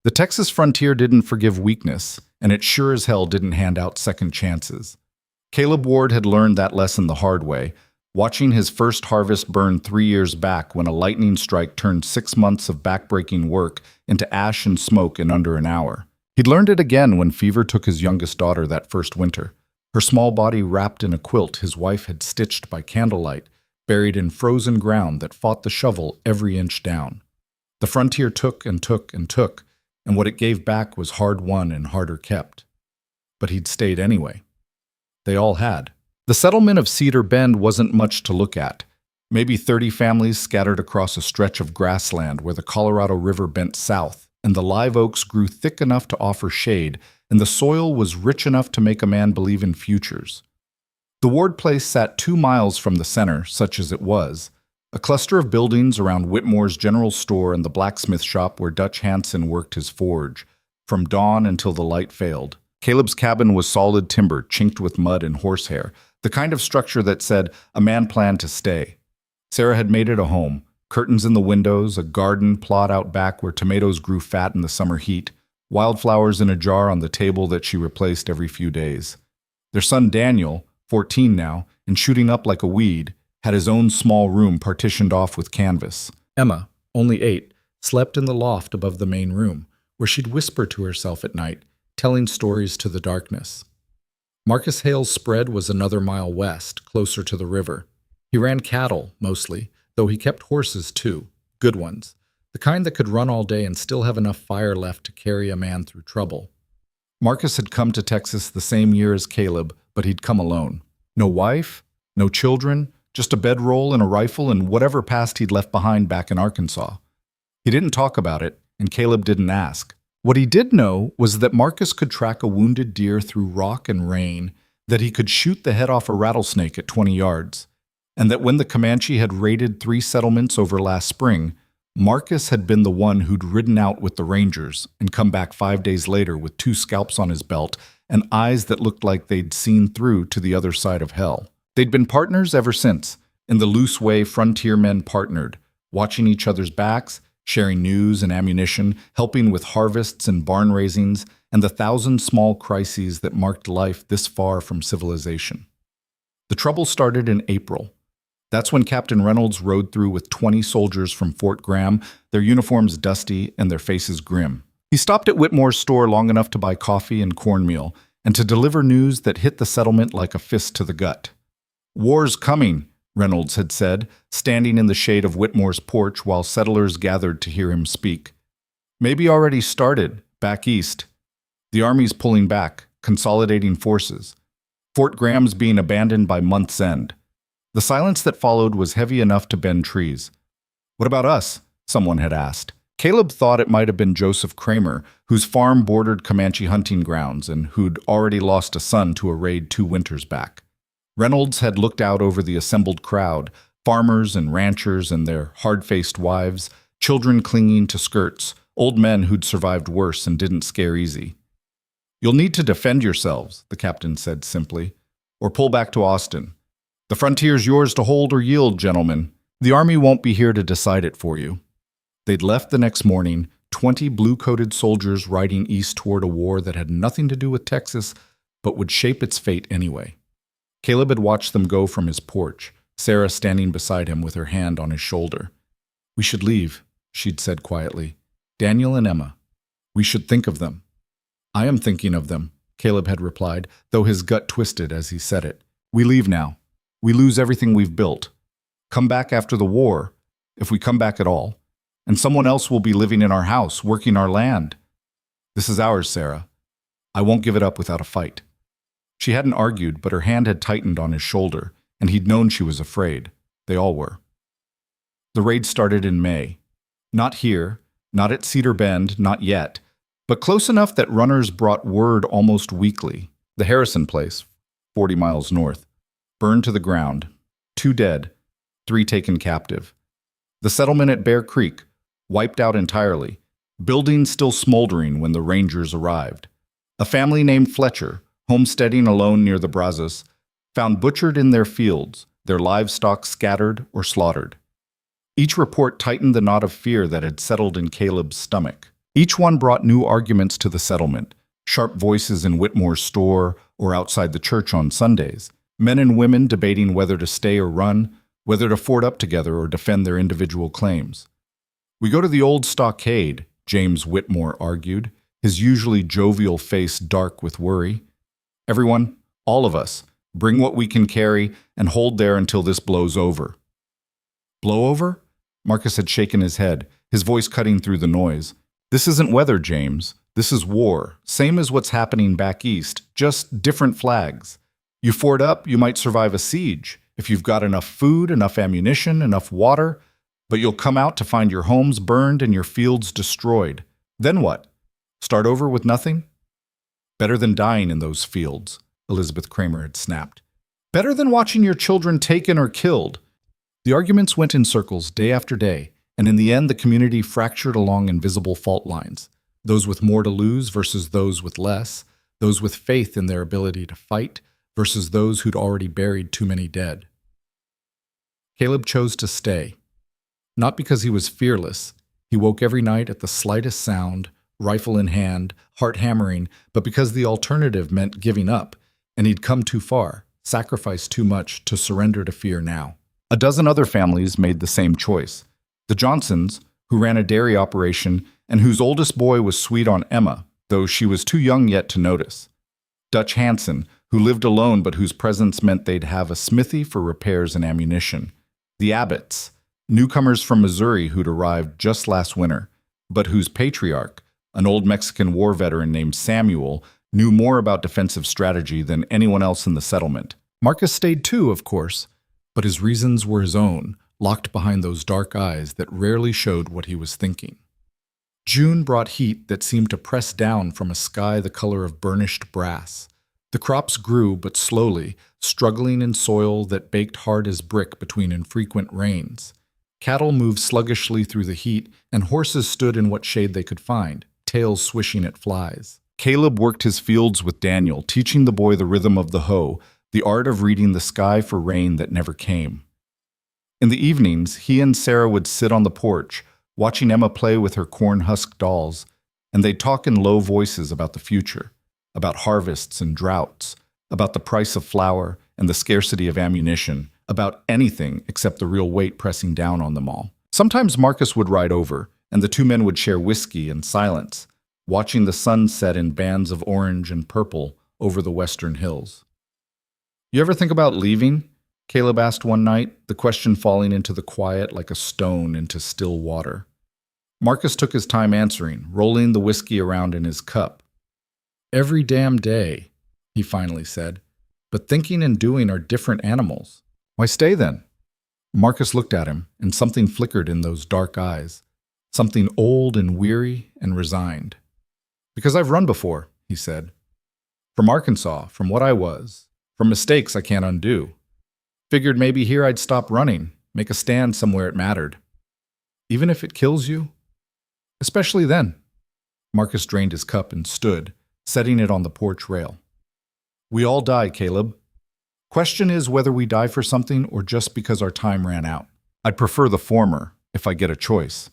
The Texas frontier didn't forgive weakness, and it sure as hell didn't hand out second chances. Caleb Ward had learned that lesson the hard way, watching his first harvest burn 3 years back when a lightning strike turned 6 months of backbreaking work into ash and smoke in under an hour. He'd learned it again when fever took his youngest daughter that first winter. Her small body wrapped in a quilt his wife had stitched by candlelight, buried in frozen ground that fought the shovel every inch down. The frontier took and took and took, and what it gave back was hard won and harder kept. But he'd stayed anyway. They all had. The settlement of Cedar Bend wasn't much to look at. Maybe 30 families scattered across a stretch of grassland where the Colorado River bent south, and the live oaks grew thick enough to offer shade, and the soil was rich enough to make a man believe in futures. The Ward place sat 2 miles from the center, such as it was, a cluster of buildings around Whitmore's general store and the blacksmith shop where Dutch Hansen worked his forge, from dawn until the light failed. Caleb's cabin was solid timber, chinked with mud and horsehair, the kind of structure that said a man planned to stay. Sarah had made it a home, curtains in the windows, a garden plot out back where tomatoes grew fat in the summer heat, wildflowers in a jar on the table that she replaced every few days. Their son Daniel, 14 now, and shooting up like a weed, had his own small room partitioned off with canvas. Emma, only 8, slept in the loft above the main room, where she'd whisper to herself at night, telling stories to the darkness. Marcus Hale's spread was another mile west, closer to the river. He ran cattle, mostly, though he kept horses too, good ones, the kind that could run all day and still have enough fire left to carry a man through trouble. Marcus had come to Texas the same year as Caleb, but he'd come alone. No wife, no children, just a bedroll and a rifle and whatever past he'd left behind back in Arkansas. He didn't talk about it, and Caleb didn't ask. What he did know was that Marcus could track a wounded deer through rock and rain, that he could shoot the head off a rattlesnake at 20 yards, and that when the Comanche had raided 3 settlements over last spring, Marcus had been the one who'd ridden out with the Rangers and come back 5 days later with 2 scalps on his belt and eyes that looked like they'd seen through to the other side of hell. They'd been partners ever since, in the loose way frontier men partnered, watching each other's backs, sharing news and ammunition, helping with harvests and barn raisings, and the 1,000 small crises that marked life this far from civilization. The trouble started in April. That's when Captain Reynolds rode through with 20 soldiers from Fort Graham, their uniforms dusty and their faces grim. He stopped at Whitmore's store long enough to buy coffee and cornmeal, and to deliver news that hit the settlement like a fist to the gut. "War's coming," Reynolds had said, standing in the shade of Whitmore's porch while settlers gathered to hear him speak. "Maybe already started, back east. The Army's pulling back, consolidating forces. Fort Graham's being abandoned by month's end." The silence that followed was heavy enough to bend trees. "What about us?" someone had asked. Caleb thought it might have been Joseph Kramer, whose farm bordered Comanche hunting grounds and who'd already lost a son to a raid 2 winters back. Reynolds had looked out over the assembled crowd, farmers and ranchers and their hard-faced wives, children clinging to skirts, old men who'd survived worse and didn't scare easy. "You'll need to defend yourselves," the captain said simply, "or pull back to Austin. The frontier's yours to hold or yield, gentlemen. The Army won't be here to decide it for you." They'd left the next morning, 20 blue-coated soldiers riding east toward a war that had nothing to do with Texas, but would shape its fate anyway. Caleb had watched them go from his porch, Sarah standing beside him with her hand on his shoulder. "We should leave," she'd said quietly. "Daniel and Emma. We should think of them." "I am thinking of them," Caleb had replied, though his gut twisted as he said it. "We leave now. We lose everything we've built. Come back after the war, if we come back at all, and someone else will be living in our house, working our land. This is ours, Sarah. I won't give it up without a fight." She hadn't argued, but her hand had tightened on his shoulder, and he'd known she was afraid. They all were. The raid started in May. Not here, not at Cedar Bend, not yet, but close enough that runners brought word almost weekly. The Harrison place, 40 miles north, burned to the ground. 2 dead, 3 taken captive. The settlement at Bear Creek, wiped out entirely, buildings still smoldering when the Rangers arrived. A family named Fletcher, homesteading alone near the Brazos, found butchered in their fields, their livestock scattered or slaughtered. Each report tightened the knot of fear that had settled in Caleb's stomach. Each one brought new arguments to the settlement, sharp voices in Whitmore's store or outside the church on Sundays, men and women debating whether to stay or run, whether to ford up together or defend their individual claims. "We go to the old stockade," James Whitmore argued, his usually jovial face dark with worry. "Everyone, all of us, bring what we can carry and hold there until this blows over." "Blow over?" Marcus had shaken his head, his voice cutting through the noise. "This isn't weather, James. This is war, same as what's happening back east, just different flags. You ford up, you might survive a siege, if you've got enough food, enough ammunition, enough water, but you'll come out to find your homes burned and your fields destroyed. Then what? Start over with nothing?" "Better than dying in those fields," Elizabeth Kramer had snapped. "Better than watching your children taken or killed." The arguments went in circles day after day, and in the end the community fractured along invisible fault lines, those with more to lose versus those with less, those with faith in their ability to fight versus those who'd already buried too many dead. Caleb chose to stay. Not because he was fearless. He woke every night at the slightest sound, rifle in hand, heart hammering, but because the alternative meant giving up, and he'd come too far, sacrificed too much to surrender to fear now. A dozen other families made the same choice. The Johnsons, who ran a dairy operation and whose oldest boy was sweet on Emma, though she was too young yet to notice. Dutch Hanson, who lived alone but whose presence meant they'd have a smithy for repairs and ammunition. The Abbotts, newcomers from Missouri who'd arrived just last winter, but whose patriarch, an old Mexican war veteran named Samuel, knew more about defensive strategy than anyone else in the settlement. Marcus stayed too, of course, but his reasons were his own, locked behind those dark eyes that rarely showed what he was thinking. June brought heat that seemed to press down from a sky the color of burnished brass. The crops grew, but slowly, struggling in soil that baked hard as brick between infrequent rains. Cattle moved sluggishly through the heat, and horses stood in what shade they could find, tails swishing at flies. Caleb worked his fields with Daniel, teaching the boy the rhythm of the hoe, the art of reading the sky for rain that never came. In the evenings, he and Sarah would sit on the porch, watching Emma play with her corn-husk dolls, and they'd talk in low voices about the future, about harvests and droughts, about the price of flour and the scarcity of ammunition, about anything except the real weight pressing down on them all. Sometimes Marcus would ride over, and the two men would share whiskey and silence, watching the sun set in bands of orange and purple over the western hills. "You ever think about leaving?" Caleb asked one night, the question falling into the quiet like a stone into still water. Marcus took his time answering, rolling the whiskey around in his cup. "Every damn day," he finally said. "But thinking and doing are different animals. Why stay then?" Marcus looked at him, and something flickered in those dark eyes, something old and weary and resigned. "Because I've run before," he said. "From Arkansas, from what I was, from mistakes I can't undo. Figured maybe here I'd stop running, make a stand somewhere it mattered. Even if it kills you? Especially then." Marcus drained his cup and stood, setting it on the porch rail. "We all die, Caleb. Question is whether we die for something or just because our time ran out. I'd prefer the former, if I get a choice."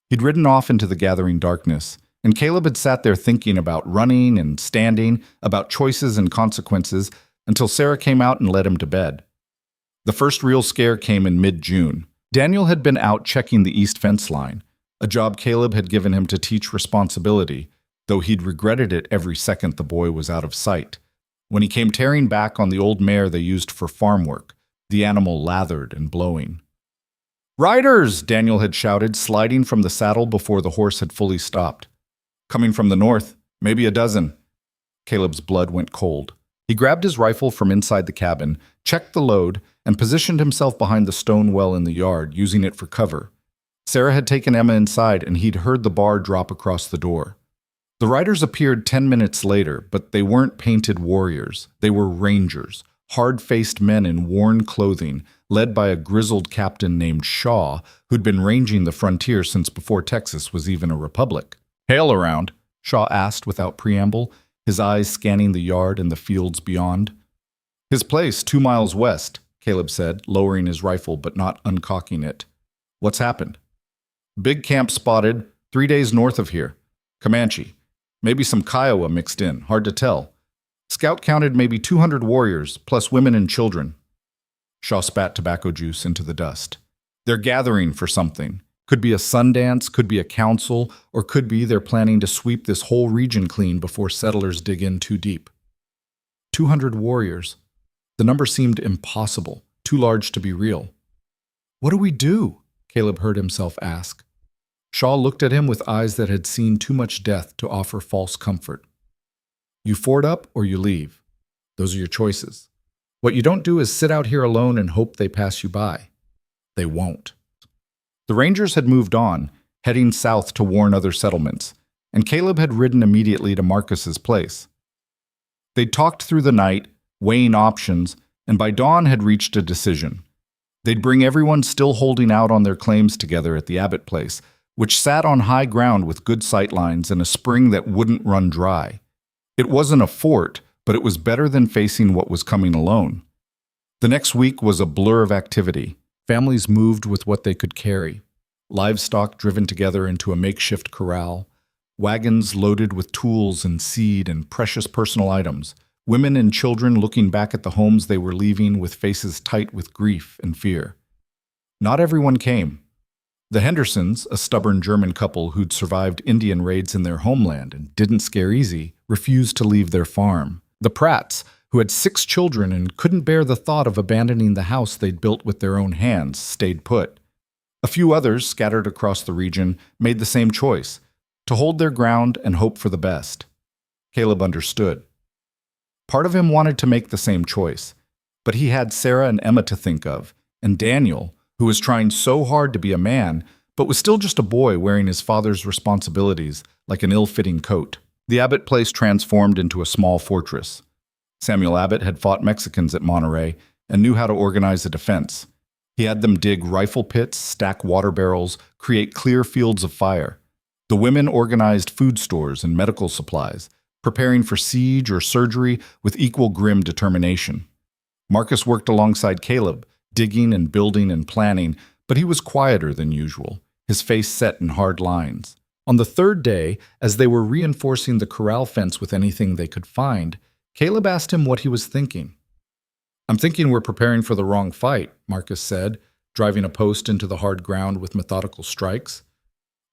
He'd ridden off into the gathering darkness, and Caleb had sat there thinking about running and standing, about choices and consequences, until Sarah came out and led him to bed. The first real scare came in mid-June. Daniel had been out checking the east fence line, a job Caleb had given him to teach responsibility, though he'd regretted it every second the boy was out of sight. When he came tearing back on the old mare they used for farm work, the animal lathered and blowing. "Riders!" Daniel had shouted, sliding from the saddle before the horse had fully stopped. "Coming from the north, maybe a dozen." Caleb's blood went cold. He grabbed his rifle from inside the cabin, checked the load, and positioned himself behind the stone well in the yard, using it for cover. Sarah had taken Emma inside, and he'd heard the bar drop across the door. The riders appeared 10 minutes later, but they weren't painted warriors. They were rangers, hard-faced men in worn clothing, led by a grizzled captain named Shaw, who'd been ranging the frontier since before Texas was even a republic. "Hale around?" Shaw asked without preamble, his eyes scanning the yard and the fields beyond. "His place, 2 miles west," Caleb said, lowering his rifle but not uncocking it. "What's happened?" "Big camp spotted. 3 days north of here. Comanche. Maybe some Kiowa mixed in, hard to tell. Scout counted maybe 200 warriors, plus women and children. Shaw spat tobacco juice into the dust. They're gathering for something. Could be a Sundance, could be a council, or could be they're planning to sweep this whole region clean before settlers dig in too deep. 200 warriors. The number seemed impossible, too large to be real. What do we do? Caleb heard himself ask. Shaw looked at him with eyes that had seen too much death to offer false comfort. You ford up or you leave. Those are your choices. What you don't do is sit out here alone and hope they pass you by. They won't. The Rangers had moved on, heading south to warn other settlements, and Caleb had ridden immediately to Marcus's place. They'd talked through the night, weighing options, and by dawn had reached a decision. They'd bring everyone still holding out on their claims together at the Abbott place, which sat on high ground with good sightlines and a spring that wouldn't run dry. It wasn't a fort, but it was better than facing what was coming alone. The next week was a blur of activity. Families moved with what they could carry. Livestock driven together into a makeshift corral. Wagons loaded with tools and seed and precious personal items. Women and children looking back at the homes they were leaving with faces tight with grief and fear. Not everyone came. The Hendersons, a stubborn German couple who'd survived Indian raids in their homeland and didn't scare easy, refused to leave their farm. The Pratts, who had 6 children and couldn't bear the thought of abandoning the house they'd built with their own hands, stayed put. A few others, scattered across the region, made the same choice, to hold their ground and hope for the best. Caleb understood. Part of him wanted to make the same choice, but he had Sarah and Emma to think of, and Daniel, who was trying so hard to be a man, but was still just a boy wearing his father's responsibilities like an ill-fitting coat. The Abbott place transformed into a small fortress. Samuel Abbott had fought Mexicans at Monterey and knew how to organize a defense. He had them dig rifle pits, stack water barrels, create clear fields of fire. The women organized food stores and medical supplies, preparing for siege or surgery with equal grim determination. Marcus worked alongside Caleb, digging and building and planning, but he was quieter than usual, his face set in hard lines. On the 3rd day, as they were reinforcing the corral fence with anything they could find, Caleb asked him what he was thinking. "I'm thinking we're preparing for the wrong fight," Marcus said, driving a post into the hard ground with methodical strikes.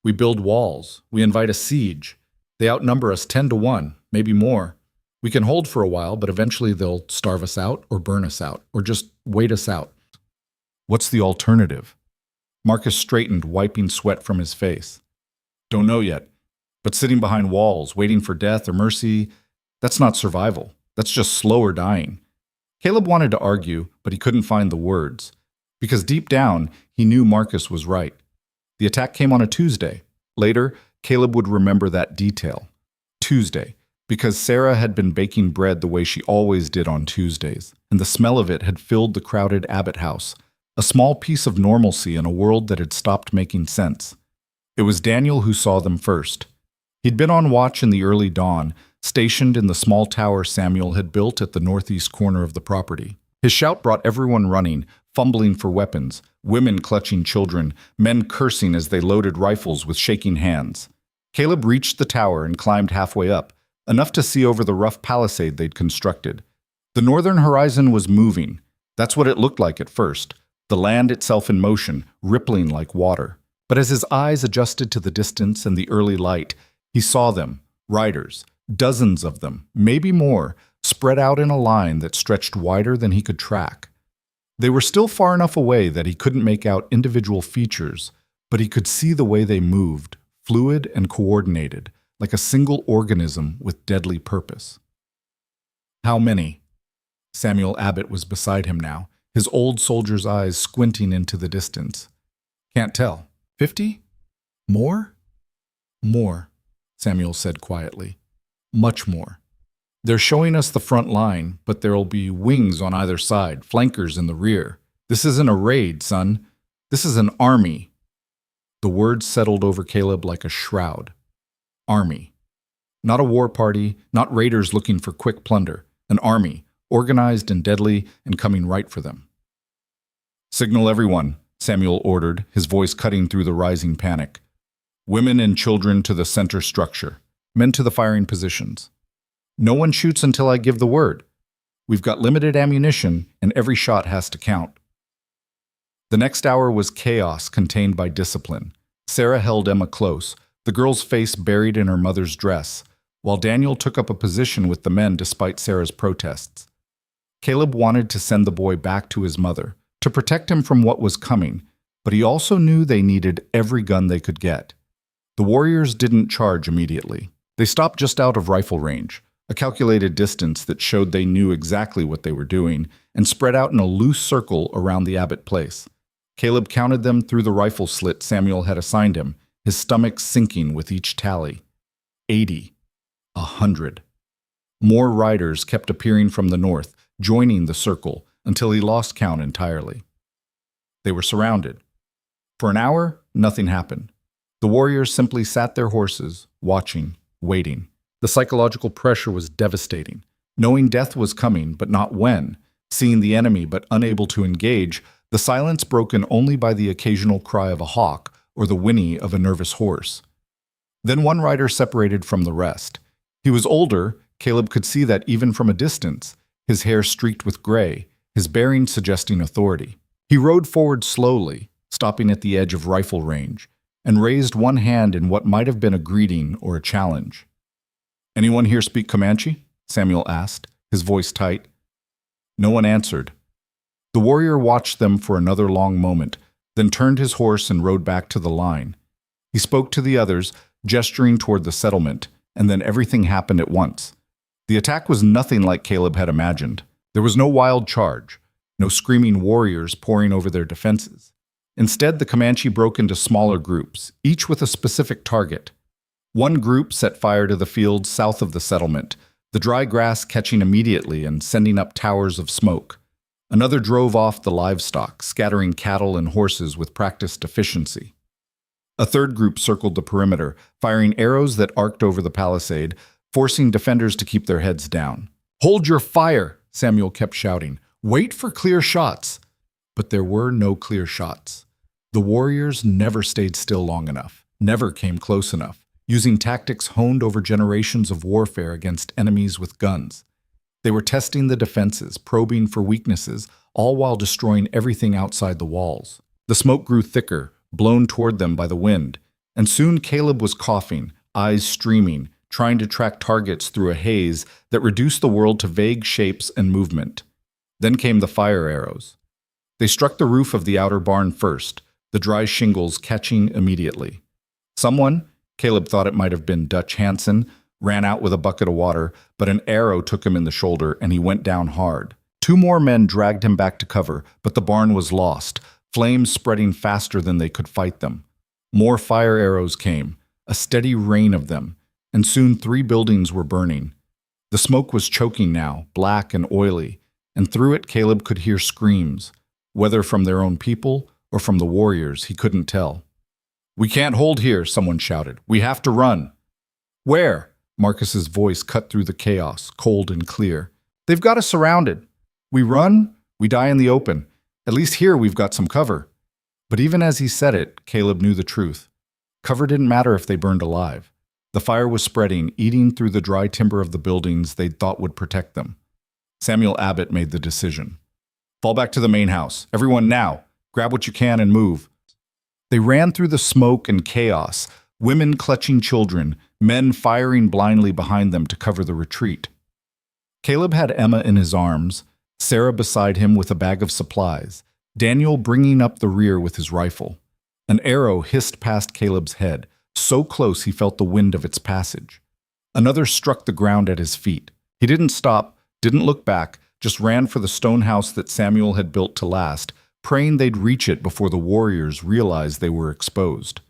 "We build walls. We invite a siege. They outnumber us 10 to 1, maybe more. We can hold for a while, but eventually they'll starve us out or burn us out or just wait us out." "What's the alternative?" Marcus straightened, wiping sweat from his face. "Don't know yet. But sitting behind walls, waiting for death or mercy, that's not survival. That's just slower dying." Caleb wanted to argue, but he couldn't find the words. Because deep down, he knew Marcus was right. The attack came on a Tuesday. Later, Caleb would remember that detail. Tuesday, because Sarah had been baking bread the way she always did on Tuesdays, and the smell of it had filled the crowded Abbott house, a small piece of normalcy in a world that had stopped making sense. It was Daniel who saw them first. He'd been on watch in the early dawn, stationed in the small tower Samuel had built at the northeast corner of the property. His shout brought everyone running, fumbling for weapons, women clutching children, men cursing as they loaded rifles with shaking hands. Caleb reached the tower and climbed halfway up, enough to see over the rough palisade they'd constructed. The northern horizon was moving. That's what it looked like at first, the land itself in motion, rippling like water. But as his eyes adjusted to the distance and the early light, he saw them, riders, dozens of them, maybe more, spread out in a line that stretched wider than he could track. They were still far enough away that he couldn't make out individual features, but he could see the way they moved, fluid and coordinated, like a single organism with deadly purpose. How many? Samuel Abbott was beside him now, his old soldier's eyes squinting into the distance. "Can't tell. 50? More?" "More," Samuel said quietly. "Much more. They're showing us the front line, but there'll be wings on either side, flankers in the rear. This isn't a raid, son. This is an army." The words settled over Caleb like a shroud. Army. Not a war party, not raiders looking for quick plunder. An army, organized and deadly and coming right for them. "Signal everyone," Samuel ordered, his voice cutting through the rising panic. Women and children to the center structure. Men to the firing positions. No one shoots until I give the word. We've got limited ammunition, and every shot has to count. The next hour was chaos contained by discipline. Sarah held Emma close, the girl's face buried in her mother's dress, while Daniel took up a position with the men despite Sarah's protests. Caleb wanted to send the boy back to his mother, to protect him from what was coming, but he also knew they needed every gun they could get. The warriors didn't charge immediately. They stopped just out of rifle range, a calculated distance that showed they knew exactly what they were doing, and spread out in a loose circle around the Abbott place. Caleb counted them through the rifle slit Samuel had assigned him, his stomach sinking with each tally. 80. 100. More riders kept appearing from the north, joining the circle, until he lost count entirely. They were surrounded. For an hour, nothing happened. The warriors simply sat their horses, watching, waiting. The psychological pressure was devastating. Knowing death was coming, but not when. Seeing the enemy, but unable to engage. The silence broken only by the occasional cry of a hawk or the whinny of a nervous horse. Then one rider separated from the rest. He was older, Caleb could see that even from a distance, his hair streaked with gray, his bearing suggesting authority. He rode forward slowly, stopping at the edge of rifle range, and raised one hand in what might have been a greeting or a challenge. "Anyone here speak Comanche?" Samuel asked, his voice tight. No one answered. The warrior watched them for another long moment, then turned his horse and rode back to the line. He spoke to the others, gesturing toward the settlement, and then everything happened at once. The attack was nothing like Caleb had imagined. There was no wild charge, no screaming warriors pouring over their defenses. Instead, the Comanche broke into smaller groups, each with a specific target. One group set fire to the fields south of the settlement, the dry grass catching immediately and sending up towers of smoke. Another drove off the livestock, scattering cattle and horses with practiced efficiency. A third group circled the perimeter, firing arrows that arced over the palisade, forcing defenders to keep their heads down. "Hold your fire!" Samuel kept shouting. "Wait for clear shots!" But there were no clear shots. The warriors never stayed still long enough, never came close enough, using tactics honed over generations of warfare against enemies with guns. They were testing the defenses, probing for weaknesses, all while destroying everything outside the walls. The smoke grew thicker, blown toward them by the wind, and soon Caleb was coughing, eyes streaming, trying to track targets through a haze that reduced the world to vague shapes and movement. Then came the fire arrows. They struck the roof of the outer barn first, the dry shingles catching immediately. Someone, Caleb thought it might have been Dutch Hansen, ran out with a bucket of water, but an arrow took him in the shoulder and he went down hard. Two more men dragged him back to cover, but the barn was lost, flames spreading faster than they could fight them. More fire arrows came, a steady rain of them, and soon 3 buildings were burning. The smoke was choking now, black and oily, and through it Caleb could hear screams, whether from their own people or from the warriors, he couldn't tell. "We can't hold here," someone shouted. "We have to run." "Where?" Marcus's voice cut through the chaos, cold and clear. "They've got us surrounded. We run, we die in the open. At least here we've got some cover." But even as he said it, Caleb knew the truth. Cover didn't matter if they burned alive. The fire was spreading, eating through the dry timber of the buildings they'd thought would protect them. Samuel Abbott made the decision. "Fall back to the main house. Everyone now. Grab what you can and move." They ran through the smoke and chaos, women clutching children, men firing blindly behind them to cover the retreat. Caleb had Emma in his arms, Sarah beside him with a bag of supplies, Daniel bringing up the rear with his rifle. An arrow hissed past Caleb's head, so close he felt the wind of its passage. Another struck the ground at his feet. He didn't stop, didn't look back, just ran for the stone house that Samuel had built to last, praying they'd reach it before the warriors realized they were exposed.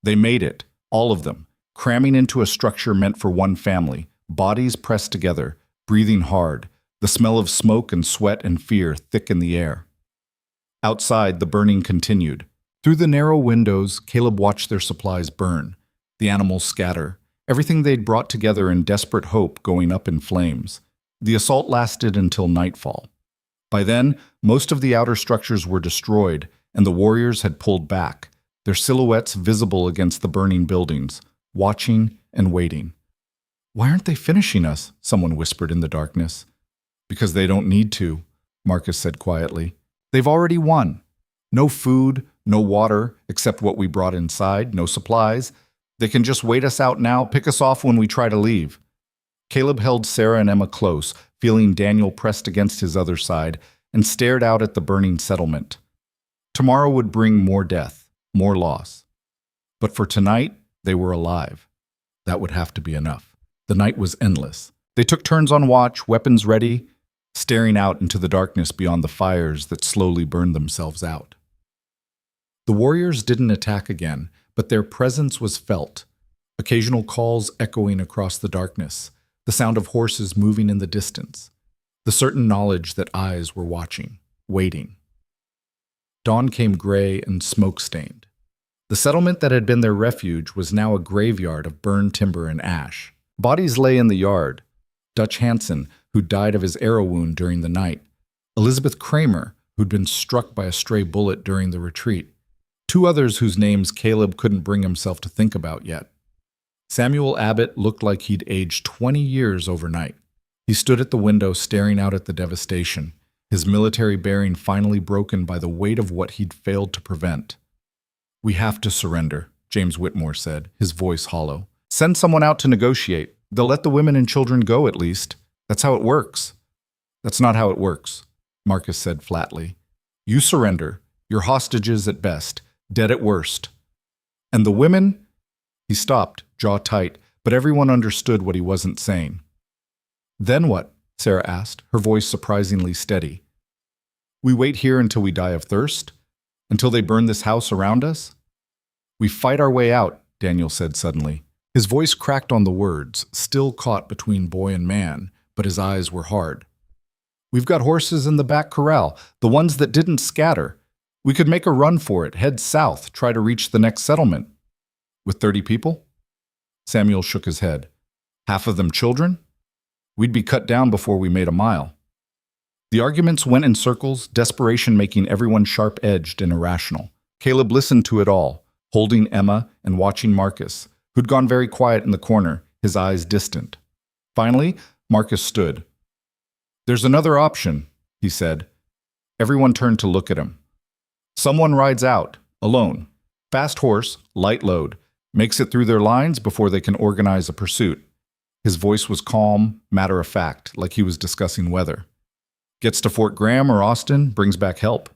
They made it, all of them, cramming into a structure meant for one family, bodies pressed together, breathing hard, the smell of smoke and sweat and fear thick in the air. Outside, the burning continued. Through the narrow windows, Caleb watched their supplies burn, the animals scatter, everything they'd brought together in desperate hope going up in flames. The assault lasted until nightfall. By then, most of the outer structures were destroyed, and the warriors had pulled back, their silhouettes visible against the burning buildings, watching and waiting. "Why aren't they finishing us?" someone whispered in the darkness. "Because they don't need to," Marcus said quietly. "They've already won. No food, no water, except what we brought inside, no supplies. They can just wait us out now, pick us off when we try to leave." Caleb held Sarah and Emma close, feeling Daniel pressed against his other side, and stared out at the burning settlement. Tomorrow would bring more death, more loss. But for tonight, they were alive. That would have to be enough. The night was endless. They took turns on watch, weapons ready, staring out into the darkness beyond the fires that slowly burned themselves out. The warriors didn't attack again, but their presence was felt, occasional calls echoing across the darkness, the sound of horses moving in the distance, the certain knowledge that eyes were watching, waiting. Dawn came gray and smoke-stained. The settlement that had been their refuge was now a graveyard of burned timber and ash. Bodies lay in the yard. Dutch Hansen, who died of his arrow wound during the night. Elizabeth Kramer, who'd been struck by a stray bullet during the retreat. Two others whose names Caleb couldn't bring himself to think about yet. Samuel Abbott looked like he'd aged 20 years overnight. He stood at the window staring out at the devastation, his military bearing finally broken by the weight of what he'd failed to prevent. "We have to surrender," James Whitmore said, his voice hollow. "Send someone out to negotiate. They'll let the women and children go at least. That's how it works." "That's not how it works," Marcus said flatly. "You surrender. You're hostages at best, dead at worst. And the women?" He stopped, jaw tight, but everyone understood what he wasn't saying. "Then what?" Sarah asked, her voice surprisingly steady. "We wait here until we die of thirst? Until they burn this house around us?" "We fight our way out," Daniel said suddenly. His voice cracked on the words, still caught between boy and man, but his eyes were hard. "We've got horses in the back corral, the ones that didn't scatter. We could make a run for it, head south, try to reach the next settlement." "With 30 people?" Samuel shook his head. "Half of them children? We'd be cut down before we made a mile." The arguments went in circles, desperation making everyone sharp-edged and irrational. Caleb listened to it all, holding Emma and watching Marcus, who'd gone very quiet in the corner, his eyes distant. Finally, Marcus stood. "There's another option," he said. Everyone turned to look at him. "Someone rides out, alone. Fast horse, light load. Makes it through their lines before they can organize a pursuit." His voice was calm, matter-of-fact, like he was discussing weather. "Gets to Fort Graham or Austin, brings back help."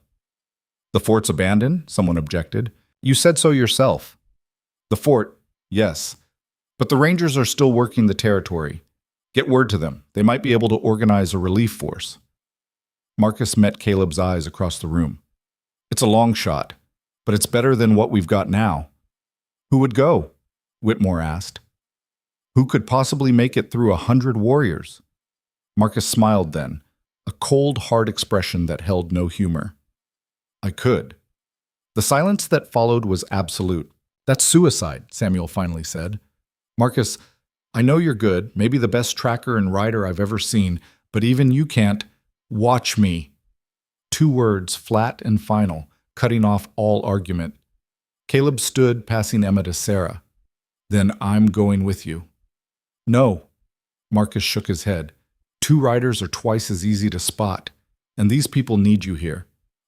"The fort's abandoned?" someone objected. "You said so yourself." "The fort, yes. But the Rangers are still working the territory. Get word to them. They might be able to organize a relief force." Marcus met Caleb's eyes across the room. "It's a long shot, but it's better than what we've got now." "Who would go?" Whitmore asked. "Who could possibly make it through 100 warriors?" Marcus smiled then, a cold, hard expression that held no humor. "I could." The silence that followed was absolute. "That's suicide," Samuel finally said. "Marcus, I know you're good, maybe the best tracker and rider I've ever seen, but even you can't. Watch me." 2 words, flat and final, cutting off all argument. Caleb stood, passing Emma to Sarah. "Then I'm going with you." "No." Marcus shook his head. 2 riders are twice as easy to spot, and these people need you here.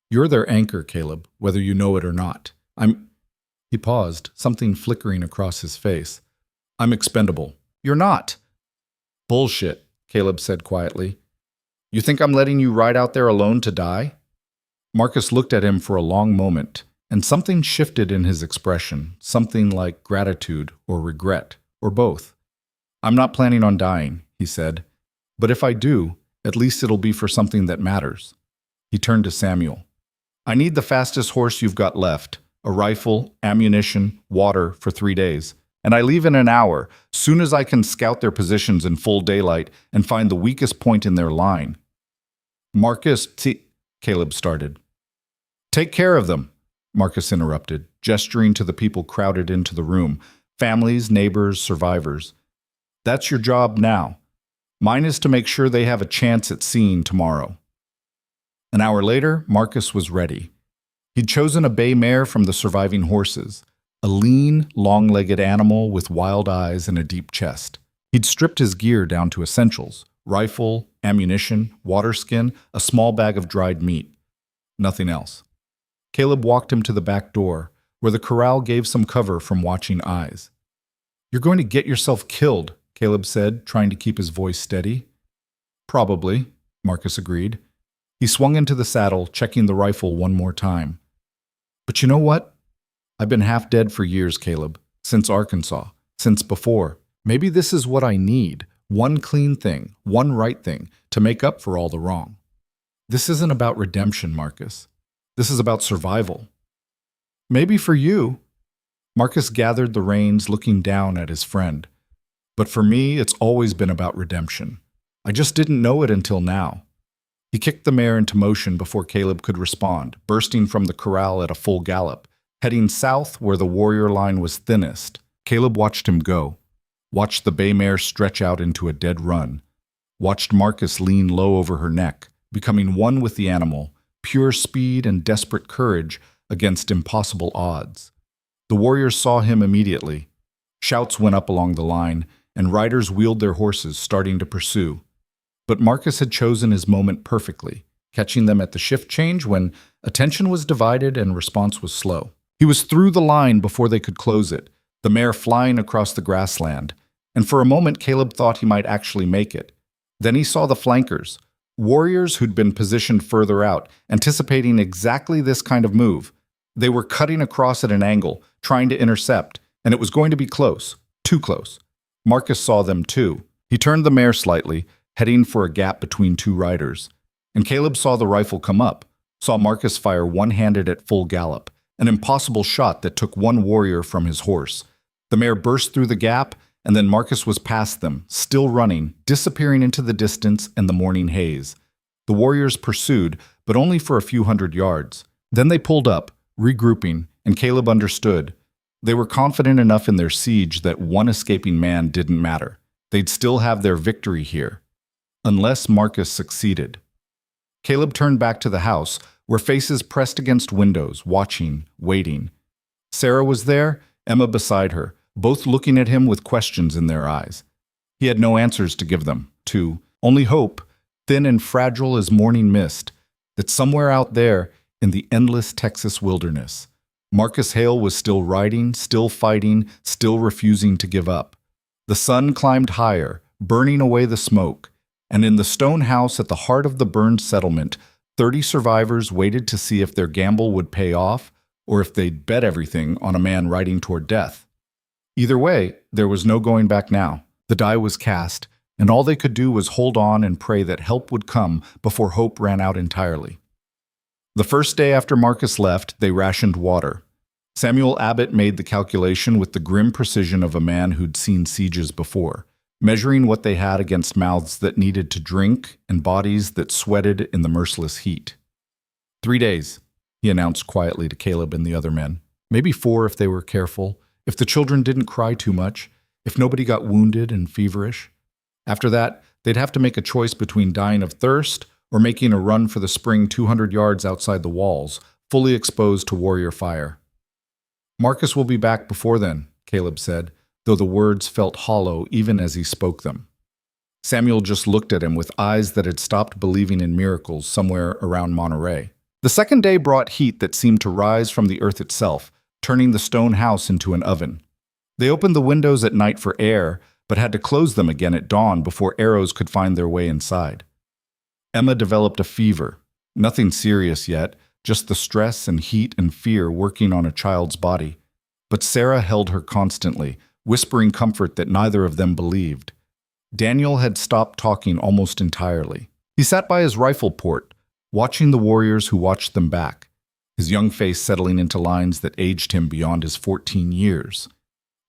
You're their anchor, Caleb, whether you know it or not. He paused, something flickering across his face. "I'm expendable." "You're not." "Bullshit," Caleb said quietly. "You think I'm letting you ride out there alone to die?" Marcus looked at him for a long moment, and something shifted in his expression, something like gratitude or regret, or both. "I'm not planning on dying," he said. "But if I do, at least it'll be for something that matters." He turned to Samuel. "I need the fastest horse you've got left, a rifle, ammunition, water for 3 days. And I leave in an hour, soon as I can scout their positions in full daylight and find the weakest point in their line." "Marcus, Caleb started. "Take care of them," Marcus interrupted, gesturing to the people crowded into the room, families, neighbors, survivors. "That's your job now. Mine is to make sure they have a chance at seeing tomorrow." An hour later, Marcus was ready. He'd chosen a bay mare from the surviving horses, a lean, long-legged animal with wild eyes and a deep chest. He'd stripped his gear down to essentials: rifle, ammunition, water skin, a small bag of dried meat. Nothing else. Caleb walked him to the back door, where the corral gave some cover from watching eyes. "You're going to get yourself killed," Caleb said, trying to keep his voice steady. "Probably," Marcus agreed. He swung into the saddle, checking the rifle one more time. "But you know what? I've been half dead for years, Caleb. Since Arkansas. Since before. Maybe this is what I need. One clean thing, one right thing, to make up for all the wrong. This isn't about redemption, Marcus. This is about survival." "Maybe for you." Marcus gathered the reins, looking down at his friend. "But for me, it's always been about redemption. I just didn't know it until now." He kicked the mare into motion before Caleb could respond, bursting from the corral at a full gallop, heading south where the warrior line was thinnest. Caleb watched him go, watched the bay mare stretch out into a dead run, watched Marcus lean low over her neck, becoming one with the animal, pure speed and desperate courage against impossible odds. The warriors saw him immediately. Shouts went up along the line, and riders wheeled their horses, starting to pursue. But Marcus had chosen his moment perfectly, catching them at the shift change when attention was divided and response was slow. He was through the line before they could close it, the mare flying across the grassland, and for a moment Caleb thought he might actually make it. Then he saw the flankers, warriors who'd been positioned further out, anticipating exactly this kind of move. They were cutting across at an angle, trying to intercept, and it was going to be close, too close. Marcus saw them too. He turned the mare slightly, heading for a gap between two riders. And Caleb saw the rifle come up, saw Marcus fire one-handed at full gallop, an impossible shot that took one warrior from his horse. The mare burst through the gap, and then Marcus was past them, still running, disappearing into the distance and the morning haze. The warriors pursued, but only for a few hundred yards. Then they pulled up, regrouping, and Caleb understood. They were confident enough in their siege that one escaping man didn't matter. They'd still have their victory here. Unless Marcus succeeded. Caleb turned back to the house, where faces pressed against windows, watching, waiting. Sarah was there, Emma beside her, both looking at him with questions in their eyes. He had no answers to give them, only hope, thin and fragile as morning mist, that somewhere out there, in the endless Texas wilderness, Marcus Hale was still riding, still fighting, still refusing to give up. The sun climbed higher, burning away the smoke, and in the stone house at the heart of the burned settlement, 30 survivors waited to see if their gamble would pay off or if they'd bet everything on a man riding toward death. Either way, there was no going back now. The die was cast, and all they could do was hold on and pray that help would come before hope ran out entirely. The first day after Marcus left, they rationed water. Samuel Abbott made the calculation with the grim precision of a man who'd seen sieges before, measuring what they had against mouths that needed to drink and bodies that sweated in the merciless heat. 3 days, he announced quietly to Caleb and the other men. Maybe 4 if they were careful, if the children didn't cry too much, if nobody got wounded and feverish. After that, they'd have to make a choice between dying of thirst or making a run for the spring 200 yards outside the walls, fully exposed to warrior fire. "Marcus will be back before then," Caleb said, though the words felt hollow even as he spoke them. Samuel just looked at him with eyes that had stopped believing in miracles somewhere around Monterey. The second day brought heat that seemed to rise from the earth itself, turning the stone house into an oven. They opened the windows at night for air, but had to close them again at dawn before arrows could find their way inside. Emma developed a fever. Nothing serious yet, just the stress and heat and fear working on a child's body. But Sarah held her constantly, whispering comfort that neither of them believed. Daniel had stopped talking almost entirely. He sat by his rifle port, watching the warriors who watched them back, his young face settling into lines that aged him beyond his 14 years.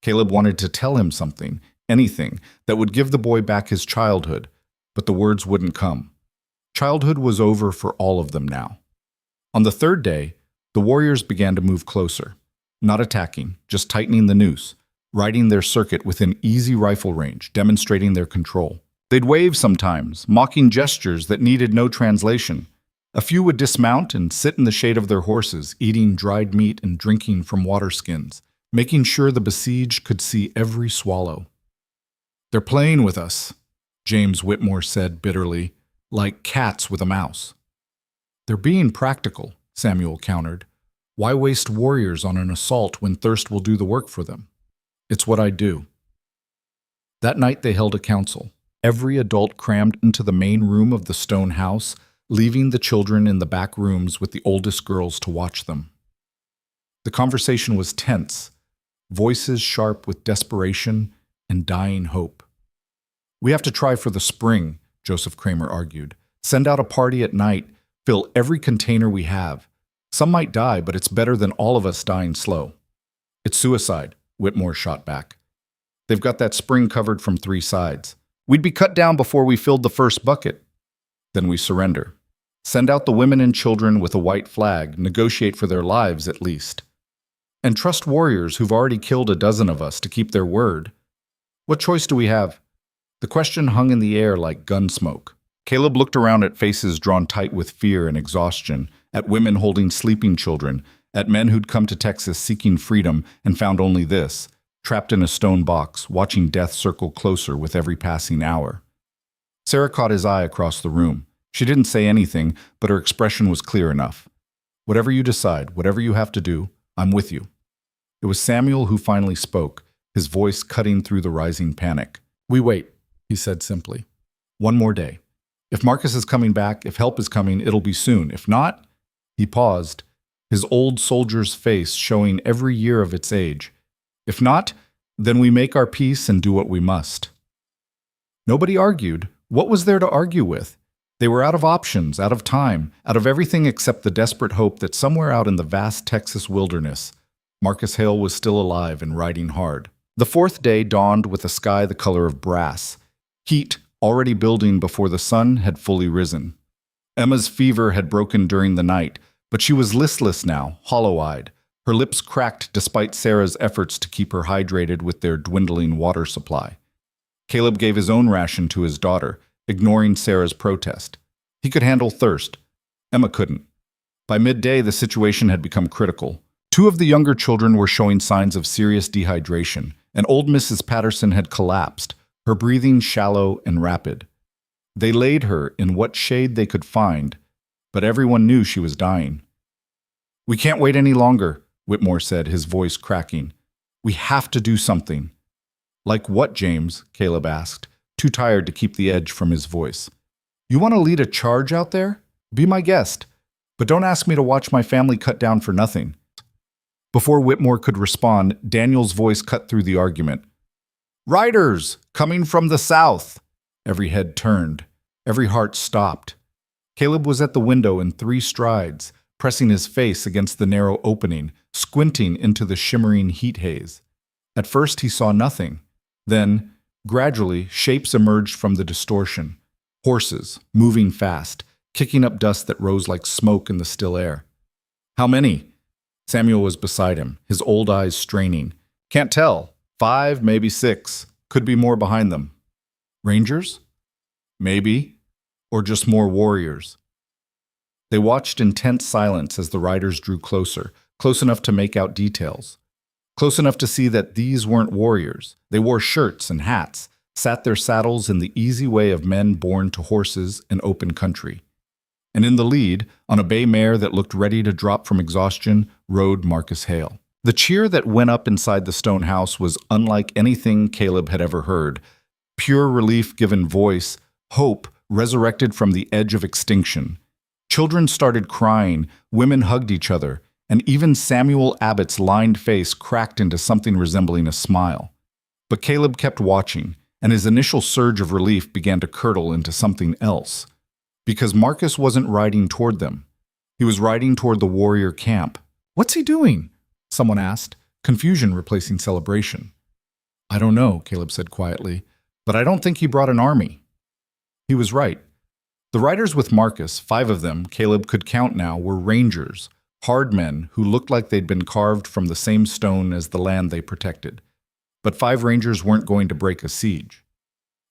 Caleb wanted to tell him something, anything, that would give the boy back his childhood, but the words wouldn't come. Childhood was over for all of them now. On the third day, the warriors began to move closer, not attacking, just tightening the noose, riding their circuit within easy rifle range, demonstrating their control. They'd wave sometimes, mocking gestures that needed no translation. A few would dismount and sit in the shade of their horses, eating dried meat and drinking from water skins, making sure the besieged could see every swallow. "They're playing with us," James Whitmore said bitterly, "like cats with a mouse." "They're being practical," Samuel countered. "Why waste warriors on an assault when thirst will do the work for them? It's what I do." That night they held a council. Every adult crammed into the main room of the stone house, leaving the children in the back rooms with the oldest girls to watch them. The conversation was tense, voices sharp with desperation and dying hope. "We have to try for the spring," Joseph Kramer argued. "Send out a party at night, fill every container we have. Some might die, but it's better than all of us dying slow." "It's suicide," Whitmore shot back. "They've got that spring covered from 3 sides. We'd be cut down before we filled the first bucket." "Then we surrender. Send out the women and children with a white flag, negotiate for their lives at least. And trust warriors who've already killed a dozen of us to keep their word. What choice do we have?" The question hung in the air like gun smoke. Caleb looked around at faces drawn tight with fear and exhaustion, at women holding sleeping children, at men who'd come to Texas seeking freedom and found only this, trapped in a stone box, watching death circle closer with every passing hour. Sarah caught his eye across the room. She didn't say anything, but her expression was clear enough. "Whatever you decide, whatever you have to do, I'm with you." It was Samuel who finally spoke, his voice cutting through the rising panic. "We wait," he said simply. "One more day. If Marcus is coming back, if help is coming, it'll be soon. If not—" He paused, his old soldier's face showing every year of its age. "If not, then we make our peace and do what we must." Nobody argued. What was there to argue with? They were out of options, out of time, out of everything except the desperate hope that somewhere out in the vast Texas wilderness, Marcus Hale was still alive and riding hard. The 4th day dawned with a sky the color of brass, heat already building before the sun had fully risen. Emma's fever had broken during the night, but she was listless now, hollow-eyed, her lips cracked despite Sarah's efforts to keep her hydrated with their dwindling water supply. Caleb gave his own ration to his daughter, ignoring Sarah's protest. He could handle thirst. Emma couldn't. By midday, the situation had become critical. 2 of the younger children were showing signs of serious dehydration, and old Mrs. Patterson had collapsed, her breathing shallow and rapid. They laid her in what shade they could find, but everyone knew she was dying. "We can't wait any longer," Whitmore said, his voice cracking. "We have to do something." "Like what, James?" Caleb asked, too tired to keep the edge from his voice. "You want to lead a charge out there? Be my guest. But don't ask me to watch my family cut down for nothing." Before Whitmore could respond, Daniel's voice cut through the argument. "Riders! Coming from the south!" Every head turned. Every heart stopped. Caleb was at the window in 3 strides, pressing his face against the narrow opening, squinting into the shimmering heat haze. At first he saw nothing. Then, gradually, shapes emerged from the distortion. Horses, moving fast, kicking up dust that rose like smoke in the still air. "How many?" Samuel was beside him, his old eyes straining. "Can't tell. 5, maybe 6. Could be more behind them." "Rangers?" "Maybe. Or just more warriors." They watched in tense silence as the riders drew closer, close enough to make out details. Close enough to see that these weren't warriors. They wore shirts and hats, sat their saddles in the easy way of men born to horses in open country. And in the lead, on a bay mare that looked ready to drop from exhaustion, rode Marcus Hale. The cheer that went up inside the stone house was unlike anything Caleb had ever heard. Pure relief given voice, hope resurrected from the edge of extinction. Children started crying, women hugged each other, and even Samuel Abbott's lined face cracked into something resembling a smile. But Caleb kept watching, and his initial surge of relief began to curdle into something else. Because Marcus wasn't riding toward them. He was riding toward the warrior camp. "What's he doing?" someone asked, confusion replacing celebration. "I don't know," Caleb said quietly, "but I don't think he brought an army." He was right. The riders with Marcus, 5 of them, Caleb could count now, were rangers, hard men who looked like they'd been carved from the same stone as the land they protected. But 5 rangers weren't going to break a siege.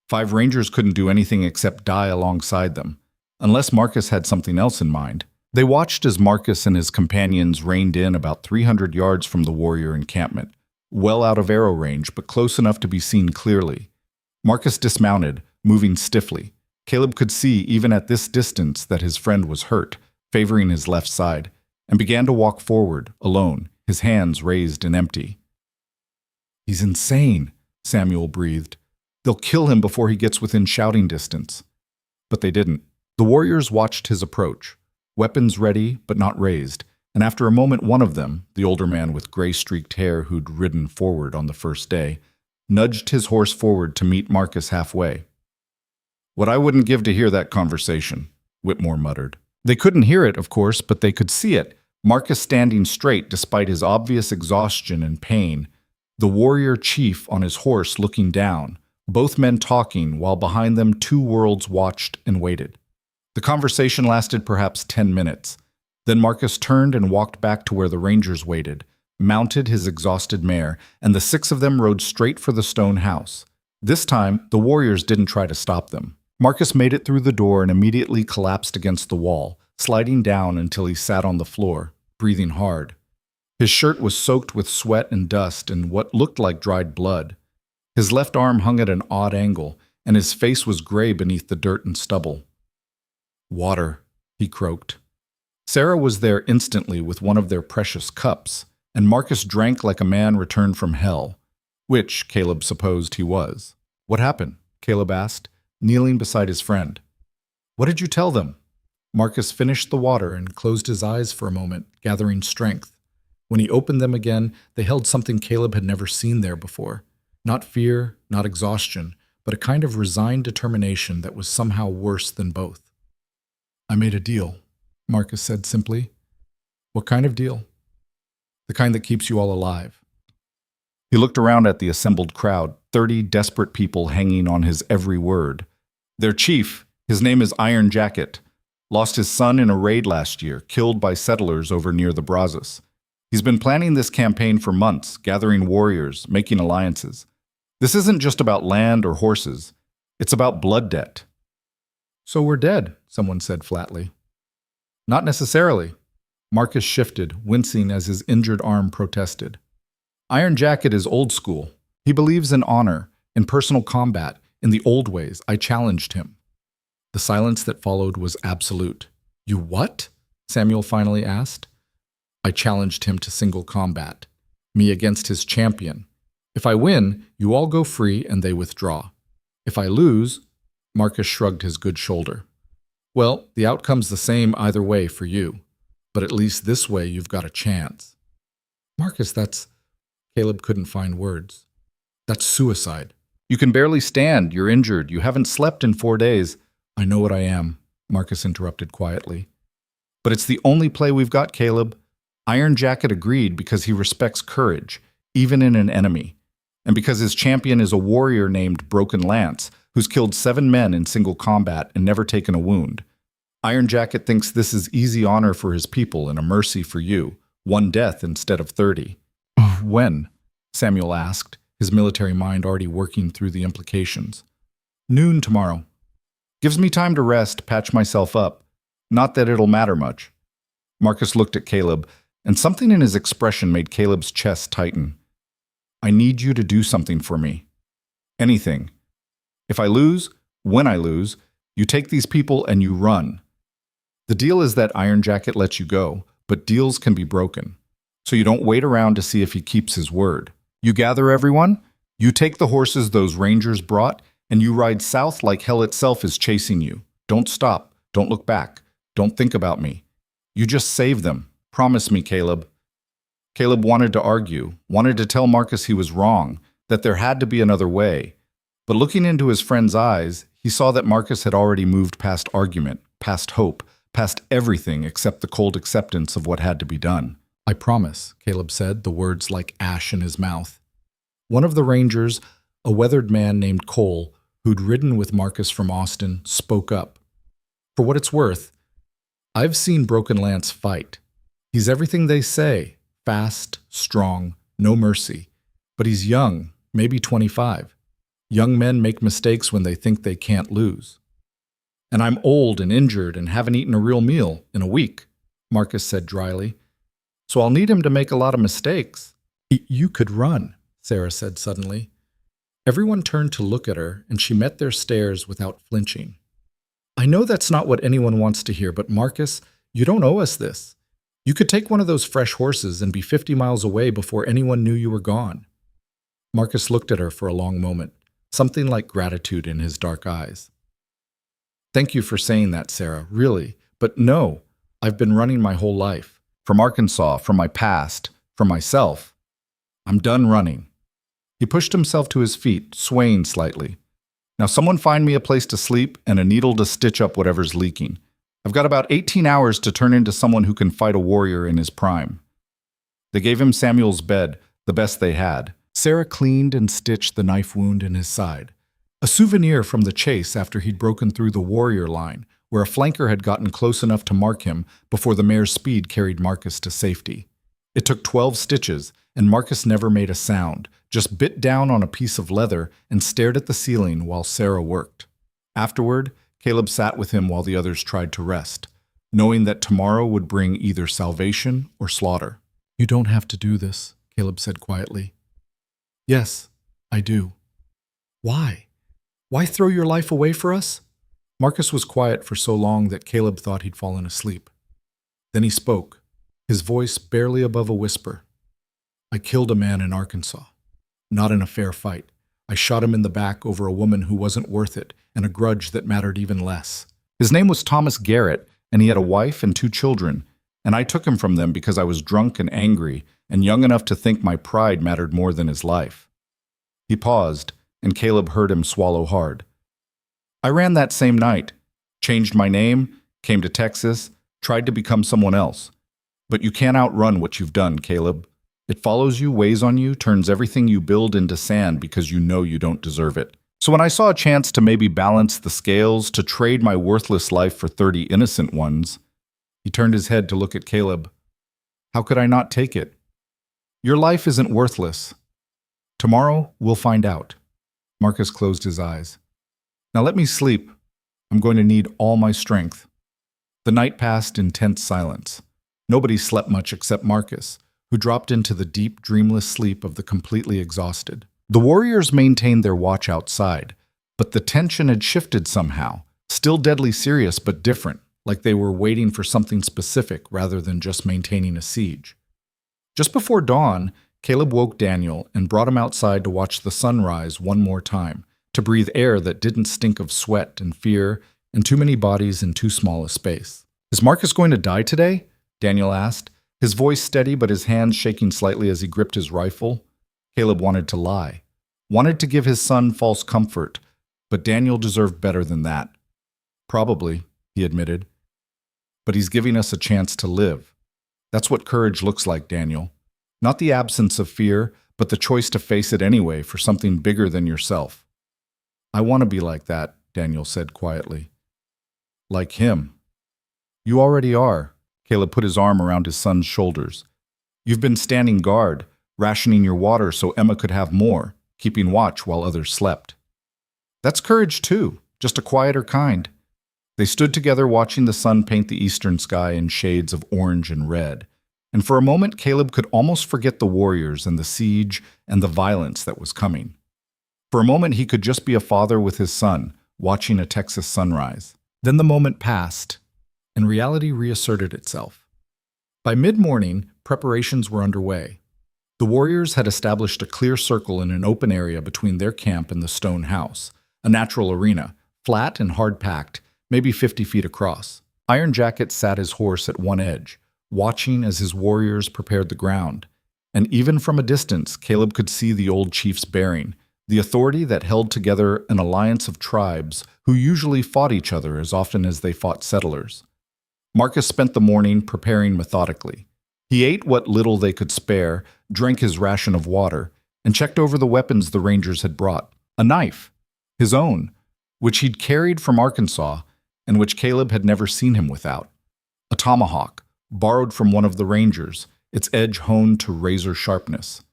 5 rangers couldn't do anything except die alongside them. unless Marcus had something else in mind. They watched as Marcus and his companions reined in about 300 yards from the warrior encampment, well out of arrow range, but close enough to be seen clearly. Marcus dismounted, moving stiffly. Caleb could see, even at this distance, that his friend was hurt, favoring his left side, and began to walk forward, alone, his hands raised and empty. "He's insane," Samuel breathed. "They'll kill him before he gets within shouting distance." But they didn't. The warriors watched his approach, weapons ready but not raised, and after a moment one of them, the older man with gray-streaked hair who'd ridden forward on the first day, nudged his horse forward to meet Marcus halfway. "What I wouldn't give to hear that conversation," Whitmore muttered. They couldn't hear it, of course, but they could see it. Marcus standing straight despite his obvious exhaustion and pain, the warrior chief on his horse looking down, both men talking while behind them 2 worlds watched and waited. The conversation lasted perhaps 10 minutes. Then Marcus turned and walked back to where the rangers waited, mounted his exhausted mare, and the 6 of them rode straight for the stone house. This time, the warriors didn't try to stop them. Marcus made it through the door and immediately collapsed against the wall, sliding down until he sat on the floor, breathing hard. His shirt was soaked with sweat and dust and what looked like dried blood. His left arm hung at an odd angle, and his face was gray beneath the dirt and stubble. "Water," he croaked. Sarah was there instantly with one of their precious cups, and Marcus drank like a man returned from hell, which Caleb supposed he was. "What happened?" Caleb asked, kneeling beside his friend. "What did you tell them?" Marcus finished the water and closed his eyes for a moment, gathering strength. When he opened them again, they held something Caleb had never seen there before. Not fear, not exhaustion, but a kind of resigned determination that was somehow worse than both. "I made a deal," Marcus said simply. "What kind of deal?" "The kind that keeps you all alive." He looked around at the assembled crowd, 30 desperate people hanging on his every word. Their chief, his name is Iron Jacket, lost his son in a raid last year, killed by settlers over near the Brazos. He's been planning this campaign for months, gathering warriors, making alliances. This isn't just about land or horses. It's about blood debt. "So we're dead," someone said flatly. "Not necessarily." Marcus shifted, wincing as his injured arm protested. "Iron Jacket is old school. He believes in honor, in personal combat, in the old ways. I challenged him." The silence that followed was absolute. "You what?" Samuel finally asked. "I challenged him to single combat. Me against his champion. If I win, you all go free and they withdraw. If I lose," Marcus shrugged his good shoulder. "Well, the outcome's the same either way for you. But at least this way you've got a chance." "Marcus, that's..." Caleb couldn't find words. "That's suicide. You can barely stand, you're injured, you haven't slept in 4 days." "I know what I am," Marcus interrupted quietly. "But it's the only play we've got, Caleb. Iron Jacket agreed because he respects courage, even in an enemy, and because his champion is a warrior named Broken Lance, who's killed 7 men in single combat and never taken a wound. Iron Jacket thinks this is easy honor for his people and a mercy for you, 1 death instead of 30. "When?" Samuel asked, his military mind already working through the implications. "Noon tomorrow. Gives me time to rest, patch myself up. Not that it'll matter much." Marcus looked at Caleb, and something in his expression made Caleb's chest tighten. "I need you to do something for me. Anything. If I lose, when I lose, you take these people and you run. The deal is that Iron Jacket lets you go, but deals can be broken. So you don't wait around to see if he keeps his word. You gather everyone, you take the horses those rangers brought, and you ride south like hell itself is chasing you. Don't stop. Don't look back. Don't think about me. You just save them. Promise me, Caleb." Caleb wanted to argue, wanted to tell Marcus he was wrong, that there had to be another way. But looking into his friend's eyes, he saw that Marcus had already moved past argument, past hope, past everything except the cold acceptance of what had to be done. "I promise," Caleb said, the words like ash in his mouth. One of the rangers, a weathered man named Cole, who'd ridden with Marcus from Austin, spoke up. "For what it's worth, I've seen Broken Lance fight. He's everything they say, fast, strong, no mercy. But he's young, maybe 25. Young men make mistakes when they think they can't lose." And I'm old and injured and haven't eaten a real meal in a week, Marcus said dryly. So I'll need him to make a lot of mistakes. You could run, Sarah said suddenly. Everyone turned to look at her, and she met their stares without flinching. I know that's not what anyone wants to hear, but Marcus, you don't owe us this. You could take one of those fresh horses and be 50 miles away before anyone knew you were gone. Marcus looked at her for a long moment, something like gratitude in his dark eyes. Thank you for saying that, Sarah, really. But no, I've been running my whole life. From Arkansas, from my past, from myself. I'm done running. He pushed himself to his feet, swaying slightly. Now someone find me a place to sleep and a needle to stitch up whatever's leaking. I've got about 18 hours to turn into someone who can fight a warrior in his prime. They gave him Samuel's bed, the best they had. Sarah cleaned and stitched the knife wound in his side. A souvenir from the chase after he'd broken through the warrior line, where a flanker had gotten close enough to mark him before the mare's speed carried Marcus to safety. It took 12 stitches, and Marcus never made a sound, just bit down on a piece of leather and stared at the ceiling while Sarah worked. Afterward, Caleb sat with him while the others tried to rest, knowing that tomorrow would bring either salvation or slaughter. You don't have to do this, Caleb said quietly. Yes, I do. Why? Why throw your life away for us? Marcus was quiet for so long that Caleb thought he'd fallen asleep. Then he spoke, his voice barely above a whisper. I killed a man in Arkansas. Not in a fair fight. I shot him in the back over a woman who wasn't worth it and a grudge that mattered even less. His name was Thomas Garrett, and he had a wife and 2 children, and I took him from them because I was drunk and angry and young enough to think my pride mattered more than his life. He paused, and Caleb heard him swallow hard. I ran that same night, changed my name, came to Texas, tried to become someone else. But you can't outrun what you've done, Caleb. It follows you, weighs on you, turns everything you build into sand because you know you don't deserve it. So when I saw a chance to maybe balance the scales, to trade my worthless life for 30 innocent ones, he turned his head to look at Caleb. How could I not take it? Your life isn't worthless. Tomorrow, we'll find out. Marcus closed his eyes. Now let me sleep. I'm going to need all my strength. The night passed in tense silence. Nobody slept much except Marcus, who dropped into the deep, dreamless sleep of the completely exhausted. The warriors maintained their watch outside, but the tension had shifted somehow, still deadly serious but different, like they were waiting for something specific rather than just maintaining a siege. Just before dawn, Caleb woke Daniel and brought him outside to watch the sun rise one more time, to breathe air that didn't stink of sweat and fear and too many bodies in too small a space. Is Marcus going to die today? Daniel asked, his voice steady but his hands shaking slightly as he gripped his rifle. Caleb wanted to lie, wanted to give his son false comfort, but Daniel deserved better than that. Probably, he admitted. But he's giving us a chance to live. That's what courage looks like, Daniel. Not the absence of fear, but the choice to face it anyway for something bigger than yourself. I want to be like that, Daniel said quietly. Like him. You already are. Caleb put his arm around his son's shoulders. You've been standing guard, rationing your water so Emma could have more, keeping watch while others slept. That's courage too, just a quieter kind. They stood together watching the sun paint the eastern sky in shades of orange and red. And for a moment, Caleb could almost forget the warriors and the siege and the violence that was coming. For a moment, he could just be a father with his son, watching a Texas sunrise. Then the moment passed, and reality reasserted itself. By mid-morning, preparations were underway. The warriors had established a clear circle in an open area between their camp and the stone house, a natural arena, flat and hard-packed, maybe 50 feet across. Iron Jacket sat his horse at one edge, watching as his warriors prepared the ground. And even from a distance, Caleb could see the old chief's bearing, the authority that held together an alliance of tribes who usually fought each other as often as they fought settlers. Marcus spent the morning preparing methodically. He ate what little they could spare, drank his ration of water, and checked over the weapons the rangers had brought. A knife, his own, which he'd carried from Arkansas and which Caleb had never seen him without. A tomahawk, borrowed from one of the rangers, its edge honed to razor sharpness.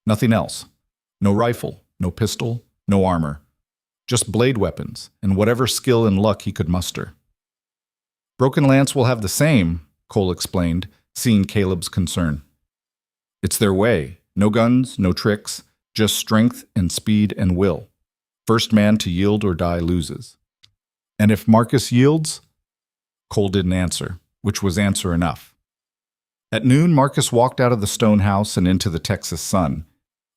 Nothing else. No rifle, no pistol, no armor. just blade weapons, and whatever skill and luck he could muster. Broken Lance will have the same, Cole explained, seeing Caleb's concern. It's their way. No guns, no tricks, just strength and speed and will. First man to yield or die loses. And if Marcus yields? Cole didn't answer, which was answer enough. At noon, Marcus walked out of the stone house and into the Texas sun.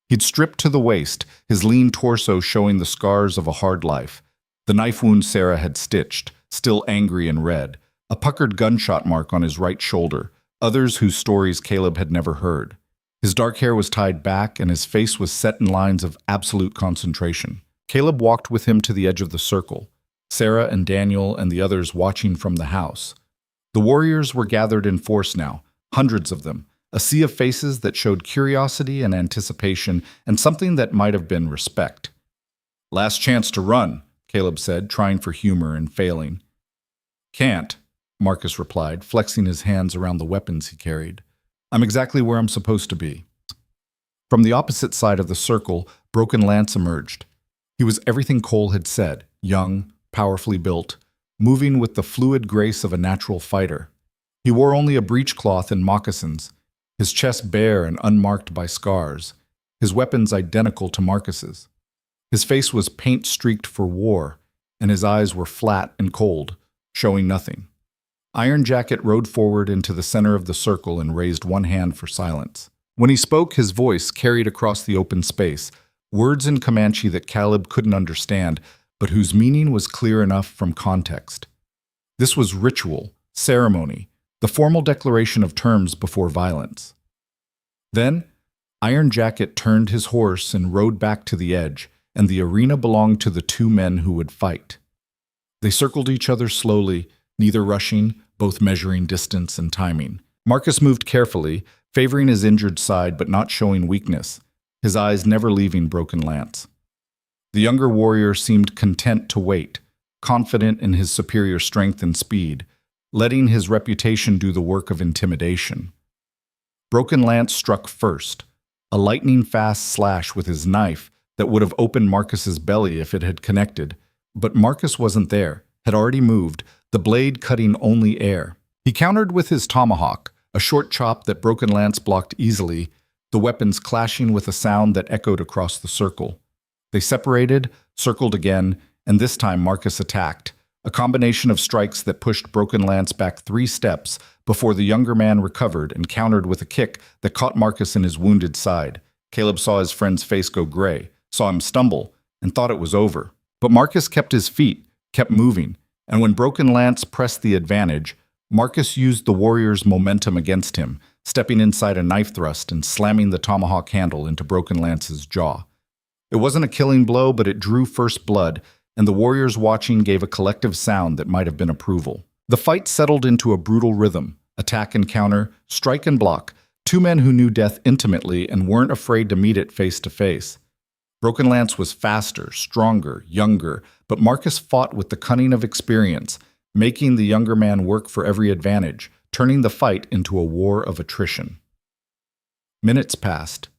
He'd stripped to the waist, his lean torso showing the scars of a hard life, the knife wound Sarah had stitched, still angry and red, a puckered gunshot mark on his right shoulder, others whose stories Caleb had never heard. His dark hair was tied back, and his face was set in lines of absolute concentration. Caleb walked with him to the edge of the circle, Sarah and Daniel and the others watching from the house. The warriors were gathered in force now, hundreds of them, a sea of faces that showed curiosity and anticipation and something that might have been respect. "Last chance to run," Caleb said, trying for humor and failing. "Can't," Marcus replied, flexing his hands around the weapons he carried. "I'm exactly where I'm supposed to be." From the opposite side of the circle, Broken Lance emerged. He was everything Cole had said, young, powerfully built, moving with the fluid grace of a natural fighter. He wore only a breechcloth and moccasins, his chest bare and unmarked by scars, his weapons identical to Marcus's. His face was paint-streaked for war, and his eyes were flat and cold, showing nothing. Iron Jacket rode forward into the center of the circle and raised one hand for silence. When he spoke, his voice carried across the open space, words in Comanche that Caleb couldn't understand, but whose meaning was clear enough from context. This was ritual, ceremony, the formal declaration of terms before violence. Then, Iron Jacket turned his horse and rode back to the edge, and the arena belonged to the two men who would fight. They circled each other slowly, neither rushing, both measuring distance and timing. Marcus moved carefully, favoring his injured side but not showing weakness, his eyes never leaving Broken Lance. The younger warrior seemed content to wait, confident in his superior strength and speed, letting his reputation do the work of intimidation. Broken Lance struck first, a lightning-fast slash with his knife that would have opened Marcus's belly if it had connected, but Marcus wasn't there, had already moved, the blade cutting only air. He countered with his tomahawk, a short chop that Broken Lance blocked easily, the weapons clashing with a sound that echoed across the circle. They separated, circled again, and this time Marcus attacked, a combination of strikes that pushed Broken Lance back 3 steps before the younger man recovered and countered with a kick that caught Marcus in his wounded side. Caleb saw his friend's face go gray, saw him stumble, and thought it was over. But Marcus kept his feet, kept moving, and when Broken Lance pressed the advantage, Marcus used the warrior's momentum against him, stepping inside a knife thrust and slamming the tomahawk handle into Broken Lance's jaw. It wasn't a killing blow, but it drew first blood, and the warriors watching gave a collective sound that might have been approval. The fight settled into a brutal rhythm, attack and counter, strike and block, two men who knew death intimately and weren't afraid to meet it face to face. Broken Lance was faster, stronger, younger, but Marcus fought with the cunning of experience, making the younger man work for every advantage, turning the fight into a war of attrition. Minutes passed,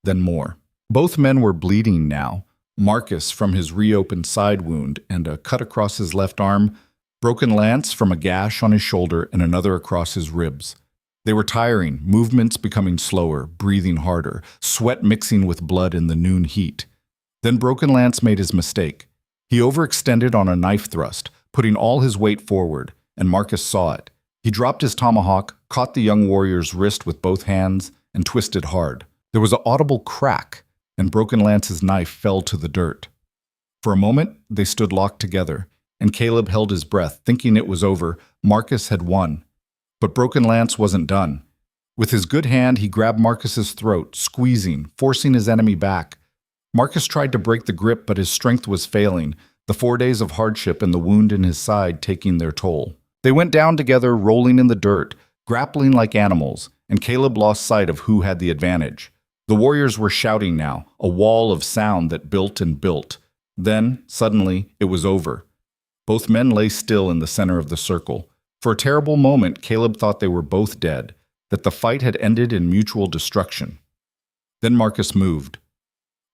then more. Both men were bleeding now, Marcus from his reopened side wound and a cut across his left arm, Broken Lance from a gash on his shoulder and another across his ribs. They were tiring, movements becoming slower, breathing harder, sweat mixing with blood in the noon heat. Then Broken Lance made his mistake. He overextended on a knife thrust, putting all his weight forward, and Marcus saw it. He dropped his tomahawk, caught the young warrior's wrist with both hands, and twisted hard. There was an audible crack, and Broken Lance's knife fell to the dirt. For a moment, they stood locked together, and Caleb held his breath, thinking it was over. Marcus had won. But Broken Lance wasn't done. With his good hand, he grabbed Marcus's throat, squeezing, forcing his enemy back. Marcus tried to break the grip, but his strength was failing, the 4 days of hardship and the wound in his side taking their toll. They went down together, rolling in the dirt, grappling like animals, and Caleb lost sight of who had the advantage. The warriors were shouting now, a wall of sound that built and built. Then, suddenly, it was over. Both men lay still in the center of the circle. For a terrible moment, Caleb thought they were both dead, that the fight had ended in mutual destruction. Then Marcus moved.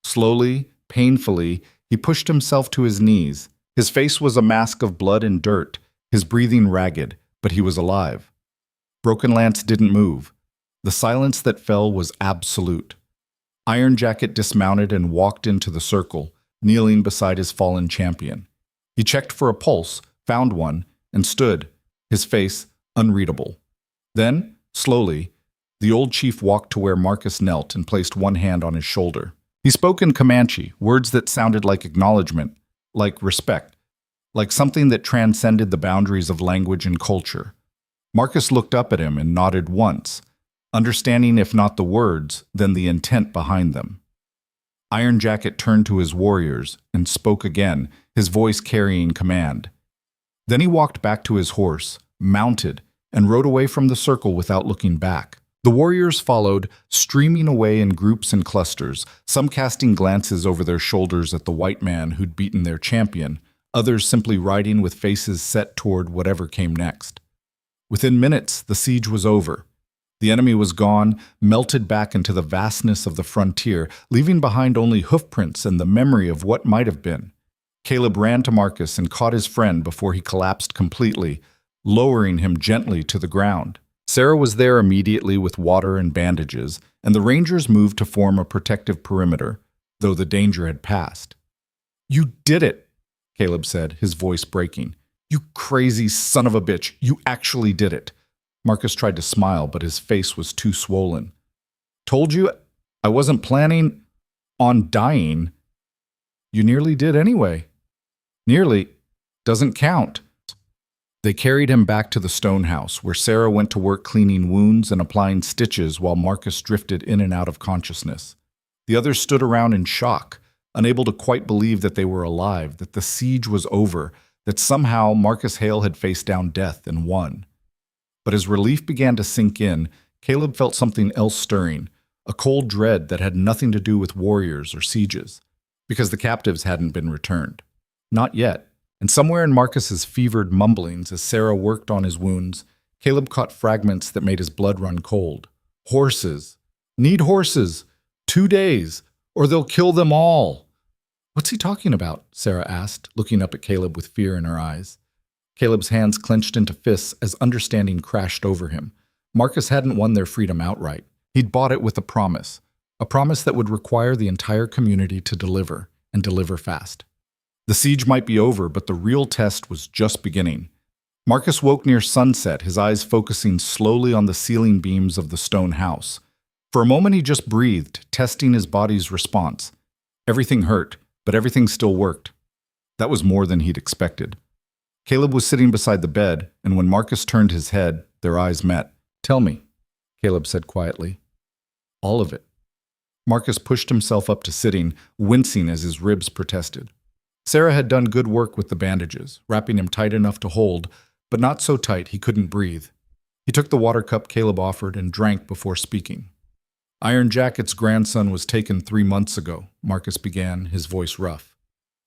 Slowly, painfully, He pushed himself to his knees. His face was a mask of blood and dirt, his breathing ragged, but he was alive. Broken Lance didn't move. The silence that fell was absolute. Iron Jacket dismounted and walked into the circle, kneeling beside his fallen champion. He checked for a pulse, found one, and stood, his face unreadable. Then, slowly, the old chief walked to where Marcus knelt and placed one hand on his shoulder. He spoke in Comanche, words that sounded like acknowledgement, like respect, like something that transcended the boundaries of language and culture. Marcus looked up at him and nodded once, understanding if not the words, then the intent behind them. Iron Jacket turned to his warriors and spoke again, his voice carrying command. Then he walked back to his horse, mounted, and rode away from the circle without looking back. The warriors followed, streaming away in groups and clusters, some casting glances over their shoulders at the white man who'd beaten their champion, others simply riding with faces set toward whatever came next. Within minutes, the siege was over. The enemy was gone, melted back into the vastness of the frontier, leaving behind only hoofprints and the memory of what might have been. Caleb ran to Marcus and caught his friend before he collapsed completely, lowering him gently to the ground. Sarah was there immediately with water and bandages, and the Rangers moved to form a protective perimeter, though the danger had passed. "You did it," Caleb said, his voice breaking. "You crazy son of a bitch, you actually did it." Marcus tried to smile, but his face was too swollen. "Told you I wasn't planning on dying." "You nearly did anyway." "Nearly doesn't count." They carried him back to the stone house, where Sarah went to work cleaning wounds and applying stitches while Marcus drifted in and out of consciousness. The others stood around in shock, unable to quite believe that they were alive, that the siege was over, that somehow Marcus Hale had faced down death and won. But as relief began to sink in, Caleb felt something else stirring, a cold dread that had nothing to do with warriors or sieges, because the captives hadn't been returned. Not yet. And somewhere in Marcus's fevered mumblings as Sarah worked on his wounds, Caleb caught fragments that made his blood run cold. "Horses. Need horses. 2 days, or they'll kill them all." "What's he talking about?" Sarah asked, looking up at Caleb with fear in her eyes. Caleb's hands clenched into fists as understanding crashed over him. Marcus hadn't won their freedom outright. He'd bought it with a promise that would require the entire community to deliver, and deliver fast. The siege might be over, but the real test was just beginning. Marcus woke near sunset, his eyes focusing slowly on the ceiling beams of the stone house. For a moment he just breathed, testing his body's response. Everything hurt, but everything still worked. That was more than he'd expected. Caleb was sitting beside the bed, and when Marcus turned his head, their eyes met. "Tell me," Caleb said quietly. "All of it." Marcus pushed himself up to sitting, wincing as his ribs protested. Sarah had done good work with the bandages, wrapping him tight enough to hold, but not so tight he couldn't breathe. He took the water cup Caleb offered and drank before speaking. "Iron Jacket's grandson was taken 3 months ago," Marcus began, his voice rough.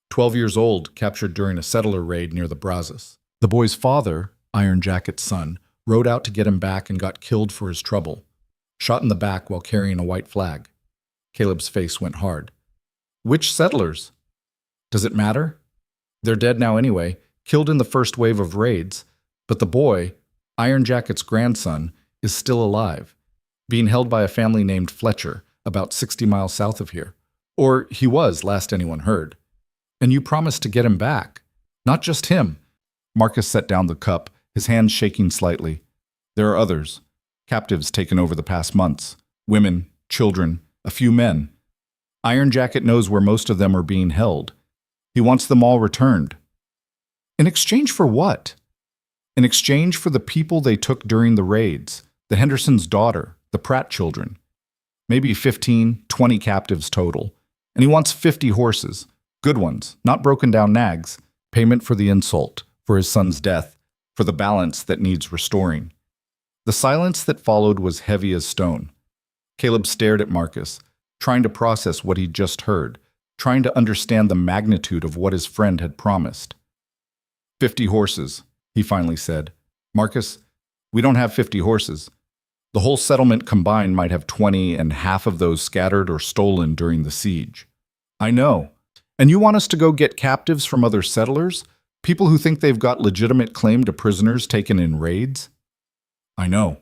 12 years old, captured during a settler raid near the Brazos. The boy's father, Iron Jacket's son, rode out to get him back and got killed for his trouble. Shot in the back while carrying a white flag. Caleb's face went hard. "Which settlers?" "Does it matter? They're dead now anyway, killed in the first wave of raids. But the boy, Iron Jacket's grandson, is still alive, being held by a family named Fletcher, about 60 miles south of here. Or he was, last anyone heard. And you promised to get him back. Not just him." Marcus set down the cup, his hands shaking slightly. "There are others, captives taken over the past months. Women, children, a few men. Iron Jacket knows where most of them are being held. He wants them all returned." "In exchange for what?" "In exchange for the people they took during the raids, the Henderson's daughter, the Pratt children. Maybe 15, 20 captives total. And he wants 50 horses. Good ones, not broken down nags. Payment for the insult, for his son's death, for the balance that needs restoring." The silence that followed was heavy as stone. Caleb stared at Marcus, trying to process what he'd just heard, trying to understand the magnitude of what his friend had promised. 50 horses, he finally said. "Marcus, we don't have 50 horses. The whole settlement combined might have 20, and half of those scattered or stolen during the siege." "I know. And you want us to go get captives from other settlers? People who think they've got legitimate claim to prisoners taken in raids? I know.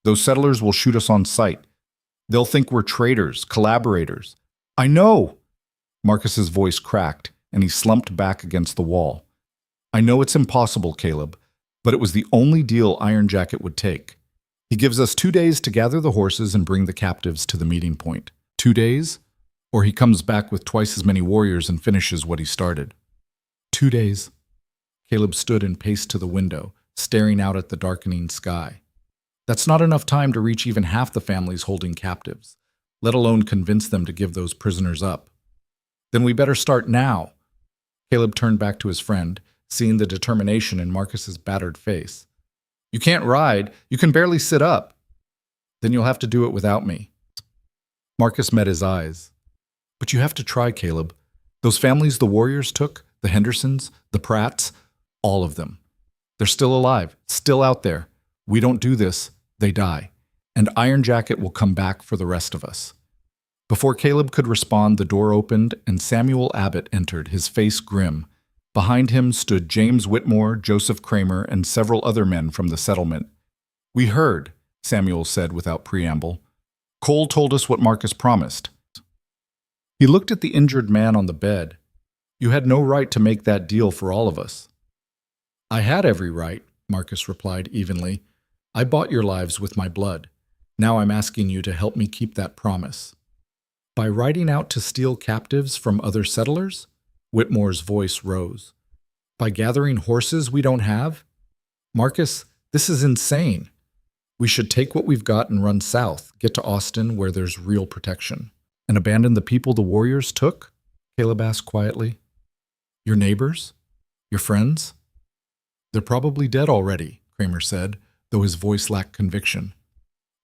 Those settlers will shoot us on sight. They'll think we're traitors, collaborators. I know! Marcus's voice cracked, and he slumped back against the wall. I know it's impossible, Caleb, but it was the only deal Iron Jacket would take. He gives us 2 days to gather the horses and bring the captives to the meeting point. 2 days? Or he comes back with twice as many warriors and finishes what he started. 2 days. Caleb stood and paced to the window, staring out at the darkening sky. That's not enough time to reach even half the families holding captives, let alone convince them to give those prisoners up. Then we better start now. Caleb turned back to his friend, seeing the determination in Marcus's battered face. You can't ride. You can barely sit up. Then you'll have to do it without me. Marcus met his eyes. But you have to try, Caleb. Those families the warriors took, the Hendersons, the Pratts, all of them. They're still alive, still out there. We don't do this, they die. And Iron Jacket will come back for the rest of us. Before Caleb could respond, the door opened and Samuel Abbott entered, his face grim. Behind him stood James Whitmore, Joseph Kramer, and several other men from the settlement. We heard, Samuel said without preamble. Cole told us what Marcus promised. He looked at the injured man on the bed. You had no right to make that deal for all of us. I had every right, Marcus replied evenly. I bought your lives with my blood. Now I'm asking you to help me keep that promise. By riding out to steal captives from other settlers? Whitmore's voice rose. By gathering horses we don't have? Marcus, this is insane. We should take what we've got and run south, get to Austin where there's real protection. And abandon the people the warriors took? Caleb asked quietly. Your neighbors? Your friends? They're probably dead already, Kramer said, though his voice lacked conviction.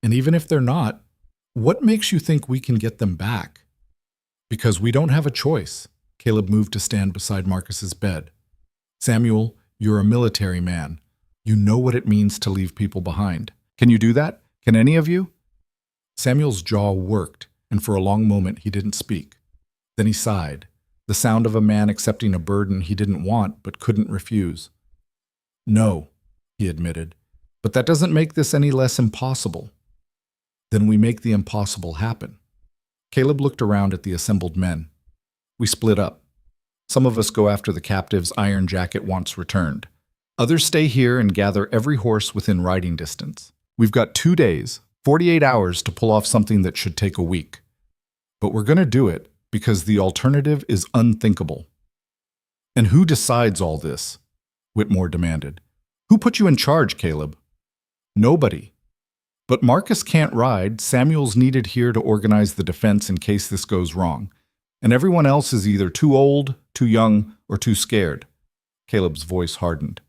And even if they're not, what makes you think we can get them back? Because we don't have a choice. Caleb moved to stand beside Marcus's bed. Samuel, you're a military man. You know what it means to leave people behind. Can you do that? Can any of you? Samuel's jaw worked, and for a long moment he didn't speak. Then he sighed, the sound of a man accepting a burden he didn't want but couldn't refuse. No, he admitted, but that doesn't make this any less impossible. Then we make the impossible happen. Caleb looked around at the assembled men. We split up. Some of us go after the captives Iron Jacket wants returned. Others stay here and gather every horse within riding distance. We've got 2 days, 48 hours to pull off something that should take a week. But we're going to do it because the alternative is unthinkable. And who decides all this? Whitmore demanded. Who put you in charge, Caleb? Nobody. But Marcus can't ride. Samuel's needed here to organize the defense in case this goes wrong. And everyone else is either too old, too young, or too scared. Caleb's voice hardened.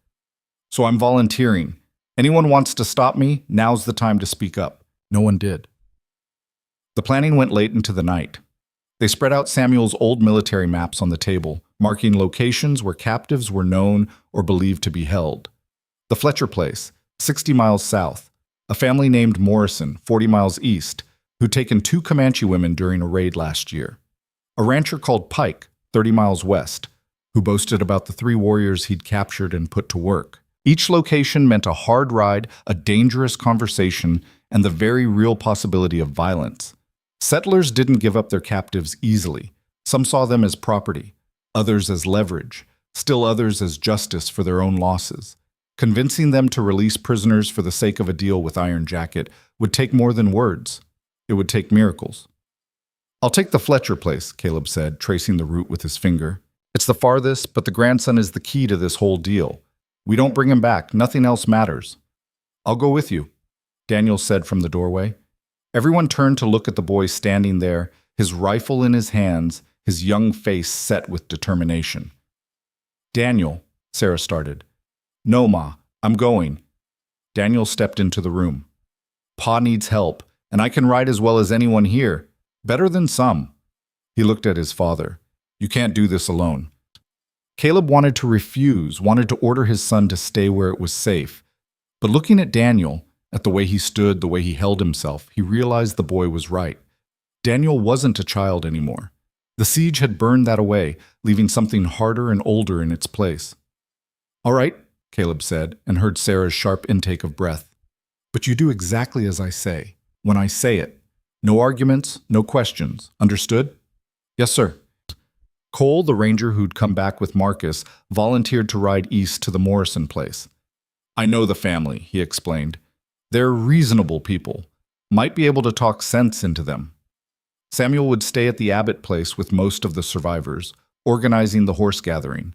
So I'm volunteering. Anyone wants to stop me, now's the time to speak up. No one did. The planning went late into the night. They spread out Samuel's old military maps on the table, marking locations where captives were known or believed to be held. The Fletcher place, 60 miles south. A family named Morrison, 40 miles east, who'd taken 2 Comanche women during a raid last year. A rancher called Pike, 30 miles west, who boasted about the 3 warriors he'd captured and put to work. Each location meant a hard ride, a dangerous conversation, and the very real possibility of violence. Settlers didn't give up their captives easily. Some saw them as property, others as leverage, still others as justice for their own losses. Convincing them to release prisoners for the sake of a deal with Iron Jacket would take more than words. It would take miracles. I'll take the Fletcher place, Caleb said, tracing the route with his finger. It's the farthest, but the grandson is the key to this whole deal. We don't bring him back. Nothing else matters. I'll go with you, Daniel said from the doorway. Everyone turned to look at the boy standing there, his rifle in his hands, his young face set with determination. Daniel, Sarah started. No, Ma, I'm going. Daniel stepped into the room. Pa needs help, and I can ride as well as anyone here. Better than some. He looked at his father. You can't do this alone. Caleb wanted to refuse, wanted to order his son to stay where it was safe. But looking at Daniel, at the way he stood, the way he held himself, he realized the boy was right. Daniel wasn't a child anymore. The siege had burned that away, leaving something harder and older in its place. "All right," Caleb said, and heard Sarah's sharp intake of breath. "But you do exactly as I say, when I say it. No arguments, no questions. Understood?" "Yes, sir." Cole, the ranger who'd come back with Marcus, volunteered to ride east to the Morrison place. "I know the family," he explained. "They're reasonable people. Might be able to talk sense into them." Samuel would stay at the Abbott place with most of the survivors, organizing the horse gathering.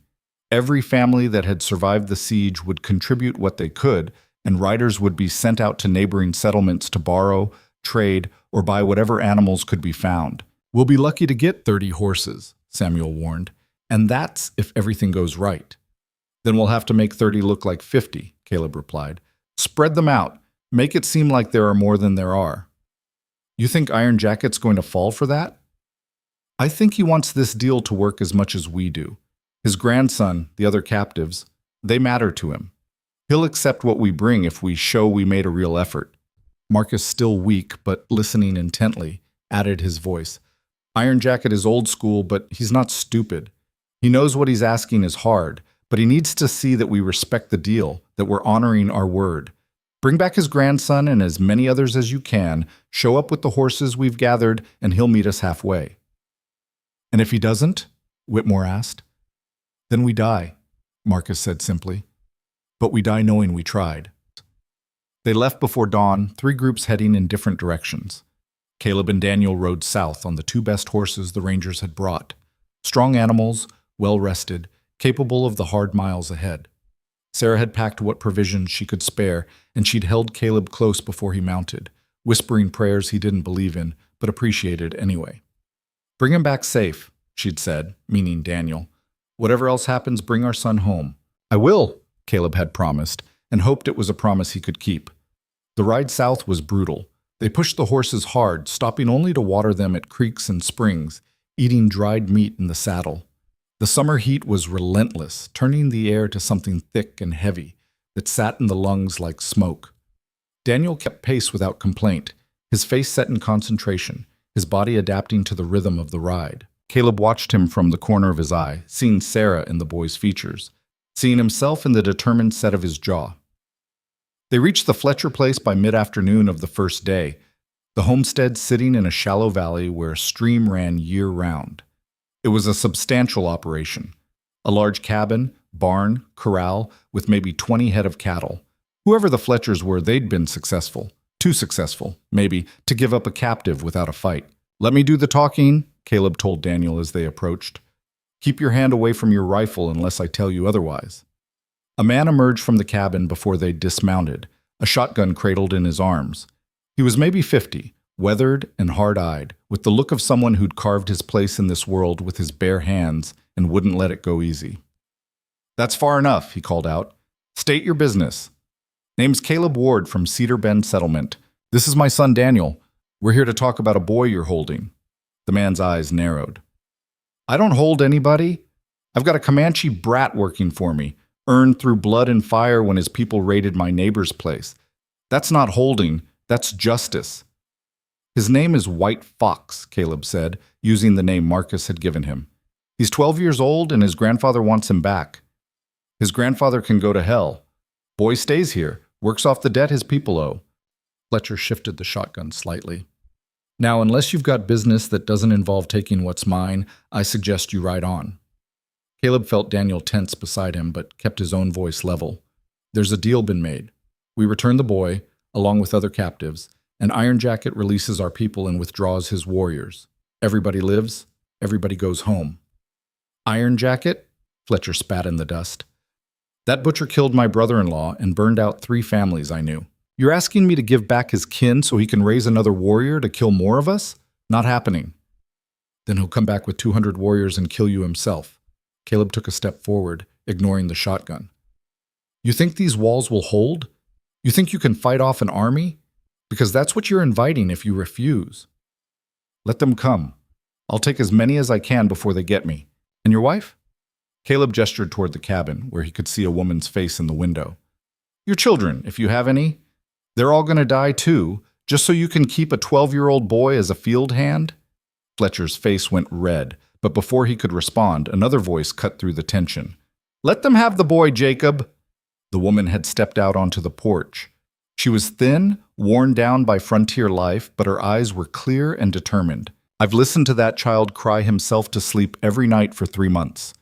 Every family that had survived the siege would contribute what they could, and riders would be sent out to neighboring settlements to borrow, trade, or buy whatever animals could be found. "We'll be lucky to get 30 horses," Samuel warned, "and that's if everything goes right." "Then we'll have to make 30 look like 50, Caleb replied. "Spread them out. Make it seem like there are more than there are." "You think Iron Jacket's going to fall for that?" "I think he wants this deal to work as much as we do. His grandson, the other captives, they matter to him. He'll accept what we bring if we show we made a real effort." Marcus, still weak but listening intently, added his voice. "Iron Jacket is old school, but he's not stupid. He knows what he's asking is hard, but he needs to see that we respect the deal, that we're honoring our word. Bring back his grandson and as many others as you can, show up with the horses we've gathered, and he'll meet us halfway." "And if he doesn't?" Whitmore asked. "Then we die," Marcus said simply. "But we die knowing we tried." They left before dawn, 3 groups heading in different directions. Caleb and Daniel rode south on the 2 best horses the Rangers had brought. Strong animals, well-rested, capable of the hard miles ahead. Sarah had packed what provisions she could spare, and she'd held Caleb close before he mounted, whispering prayers he didn't believe in, but appreciated anyway. "Bring him back safe," she'd said, meaning Daniel. "Whatever else happens, bring our son home." "I will," Caleb had promised, and hoped it was a promise he could keep. The ride south was brutal. They pushed the horses hard, stopping only to water them at creeks and springs, eating dried meat in the saddle. The summer heat was relentless, turning the air to something thick and heavy that sat in the lungs like smoke. Daniel kept pace without complaint, his face set in concentration, his body adapting to the rhythm of the ride. Caleb watched him from the corner of his eye, seeing Sarah in the boy's features, seeing himself in the determined set of his jaw. They reached the Fletcher place by mid-afternoon of the first day, the homestead sitting in a shallow valley where a stream ran year-round. It was a substantial operation. A large cabin, barn, corral, with maybe 20 head of cattle. Whoever the Fletchers were, they'd been successful. Too successful, maybe, to give up a captive without a fight. "Let me do the talking," Caleb told Daniel as they approached. "Keep your hand away from your rifle unless I tell you otherwise." A man emerged from the cabin before they dismounted, a shotgun cradled in his arms. He was maybe 50, weathered and hard-eyed, with the look of someone who'd carved his place in this world with his bare hands and wouldn't let it go easy. "That's far enough," he called out. "State your business." "Name's Caleb Ward from Cedar Bend Settlement. This is my son Daniel. We're here to talk about a boy you're holding." The man's eyes narrowed. "I don't hold anybody. I've got a Comanche brat working for me, earned through blood and fire when his people raided my neighbor's place. That's not holding, that's justice." "His name is White Fox," Caleb said, using the name Marcus had given him. "He's 12 years old and his grandfather wants him back. His grandfather can go to hell. Boy stays here, works off the debt his people owe." Fletcher shifted the shotgun slightly. "Now, unless you've got business that doesn't involve taking what's mine, I suggest you ride on." Caleb felt Daniel tense beside him, but kept his own voice level. "There's a deal been made. We return the boy, along with other captives, and Iron Jacket releases our people and withdraws his warriors. Everybody lives, everybody goes home." "Iron Jacket?" Fletcher spat in the dust. "That butcher killed my brother-in-law and burned out 3 families I knew. You're asking me to give back his kin so he can raise another warrior to kill more of us? Not happening." "Then he'll come back with 200 warriors and kill you himself." Caleb took a step forward, ignoring the shotgun. "You think these walls will hold? You think you can fight off an army? Because that's what you're inviting if you refuse." "Let them come. I'll take as many as I can before they get me. And your wife?" Caleb gestured toward the cabin, where he could see a woman's face in the window. "Your children, if you have any. They're all going to die too, just so you can keep a 12-year-old boy as a field hand?" Fletcher's face went red, but before he could respond, another voice cut through the tension. "Let them have the boy, Jacob." The woman had stepped out onto the porch. She was thin, worn down by frontier life, but her eyes were clear and determined. "I've listened to that child cry himself to sleep every night for 3 months.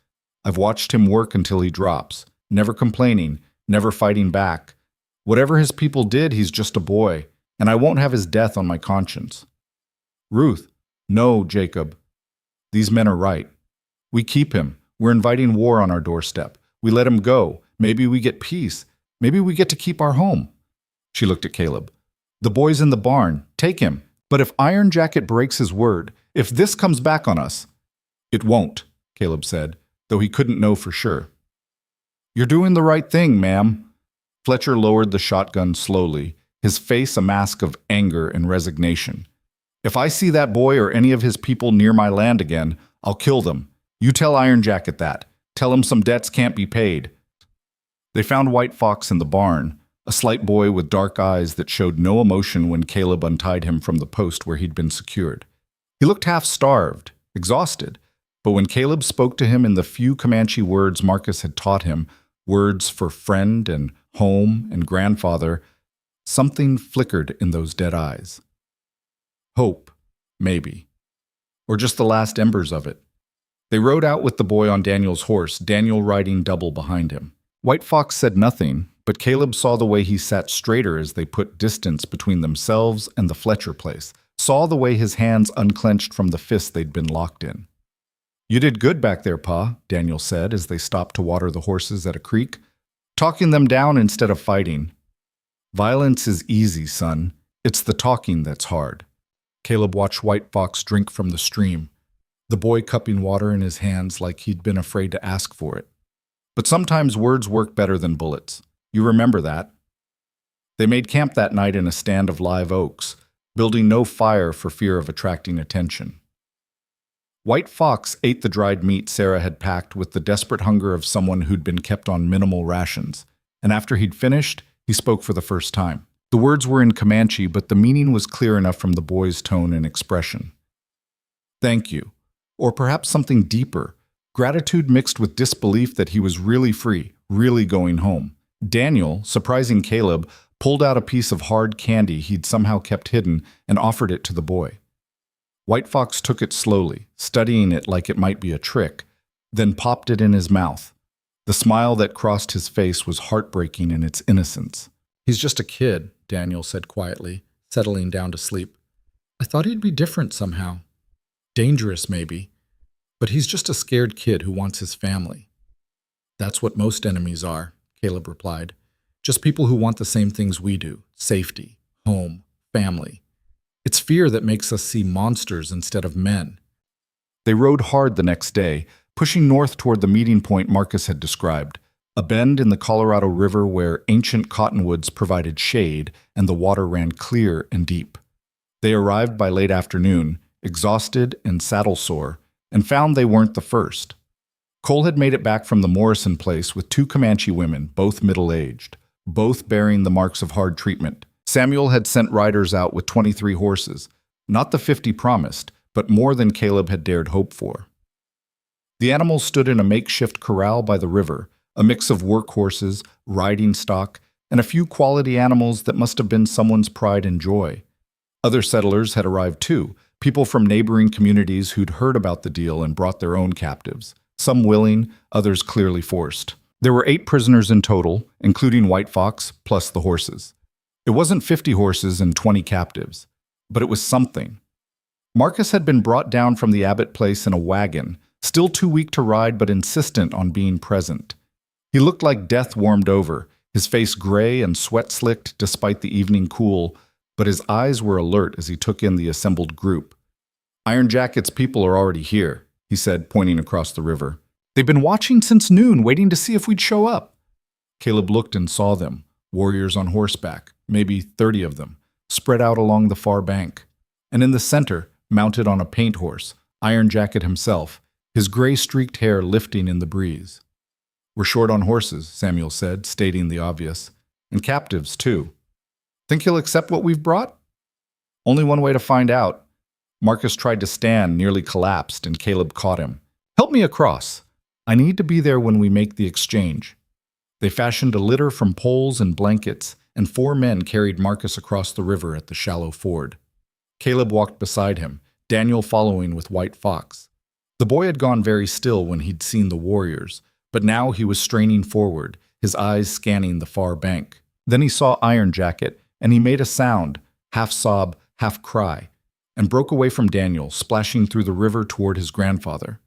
I've watched him work until he drops, never complaining, never fighting back. Whatever his people did, he's just a boy, and I won't have his death on my conscience." "Ruth, no, Jacob. These men are right. We keep him. We're inviting war on our doorstep. We let him go. Maybe we get peace. Maybe we get to keep our home." She looked at Caleb. "The boy's in the barn. Take him. But if Iron Jacket breaks his word, if this comes back on us—" "It won't," Caleb said, though he couldn't know for sure. "You're doing the right thing, ma'am." Fletcher lowered the shotgun slowly, his face a mask of anger and resignation. "If I see that boy or any of his people near my land again, I'll kill them. You tell Iron Jacket that. Tell him some debts can't be paid." They found White Fox in the barn, a slight boy with dark eyes that showed no emotion when Caleb untied him from the post where he'd been secured. He looked half-starved, exhausted, but when Caleb spoke to him in the few Comanche words Marcus had taught him, words for friend and home and grandfather, something flickered in those dead eyes. Hope, maybe. Or just the last embers of it. They rode out with the boy on Daniel's horse, Daniel riding double behind him. White Fox said nothing, but Caleb saw the way he sat straighter as they put distance between themselves and the Fletcher place, saw the way his hands unclenched from the fists they'd been locked in. "You did good back there, Pa," Daniel said as they stopped to water the horses at a creek. "Talking them down instead of fighting. Violence is easy, son. It's the talking that's hard." Caleb watched White Fox drink from the stream, the boy cupping water in his hands like he'd been afraid to ask for it. But sometimes words work better than bullets. You remember that. They made camp that night in a stand of live oaks, building no fire for fear of attracting attention. White Fox ate the dried meat Sarah had packed with the desperate hunger of someone who'd been kept on minimal rations, and after he'd finished, he spoke for the first time. The words were in Comanche, but the meaning was clear enough from the boy's tone and expression. "Thank you," or perhaps something deeper, gratitude mixed with disbelief that he was really free, really going home. Daniel, surprising Caleb, pulled out a piece of hard candy he'd somehow kept hidden and offered it to the boy. White Fox took it slowly, studying it like it might be a trick, then popped it in his mouth. The smile that crossed his face was heartbreaking in its innocence. "He's just a kid," Daniel said quietly, settling down to sleep. "I thought he'd be different somehow. Dangerous, maybe. But he's just a scared kid who wants his family." "That's what most enemies are," Caleb replied. "Just people who want the same things we do. Safety, home, family. It's fear that makes us see monsters instead of men." They rode hard the next day, pushing north toward the meeting point Marcus had described, a bend in the Colorado River where ancient cottonwoods provided shade and the water ran clear and deep. They arrived by late afternoon, exhausted and saddle-sore, and found they weren't the first. Cole had made it back from the Morrison place with 2 Comanche women, both middle-aged, both bearing the marks of hard treatment. Samuel had sent riders out with 23 horses, not the 50 promised, but more than Caleb had dared hope for. The animals stood in a makeshift corral by the river, a mix of workhorses, riding stock, and a few quality animals that must have been someone's pride and joy. Other settlers had arrived too, people from neighboring communities who'd heard about the deal and brought their own captives, some willing, others clearly forced. There were 8 prisoners in total, including White Fox, plus the horses. It wasn't 50 horses and 20 captives, but it was something. Marcus had been brought down from the Abbott place in a wagon, still too weak to ride but insistent on being present. He looked like death warmed over, his face gray and sweat-slicked despite the evening cool, but his eyes were alert as he took in the assembled group. "Iron Jacket's people are already here," he said, pointing across the river. "They've been watching since noon, waiting to see if we'd show up." Caleb looked and saw them, warriors on horseback, maybe 30 of them, spread out along the far bank. And in the center, mounted on a paint horse, Iron Jacket himself, his gray-streaked hair lifting in the breeze. "We're short on horses," Samuel said, stating the obvious. "And captives, too. Think he'll accept what we've brought?" "Only one way to find out. Marcus tried to stand, nearly collapsed, and Caleb caught him. "Help me across. I need to be there when we make the exchange." They fashioned a litter from poles and blankets, and 4 men carried Marcus across the river at the shallow ford. Caleb walked beside him, Daniel following with White Fox. The boy had gone very still when he'd seen the warriors, but now he was straining forward, his eyes scanning the far bank. Then he saw Iron Jacket, and he made a sound, half sob, half cry, and broke away from Daniel, splashing through the river toward his grandfather.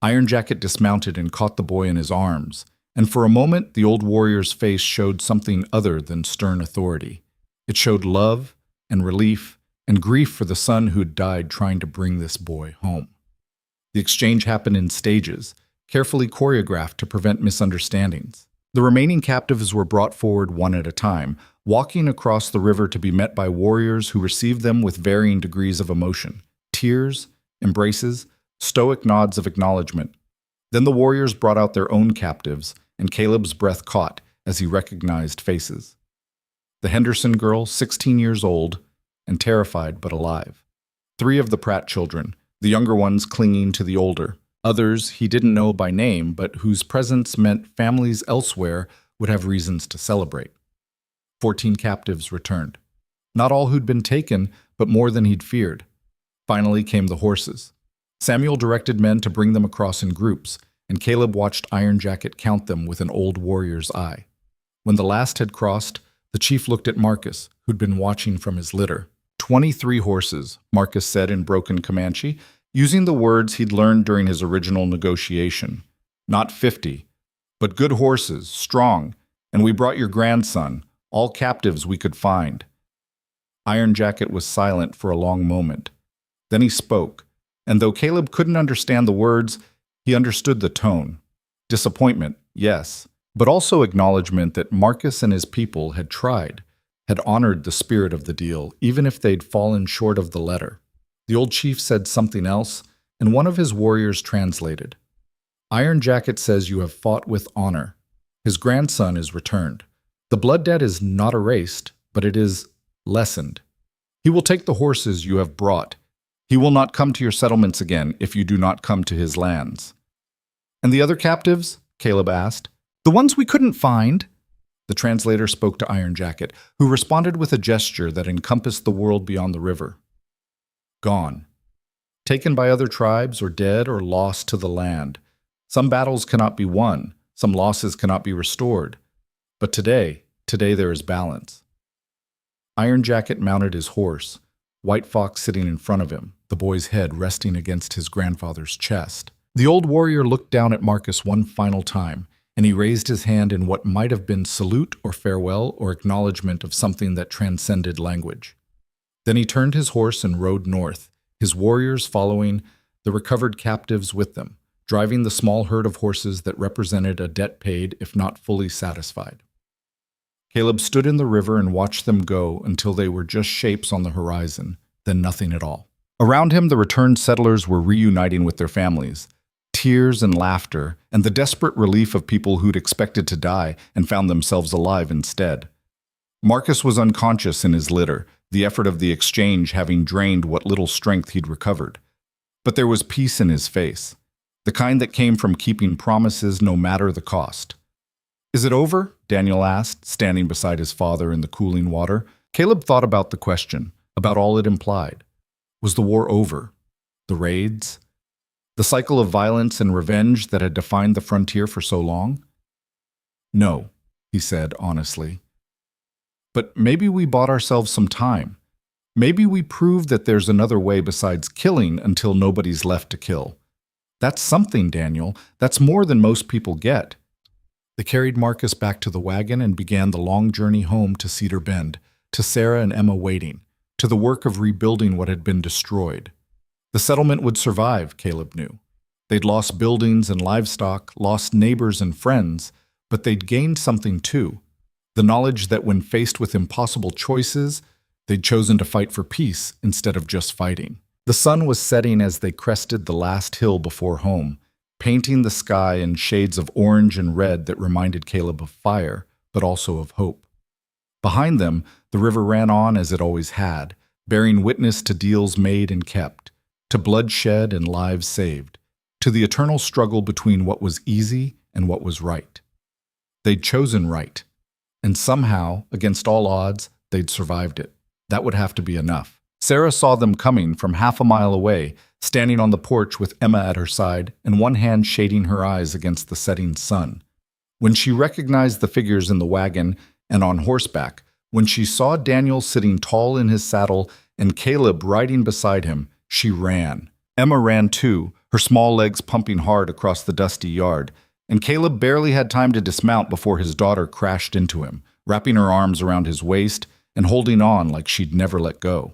Iron Jacket dismounted and caught the boy in his arms, and for a moment the old warrior's face showed something other than stern authority. It showed love and relief and grief for the son who'd died trying to bring this boy home. The exchange happened in stages, carefully choreographed to prevent misunderstandings. The remaining captives were brought forward one at a time, walking across the river to be met by warriors who received them with varying degrees of emotion: tears, embraces, stoic nods of acknowledgement. Then the warriors brought out their own captives, and Caleb's breath caught as he recognized faces. The Henderson girl, 16 years old, and terrified but alive. 3 of the Pratt children, the younger ones clinging to the older. Others he didn't know by name, but whose presence meant families elsewhere would have reasons to celebrate. 14 captives returned. Not all who'd been taken, but more than he'd feared. Finally came the horses. Samuel directed men to bring them across in groups, and Caleb watched Iron Jacket count them with an old warrior's eye. When the last had crossed, the chief looked at Marcus, who'd been watching from his litter. 23 horses, Marcus said in broken Comanche, using the words he'd learned during his original negotiation. Not 50, but good horses, strong, and we brought your grandson, all captives we could find. Iron Jacket was silent for a long moment. Then he spoke, and though Caleb couldn't understand the words, he understood the tone. Disappointment, yes, but also acknowledgement that Marcus and his people had tried, had honored the spirit of the deal, even if they'd fallen short of the letter. The old chief said something else, and one of his warriors translated. Iron Jacket says you have fought with honor. His grandson is returned. The blood debt is not erased, but it is lessened. He will take the horses you have brought. He will not come to your settlements again if you do not come to his lands. And the other captives? Caleb asked. The ones we couldn't find? The translator spoke to Iron Jacket, who responded with a gesture that encompassed the world beyond the river. Gone. Taken by other tribes or dead or lost to the land. Some battles cannot be won, some losses cannot be restored. But today there is balance. Iron Jacket mounted his horse, White Fox sitting in front of him, the boy's head resting against his grandfather's chest. The old warrior looked down at Marcus one final time, and he raised his hand in what might have been salute or farewell or acknowledgement of something that transcended language. Then he turned his horse and rode north, his warriors following, the recovered captives with them, driving the small herd of horses that represented a debt paid if not fully satisfied. Caleb stood in the river and watched them go until they were just shapes on the horizon, then nothing at all. Around him, the returned settlers were reuniting with their families. Tears and laughter, and the desperate relief of people who'd expected to die and found themselves alive instead. Marcus was unconscious in his litter, the effort of the exchange having drained what little strength he'd recovered. But there was peace in his face, the kind that came from keeping promises no matter the cost. Is it over? Daniel asked, standing beside his father in the cooling water. Caleb thought about the question, about all it implied. Was the war over? The raids? The cycle of violence and revenge that had defined the frontier for so long? No, he said honestly. But maybe we bought ourselves some time. Maybe we proved that there's another way besides killing until nobody's left to kill. That's something, Daniel. That's more than most people get. They carried Marcus back to the wagon and began the long journey home to Cedar Bend, to Sarah and Emma waiting, to the work of rebuilding what had been destroyed. The settlement would survive, Caleb knew. They'd lost buildings and livestock, lost neighbors and friends, but they'd gained something too. The knowledge that when faced with impossible choices, they'd chosen to fight for peace instead of just fighting. The sun was setting as they crested the last hill before home, painting the sky in shades of orange and red that reminded Caleb of fire, but also of hope. Behind them, the river ran on as it always had, bearing witness to deals made and kept, to bloodshed and lives saved, to the eternal struggle between what was easy and what was right. They'd chosen right, and somehow, against all odds, they'd survived it. That would have to be enough. Sarah saw them coming from half a mile away, standing on the porch with Emma at her side and one hand shading her eyes against the setting sun. When she recognized the figures in the wagon and on horseback, when she saw Daniel sitting tall in his saddle and Caleb riding beside him, she ran. Emma ran too, her small legs pumping hard across the dusty yard, and Caleb barely had time to dismount before his daughter crashed into him, wrapping her arms around his waist and holding on like she'd never let go.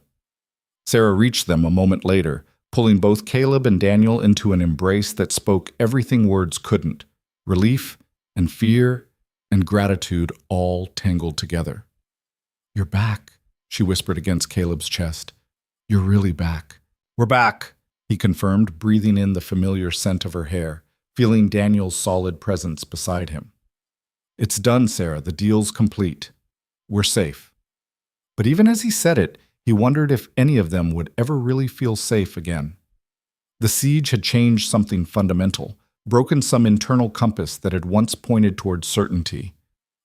Sarah reached them a moment later, pulling both Caleb and Daniel into an embrace that spoke everything words couldn't: relief and fear and gratitude all tangled together. "You're back," she whispered against Caleb's chest. "You're really back." "We're back," he confirmed, breathing in the familiar scent of her hair, feeling Daniel's solid presence beside him. "It's done, Sarah. The deal's complete. We're safe." But even as he said it, he wondered if any of them would ever really feel safe again. The siege had changed something fundamental, broken some internal compass that had once pointed towards certainty.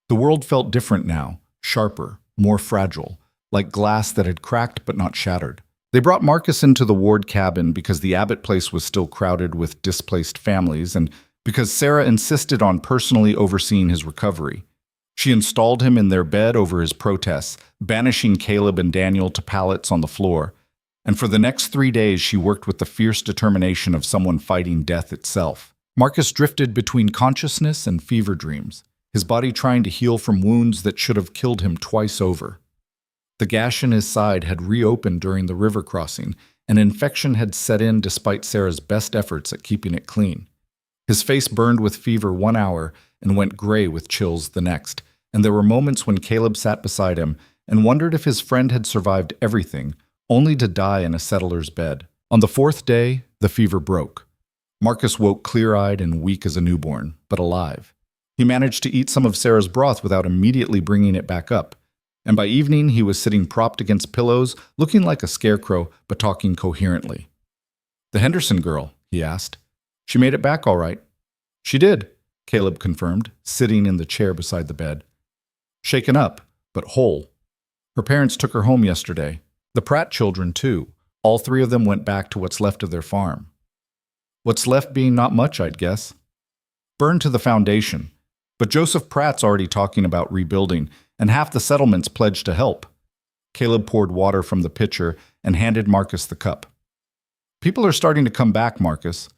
The world felt different now, sharper, more fragile, like glass that had cracked but not shattered. They brought Marcus into the ward cabin because the Abbott place was still crowded with displaced families and because Sarah insisted on personally overseeing his recovery. She installed him in their bed over his protests, banishing Caleb and Daniel to pallets on the floor. And for the next 3 days, she worked with the fierce determination of someone fighting death itself. Marcus drifted between consciousness and fever dreams, his body trying to heal from wounds that should have killed him twice over. The gash in his side had reopened during the river crossing, and infection had set in despite Sarah's best efforts at keeping it clean. His face burned with fever 1 hour and went gray with chills the next, and there were moments when Caleb sat beside him and wondered if his friend had survived everything, only to die in a settler's bed. On the 4th day, the fever broke. Marcus woke clear-eyed and weak as a newborn, but alive. He managed to eat some of Sarah's broth without immediately bringing it back up, and by evening he was sitting propped against pillows, looking like a scarecrow, but talking coherently. "The Henderson girl?" he asked. "She made it back all right." "She did," Caleb confirmed, sitting in the chair beside the bed. "Shaken up, but whole. Her parents took her home yesterday. The Pratt children, too. All 3 of them went back to what's left of their farm. What's left being not much, I'd guess. Burned to the foundation. But Joseph Pratt's already talking about rebuilding, and half the settlements pledged to help." Caleb poured water from the pitcher and handed Marcus the cup. "People are starting to come back, Marcus.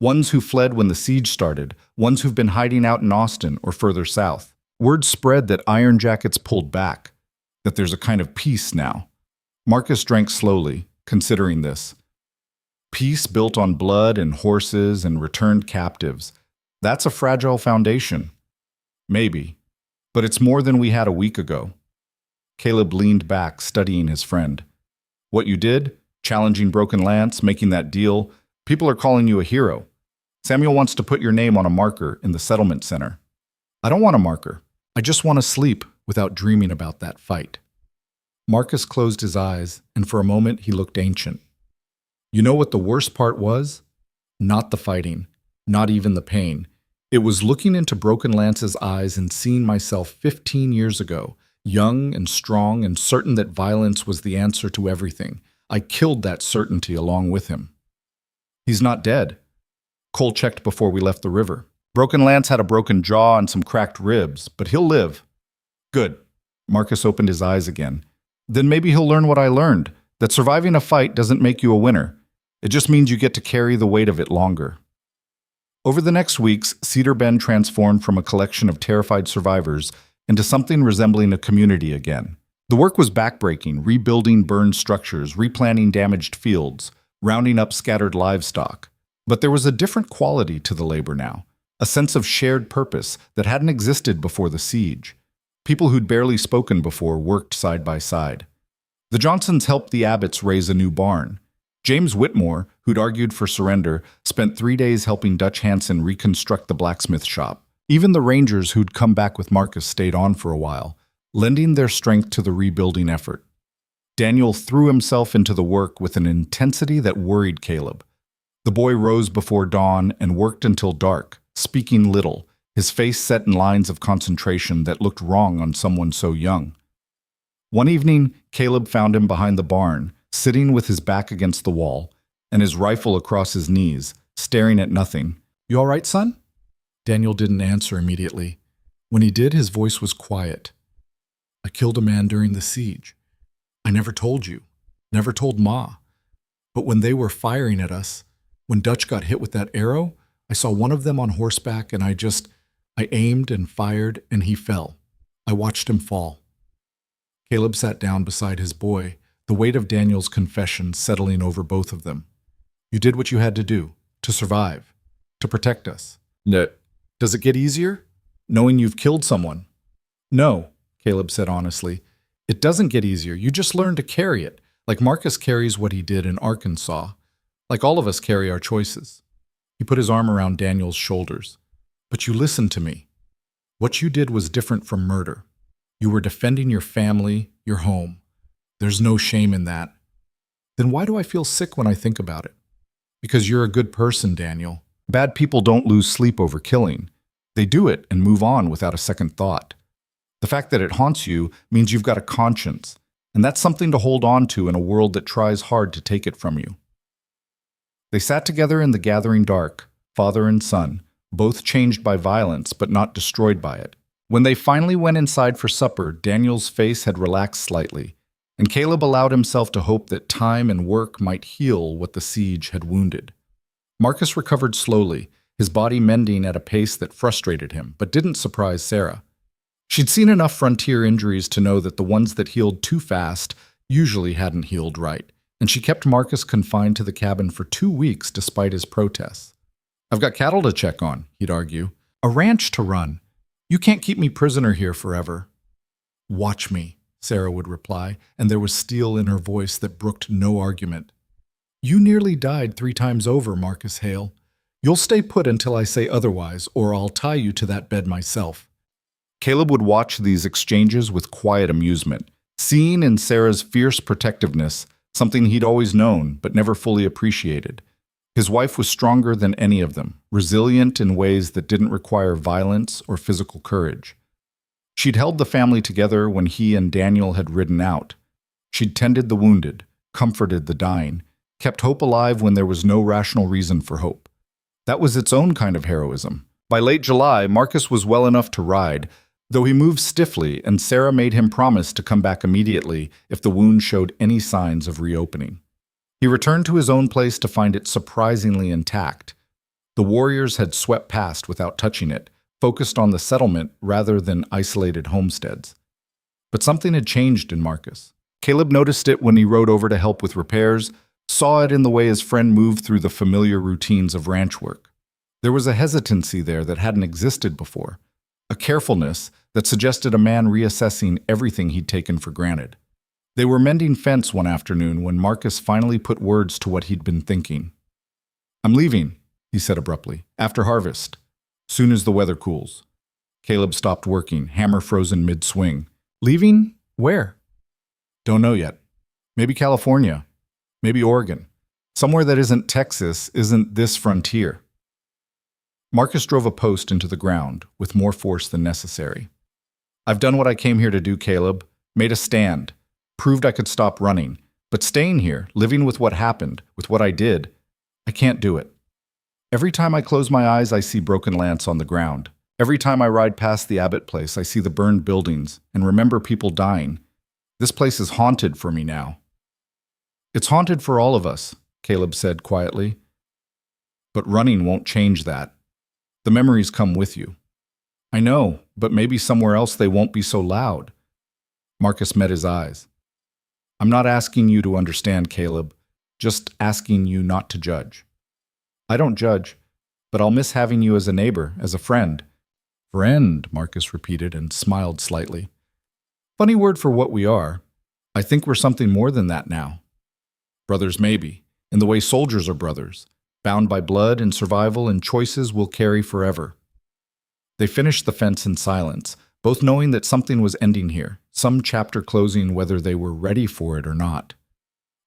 Ones who fled when the siege started, ones who've been hiding out in Austin or further south. Word spread that Iron Jackets pulled back, that there's a kind of peace now." Marcus drank slowly, considering this. Peace built on blood and horses and returned captives. That's a fragile foundation. Maybe. But it's more than we had a week ago. Caleb leaned back, studying his friend. "What you did, challenging Broken Lance, making that deal, people are calling you a hero. Samuel wants to put your name on a marker in the settlement center." "I don't want a marker. I just want to sleep without dreaming about that fight." Marcus closed his eyes, and for a moment he looked ancient. You know what the worst part was? Not the fighting, not even the pain. It was looking into Broken Lance's eyes and seeing myself 15 years ago, young and strong and certain that violence was the answer to everything. I killed that certainty along with him. "He's not dead." Cole checked before we left the river. "Broken Lance had a broken jaw and some cracked ribs, but he'll live." "Good." Marcus opened his eyes again. "Then maybe he'll learn what I learned, that surviving a fight doesn't make you a winner. It just means you get to carry the weight of it longer." Over the next weeks, Cedar Bend transformed from a collection of terrified survivors into something resembling a community again. The work was backbreaking, rebuilding burned structures, replanting damaged fields, rounding up scattered livestock. But there was a different quality to the labor now, a sense of shared purpose that hadn't existed before the siege. People who'd barely spoken before worked side by side. The Johnsons helped the Abbotts raise a new barn. James Whitmore, who'd argued for surrender, spent 3 days helping Dutch Hansen reconstruct the blacksmith shop. Even the Rangers who'd come back with Marcus stayed on for a while, lending their strength to the rebuilding effort. Daniel threw himself into the work with an intensity that worried Caleb. The boy rose before dawn and worked until dark, speaking little, his face set in lines of concentration that looked wrong on someone so young. One evening, Caleb found him behind the barn, sitting with his back against the wall and his rifle across his knees, staring at nothing. "You all right, son?" Daniel didn't answer immediately. When he did, his voice was quiet. "I killed a man during the siege. I never told you, never told Ma. But when they were firing at us, when Dutch got hit with that arrow, I saw one of them on horseback and I aimed and fired and he fell. I watched him fall." Caleb sat down beside his boy, the weight of Daniel's confession settling over both of them. "You did what you had to do, to survive, to protect us." "No. Does it get easier, knowing you've killed someone?" "No," Caleb said honestly. "It doesn't get easier. You just learn to carry it, like Marcus carries what he did in Arkansas, like all of us carry our choices." He put his arm around Daniel's shoulders. "But you listened to me. What you did was different from murder. You were defending your family, your home. There's no shame in that. Then why do I feel sick when I think about it? Because you're a good person, Daniel. Bad people don't lose sleep over killing. They do it and move on without a second thought. The fact that it haunts you means you've got a conscience, and that's something to hold on to in a world that tries hard to take it from you." They sat together in the gathering dark, father and son, both changed by violence but not destroyed by it. When they finally went inside for supper, Daniel's face had relaxed slightly, and Caleb allowed himself to hope that time and work might heal what the siege had wounded. Marcus recovered slowly, his body mending at a pace that frustrated him, but didn't surprise Sarah. She'd seen enough frontier injuries to know that the ones that healed too fast usually hadn't healed right, and she kept Marcus confined to the cabin for 2 weeks despite his protests. "I've got cattle to check on," he'd argue. "A ranch to run. You can't keep me prisoner here forever." "Watch me," Sarah would reply, and there was steel in her voice that brooked no argument. "You nearly died 3 times over, Marcus Hale. You'll stay put until I say otherwise, or I'll tie you to that bed myself." Caleb would watch these exchanges with quiet amusement, seeing in Sarah's fierce protectiveness something he'd always known but never fully appreciated. His wife was stronger than any of them, resilient in ways that didn't require violence or physical courage. She'd held the family together when he and Daniel had ridden out. She'd tended the wounded, comforted the dying, kept hope alive when there was no rational reason for hope. That was its own kind of heroism. By late July, Marcus was well enough to ride, though he moved stiffly, and Sarah made him promise to come back immediately if the wound showed any signs of reopening. He returned to his own place to find it surprisingly intact. The warriors had swept past without touching it, focused on the settlement rather than isolated homesteads. But something had changed in Marcus. Caleb noticed it when he rode over to help with repairs, saw it in the way his friend moved through the familiar routines of ranch work. There was a hesitancy there that hadn't existed before, a carefulness that suggested a man reassessing everything he'd taken for granted. They were mending fence one afternoon when Marcus finally put words to what he'd been thinking. "I'm leaving," he said abruptly, "after harvest, soon as the weather cools." Caleb stopped working, hammer frozen mid-swing. "Leaving? Where?" "Don't know yet. Maybe California. Maybe Oregon. Somewhere that isn't Texas, isn't this frontier." Marcus drove a post into the ground with more force than necessary. "I've done what I came here to do, Caleb. Made a stand. Proved I could stop running. But staying here, living with what happened, with what I did, I can't do it. Every time I close my eyes, I see broken lance on the ground. Every time I ride past the Abbott place, I see the burned buildings and remember people dying. This place is haunted for me now." "It's haunted for all of us," Caleb said quietly. "But running won't change that. The memories come with you." "I know, but maybe somewhere else they won't be so loud." Marcus met his eyes. "I'm not asking you to understand, Caleb, just asking you not to judge." "I don't judge, but I'll miss having you as a neighbor, as a friend." "Friend," Marcus repeated and smiled slightly. "Funny word for what we are. I think we're something more than that now. Brothers maybe, in the way soldiers are brothers, bound by blood and survival and choices we'll carry forever." They finished the fence in silence, both knowing that something was ending here, some chapter closing whether they were ready for it or not.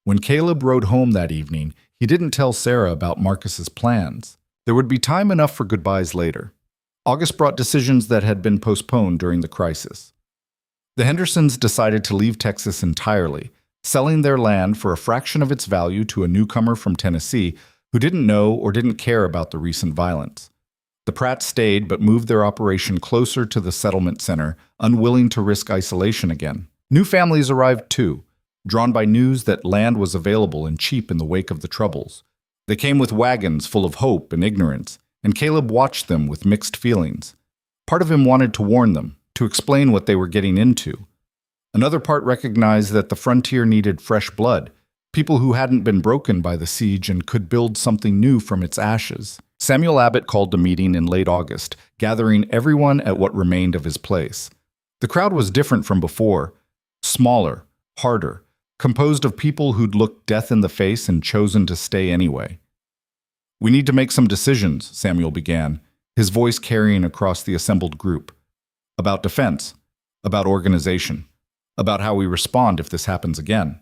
When Caleb rode home that evening, he didn't tell Sarah about Marcus's plans. There would be time enough for goodbyes later. August brought decisions that had been postponed during the crisis. The Hendersons decided to leave Texas entirely, selling their land for a fraction of its value to a newcomer from Tennessee who didn't know or didn't care about the recent violence. The Pratts stayed but moved their operation closer to the settlement center, unwilling to risk isolation again. New families arrived too, drawn by news that land was available and cheap in the wake of the Troubles. They came with wagons full of hope and ignorance, and Caleb watched them with mixed feelings. Part of him wanted to warn them, to explain what they were getting into. Another part recognized that the frontier needed fresh blood, people who hadn't been broken by the siege and could build something new from its ashes. Samuel Abbott called a meeting in late August, gathering everyone at what remained of his place. The crowd was different from before, smaller, harder, composed of people who'd looked death in the face and chosen to stay anyway. "We need to make some decisions," Samuel began, his voice carrying across the assembled group. "About defense, about organization, about how we respond if this happens again."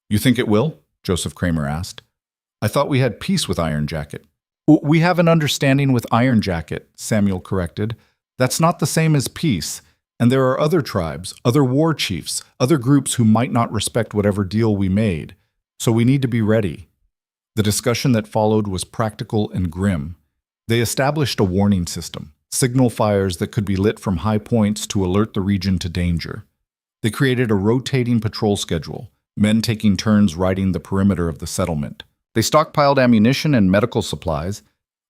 "You think it will?" Joseph Kramer asked. "I thought we had peace with Iron Jacket." "We have an understanding with Iron Jacket," Samuel corrected. "That's not the same as peace. And there are other tribes, other war chiefs, other groups who might not respect whatever deal we made. So we need to be ready." The discussion that followed was practical and grim. They established a warning system, signal fires that could be lit from high points to alert the region to danger. They created a rotating patrol schedule, men taking turns riding the perimeter of the settlement. They stockpiled ammunition and medical supplies,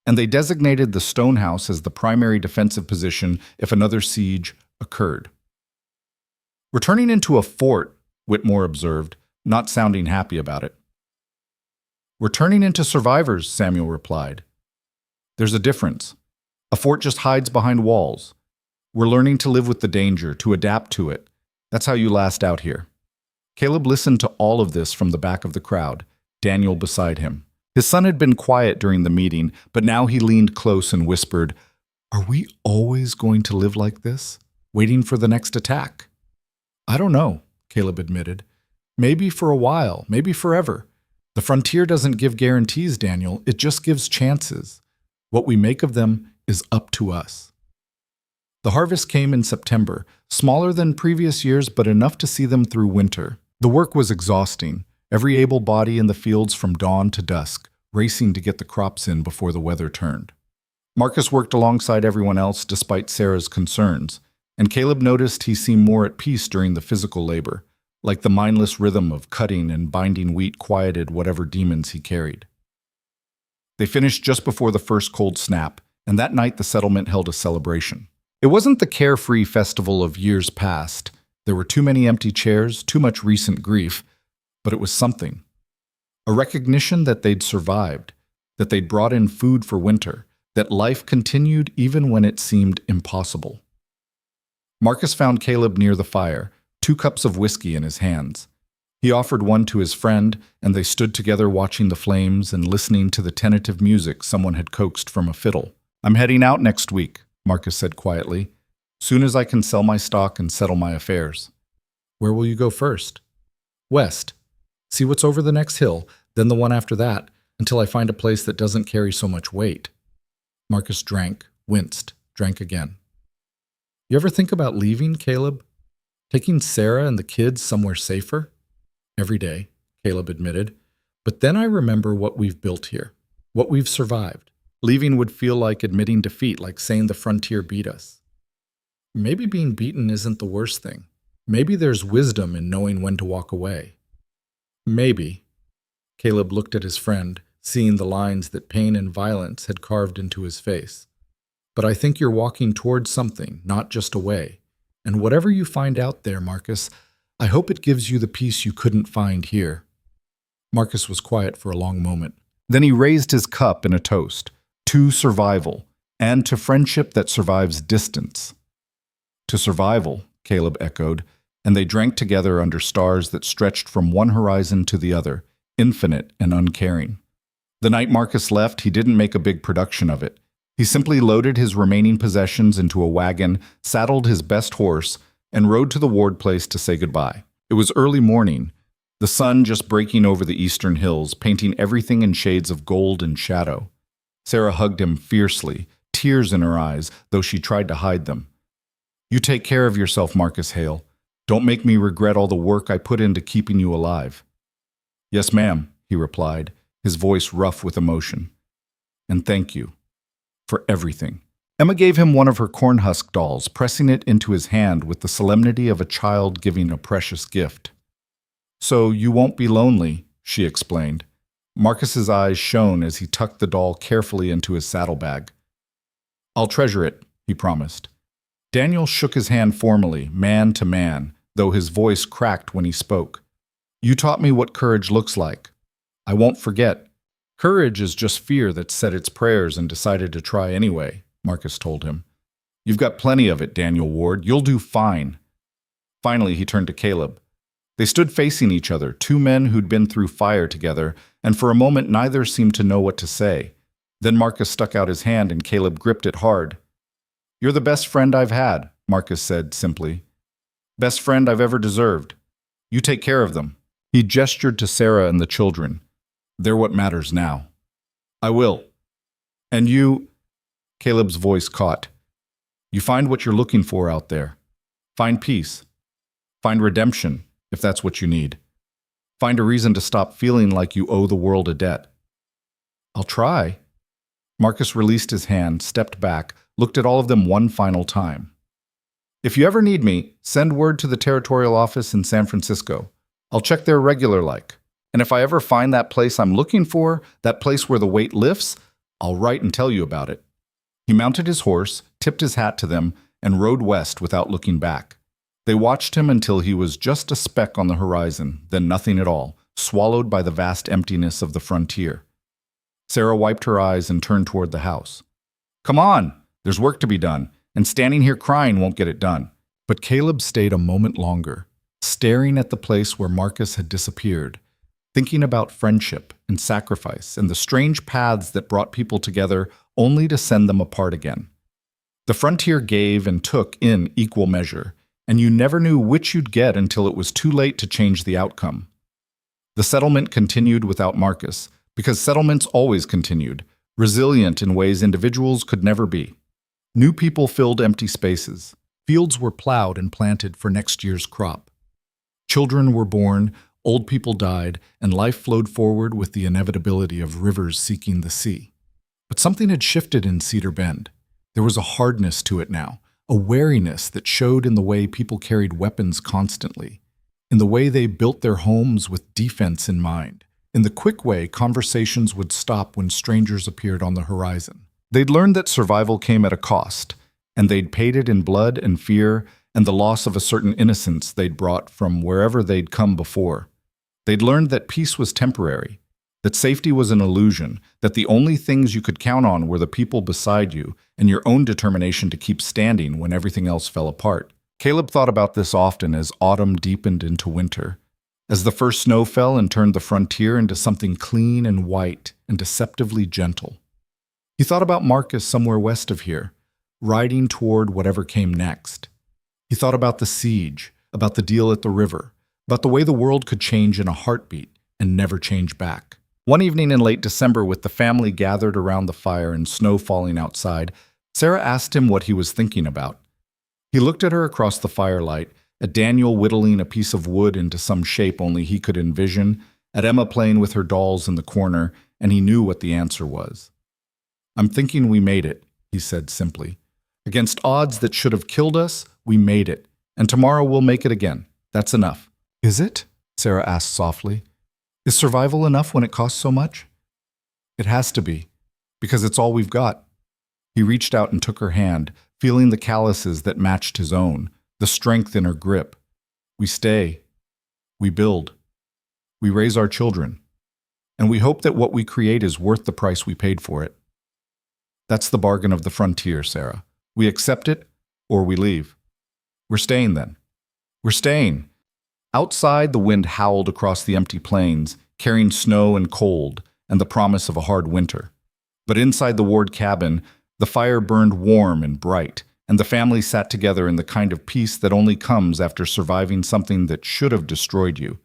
and they designated the stone house as the primary defensive position if another siege occurred. "We're turning into a fort," Whitmore observed, not sounding happy about it. "We're turning into survivors," Samuel replied. "There's a difference. A fort just hides behind walls. We're learning to live with the danger, to adapt to it. That's how you last out here." Caleb listened to all of this from the back of the crowd, Daniel beside him. His son had been quiet during the meeting, but now he leaned close and whispered, "Are we always going to live like this? Waiting for the next attack?" "I don't know," Caleb admitted. "Maybe for a while, maybe forever. The frontier doesn't give guarantees, Daniel. It just gives chances. What we make of them is up to us." The harvest came in September, smaller than previous years, but enough to see them through winter. The work was exhausting, every able body in the fields from dawn to dusk, racing to get the crops in before the weather turned. Marcus worked alongside everyone else despite Sarah's concerns, and Caleb noticed he seemed more at peace during the physical labor, like the mindless rhythm of cutting and binding wheat quieted whatever demons he carried. They finished just before the first cold snap, and that night the settlement held a celebration. It wasn't the carefree festival of years past. There were too many empty chairs, too much recent grief, but it was something. A recognition that they'd survived, that they'd brought in food for winter, that life continued even when it seemed impossible. Marcus found Caleb near the fire, 2 cups of whiskey in his hands. He offered one to his friend, and they stood together watching the flames and listening to the tentative music someone had coaxed from a fiddle. "I'm heading out next week," Marcus said quietly, "soon as I can sell my stock and settle my affairs." "Where will you go first?" "West. See what's over the next hill, then the one after that, until I find a place that doesn't carry so much weight." Marcus drank, winced, drank again. "You ever think about leaving, Caleb? Taking Sarah and the kids somewhere safer?" "Every day," Caleb admitted. "But then I remember what we've built here, what we've survived. Leaving would feel like admitting defeat, like saying the frontier beat us." "Maybe being beaten isn't the worst thing. Maybe there's wisdom in knowing when to walk away." "Maybe." Caleb looked at his friend, seeing the lines that pain and violence had carved into his face. "But I think you're walking towards something, not just away. And whatever you find out there, Marcus, I hope it gives you the peace you couldn't find here." Marcus was quiet for a long moment. Then he raised his cup in a toast, to survival, and to friendship that survives distance. "To survival," Caleb echoed, and they drank together under stars that stretched from one horizon to the other, infinite and uncaring. The night Marcus left, he didn't make a big production of it. He simply loaded his remaining possessions into a wagon, saddled his best horse, and rode to the ward place to say goodbye. It was early morning, the sun just breaking over the eastern hills, painting everything in shades of gold and shadow. Sarah hugged him fiercely, tears in her eyes, though she tried to hide them. "You take care of yourself, Marcus Hale. Don't make me regret all the work I put into keeping you alive." "Yes, ma'am," he replied, his voice rough with emotion. "And thank you for everything." Emma gave him one of her cornhusk dolls, pressing it into his hand with the solemnity of a child giving a precious gift. "So you won't be lonely," she explained. Marcus's eyes shone as he tucked the doll carefully into his saddlebag. "I'll treasure it," he promised. Daniel shook his hand formally, man to man, though his voice cracked when he spoke. "You taught me what courage looks like. I won't forget." "Courage is just fear that said its prayers and decided to try anyway," Marcus told him. "You've got plenty of it, Daniel Ward. You'll do fine." Finally, he turned to Caleb. They stood facing each other, two men who'd been through fire together, and for a moment neither seemed to know what to say. Then Marcus stuck out his hand and Caleb gripped it hard. "You're the best friend I've had," Marcus said simply. "Best friend I've ever deserved. You take care of them." He gestured to Sarah and the children. "They're what matters now." "I will." "And you—" Caleb's voice caught. "You find what you're looking for out there. Find peace. Find redemption, if that's what you need. Find a reason to stop feeling like you owe the world a debt." "I'll try." Marcus released his hand, stepped back, looked at all of them one final time. "If you ever need me, send word to the territorial office in San Francisco. I'll check there regular-like. And if I ever find that place I'm looking for, that place where the weight lifts, I'll write and tell you about it." He mounted his horse, tipped his hat to them, and rode west without looking back. They watched him until he was just a speck on the horizon, then nothing at all, swallowed by the vast emptiness of the frontier. Sarah wiped her eyes and turned toward the house. "Come on, there's work to be done, and standing here crying won't get it done." But Caleb stayed a moment longer, staring at the place where Marcus had disappeared, thinking about friendship and sacrifice and the strange paths that brought people together only to send them apart again. The frontier gave and took in equal measure, and you never knew which you'd get until it was too late to change the outcome. The settlement continued without Marcus, because settlements always continued, resilient in ways individuals could never be. New people filled empty spaces. Fields were plowed and planted for next year's crop. Children were born, old people died, and life flowed forward with the inevitability of rivers seeking the sea. But something had shifted in Cedar Bend. There was a hardness to it now, a wariness that showed in the way people carried weapons constantly, in the way they built their homes with defense in mind, in the quick way conversations would stop when strangers appeared on the horizon. They'd learned that survival came at a cost, and they'd paid it in blood and fear and the loss of a certain innocence they'd brought from wherever they'd come before. They'd learned that peace was temporary, that safety was an illusion, that the only things you could count on were the people beside you and your own determination to keep standing when everything else fell apart. Caleb thought about this often as autumn deepened into winter, as the first snow fell and turned the frontier into something clean and white and deceptively gentle. He thought about Marcus somewhere west of here, riding toward whatever came next. He thought about the siege, about the deal at the river, about the way the world could change in a heartbeat and never change back. One evening in late December, with the family gathered around the fire and snow falling outside, Sarah asked him what he was thinking about. He looked at her across the firelight, at Daniel whittling a piece of wood into some shape only he could envision, at Emma playing with her dolls in the corner, and he knew what the answer was. "I'm thinking we made it," he said simply. "Against odds that should have killed us, we made it, and tomorrow we'll make it again. That's enough." "Is it?" Sarah asked softly. "Is survival enough when it costs so much?" "It has to be, because it's all we've got." He reached out and took her hand, feeling the calluses that matched his own, the strength in her grip. "We stay. We build. We raise our children. And we hope that what we create is worth the price we paid for it. That's the bargain of the frontier, Sarah. We accept it, or we leave. We're staying then. We're staying." Outside, the wind howled across the empty plains, carrying snow and cold and the promise of a hard winter. But inside the ward cabin, The fire burned warm and bright, and the family sat together in the kind of peace that only comes after surviving something that should have destroyed you.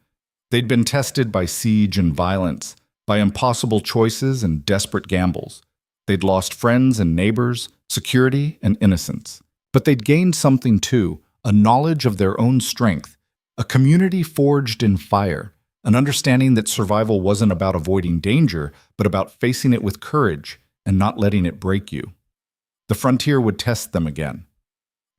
They'd been tested by siege and violence, by impossible choices and desperate gambles. They'd lost friends and neighbors, security and innocence. But they'd gained something too, a knowledge of their own strength, a community forged in fire, an understanding that survival wasn't about avoiding danger, but about facing it with courage and not letting it break you. The frontier would test them again.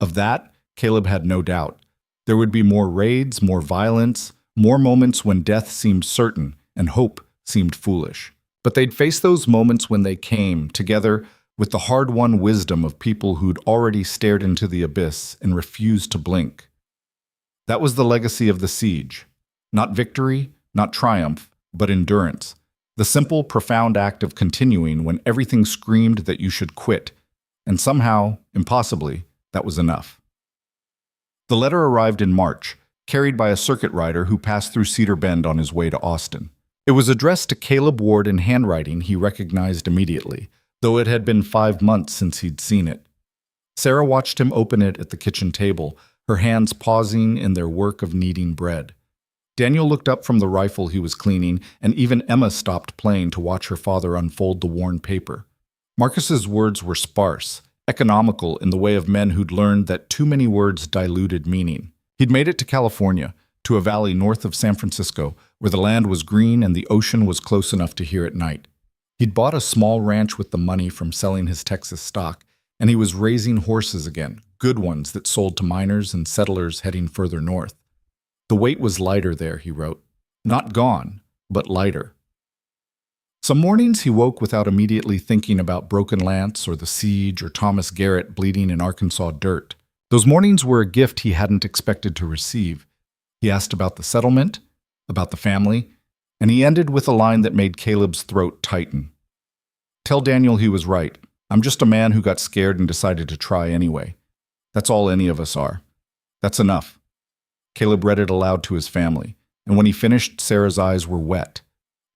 Of that, Caleb had no doubt. There would be more raids, more violence, more moments when death seemed certain and hope seemed foolish. But they'd face those moments when they came, together with the hard-won wisdom of people who'd already stared into the abyss and refused to blink. That was the legacy of the siege. Not victory, not triumph, but endurance. The simple, profound act of continuing when everything screamed that you should quit. And somehow, impossibly, that was enough. The letter arrived in March, carried by a circuit rider who passed through Cedar Bend on his way to Austin. It was addressed to Caleb Ward in handwriting he recognized immediately, though it had been 5 months since he'd seen it. Sarah watched him open it at the kitchen table, her hands pausing in their work of kneading bread. Daniel looked up from the rifle he was cleaning, and even Emma stopped playing to watch her father unfold the worn paper. Marcus's words were sparse, economical in the way of men who'd learned that too many words diluted meaning. He'd made it to California, to a valley north of San Francisco, where the land was green and the ocean was close enough to hear at night. He'd bought a small ranch with the money from selling his Texas stock, and he was raising horses again, good ones that sold to miners and settlers heading further north. The weight was lighter there, he wrote. Not gone, but lighter. Some mornings he woke without immediately thinking about Broken Lance or the siege or Thomas Garrett bleeding in Arkansas dirt. Those mornings were a gift he hadn't expected to receive. He asked about the settlement, about the family, and he ended with a line that made Caleb's throat tighten. Tell Daniel he was right. I'm just a man who got scared and decided to try anyway. That's all any of us are. That's enough. Caleb read it aloud to his family, and when he finished, Sarah's eyes were wet.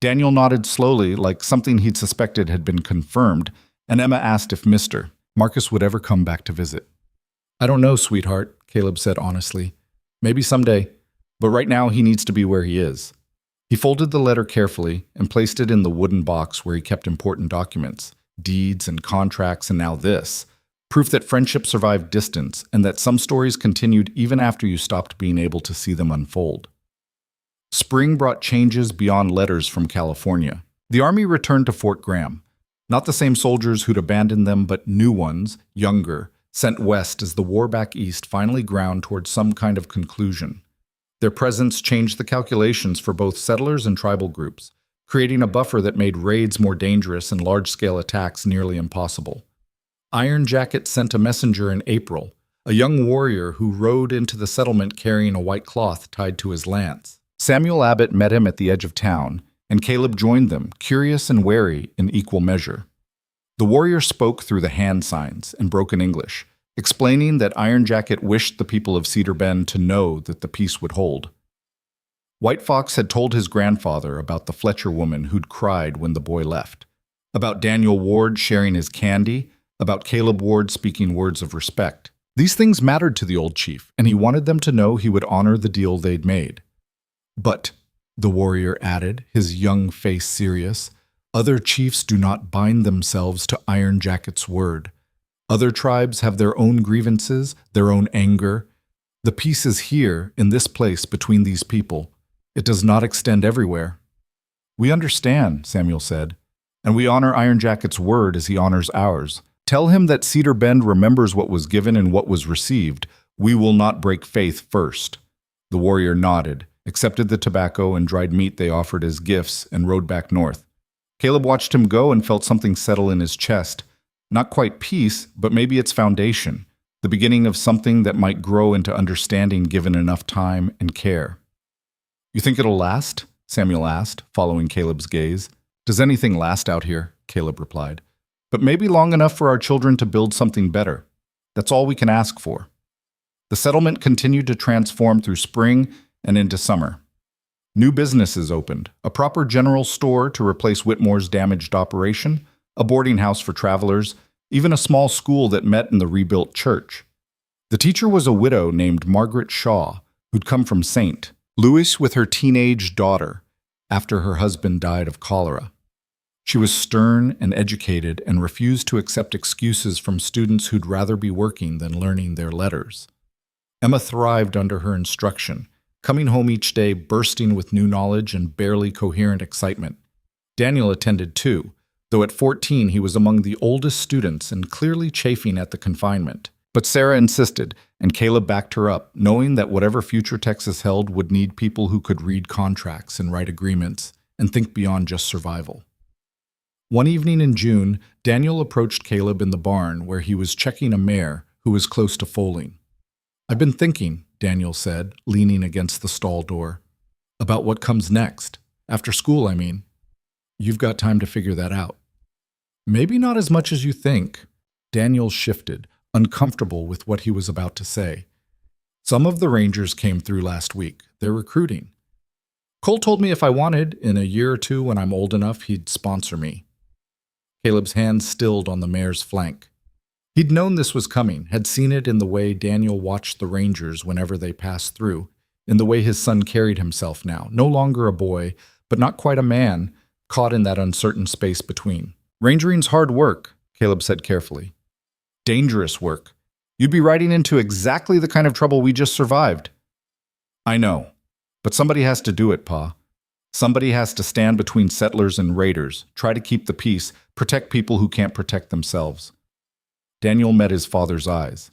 Daniel nodded slowly, like something he'd suspected had been confirmed, and Emma asked if Mr. Marcus would ever come back to visit. I don't know, sweetheart, Caleb said honestly. Maybe someday, but right now he needs to be where he is. He folded the letter carefully and placed it in the wooden box where he kept important documents, deeds and contracts, and now this. Proof that friendship survived distance and that some stories continued even after you stopped being able to see them unfold. Spring brought changes beyond letters from California. The Army returned to Fort Graham. Not the same soldiers who'd abandoned them, but new ones, younger, sent west as the war back east finally ground toward some kind of conclusion. Their presence changed the calculations for both settlers and tribal groups, creating a buffer that made raids more dangerous and large-scale attacks nearly impossible. Iron Jacket sent a messenger in April, a young warrior who rode into the settlement carrying a white cloth tied to his lance. Samuel Abbott met him at the edge of town, and Caleb joined them, curious and wary in equal measure. The warrior spoke through the hand signs and broken English, explaining that Iron Jacket wished the people of Cedar Bend to know that the peace would hold. White Fox had told his grandfather about the Fletcher woman who'd cried when the boy left, about Daniel Ward sharing his candy, about Caleb Ward speaking words of respect. These things mattered to the old chief, and he wanted them to know he would honor the deal they'd made. But, the warrior added, his young face serious, other chiefs do not bind themselves to Iron Jacket's word. Other tribes have their own grievances, their own anger. The peace is here, in this place between these people. It does not extend everywhere. We understand, Samuel said, and we honor Iron Jacket's word as he honors ours. Tell him that Cedar Bend remembers what was given and what was received. We will not break faith first. The warrior nodded, accepted the tobacco and dried meat they offered as gifts, and rode back north. Caleb watched him go and felt something settle in his chest. Not quite peace, but maybe its foundation, the beginning of something that might grow into understanding given enough time and care. You think it'll last? Samuel asked, following Caleb's gaze. Does anything last out here? Caleb replied. But maybe long enough for our children to build something better. That's all we can ask for. The settlement continued to transform through spring and into summer. New businesses opened, a proper general store to replace Whitmore's damaged operation, a boarding house for travelers, even a small school that met in the rebuilt church. The teacher was a widow named Margaret Shaw, who'd come from St. Louis with her teenage daughter after her husband died of cholera. She was stern and educated and refused to accept excuses from students who'd rather be working than learning their letters. Emma thrived under her instruction, coming home each day bursting with new knowledge and barely coherent excitement. Daniel attended too, though at 14 he was among the oldest students and clearly chafing at the confinement. But Sarah insisted, and Caleb backed her up, knowing that whatever future Texas held would need people who could read contracts and write agreements and think beyond just survival. One evening in June, Daniel approached Caleb in the barn where he was checking a mare who was close to foaling. "I've been thinking," Daniel said, leaning against the stall door, "about what comes next. After school, I mean. You've got time to figure that out." "Maybe not as much as you think." Daniel shifted, uncomfortable with what he was about to say. "Some of the Rangers came through last week. They're recruiting. Cole told me if I wanted, in a year or two when I'm old enough, he'd sponsor me." Caleb's hand stilled on the mare's flank. He'd known this was coming, had seen it in the way Daniel watched the Rangers whenever they passed through, in the way his son carried himself now, no longer a boy, but not quite a man, caught in that uncertain space between. "Rangering's hard work," Caleb said carefully. "Dangerous work. You'd be riding into exactly the kind of trouble we just survived." "I know, but somebody has to do it, Pa. Somebody has to stand between settlers and raiders, try to keep the peace, protect people who can't protect themselves." Daniel met his father's eyes.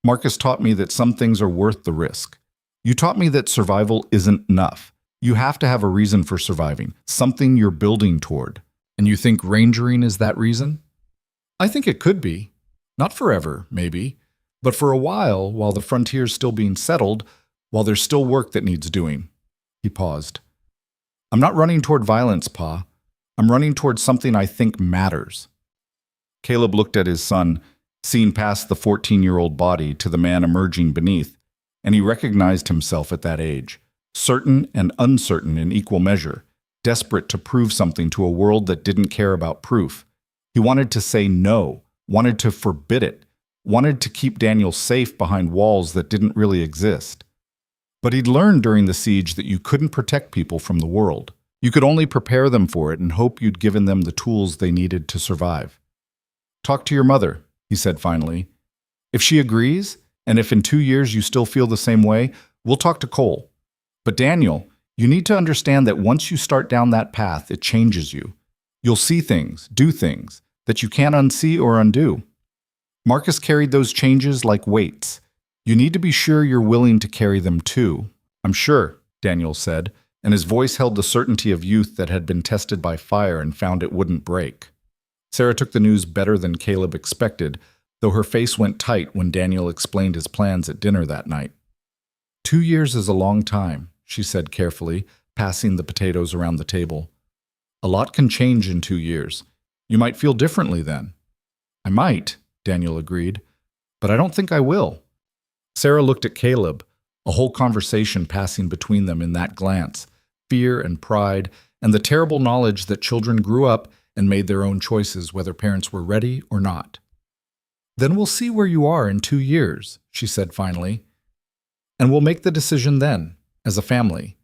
"Marcus taught me that some things are worth the risk. You taught me that survival isn't enough. You have to have a reason for surviving, something you're building toward. And you think rangering is that reason?" "I think it could be. Not forever, maybe, but for a while the frontier's still being settled, while there's still work that needs doing." He paused. "I'm not running toward violence, Pa. I'm running toward something I think matters." Caleb looked at his son, seeing past the 14-year-old body to the man emerging beneath, and he recognized himself at that age, certain and uncertain in equal measure, desperate to prove something to a world that didn't care about proof. He wanted to say no, wanted to forbid it, wanted to keep Daniel safe behind walls that didn't really exist. But he'd learned during the siege that you couldn't protect people from the world. You could only prepare them for it and hope you'd given them the tools they needed to survive. "Talk to your mother," he said finally. "If she agrees, and if in 2 years you still feel the same way, we'll talk to Cole. But Daniel, you need to understand that once you start down that path, it changes you. You'll see things, do things, that you can't unsee or undo. Marcus carried those changes like weights. You need to be sure you're willing to carry them too." "I'm sure," Daniel said, and his voice held the certainty of youth that had been tested by fire and found it wouldn't break. Sarah took the news better than Caleb expected, though her face went tight when Daniel explained his plans at dinner that night. 2 years is a long time," she said carefully, passing the potatoes around the table. "A lot can change in 2 years. You might feel differently then." "I might," Daniel agreed, "but I don't think I will." Sarah looked at Caleb, a whole conversation passing between them in that glance, fear and pride, and the terrible knowledge that children grew up and made their own choices whether parents were ready or not. "Then we'll see where you are in 2 years," she said finally, "and we'll make the decision then, as a family."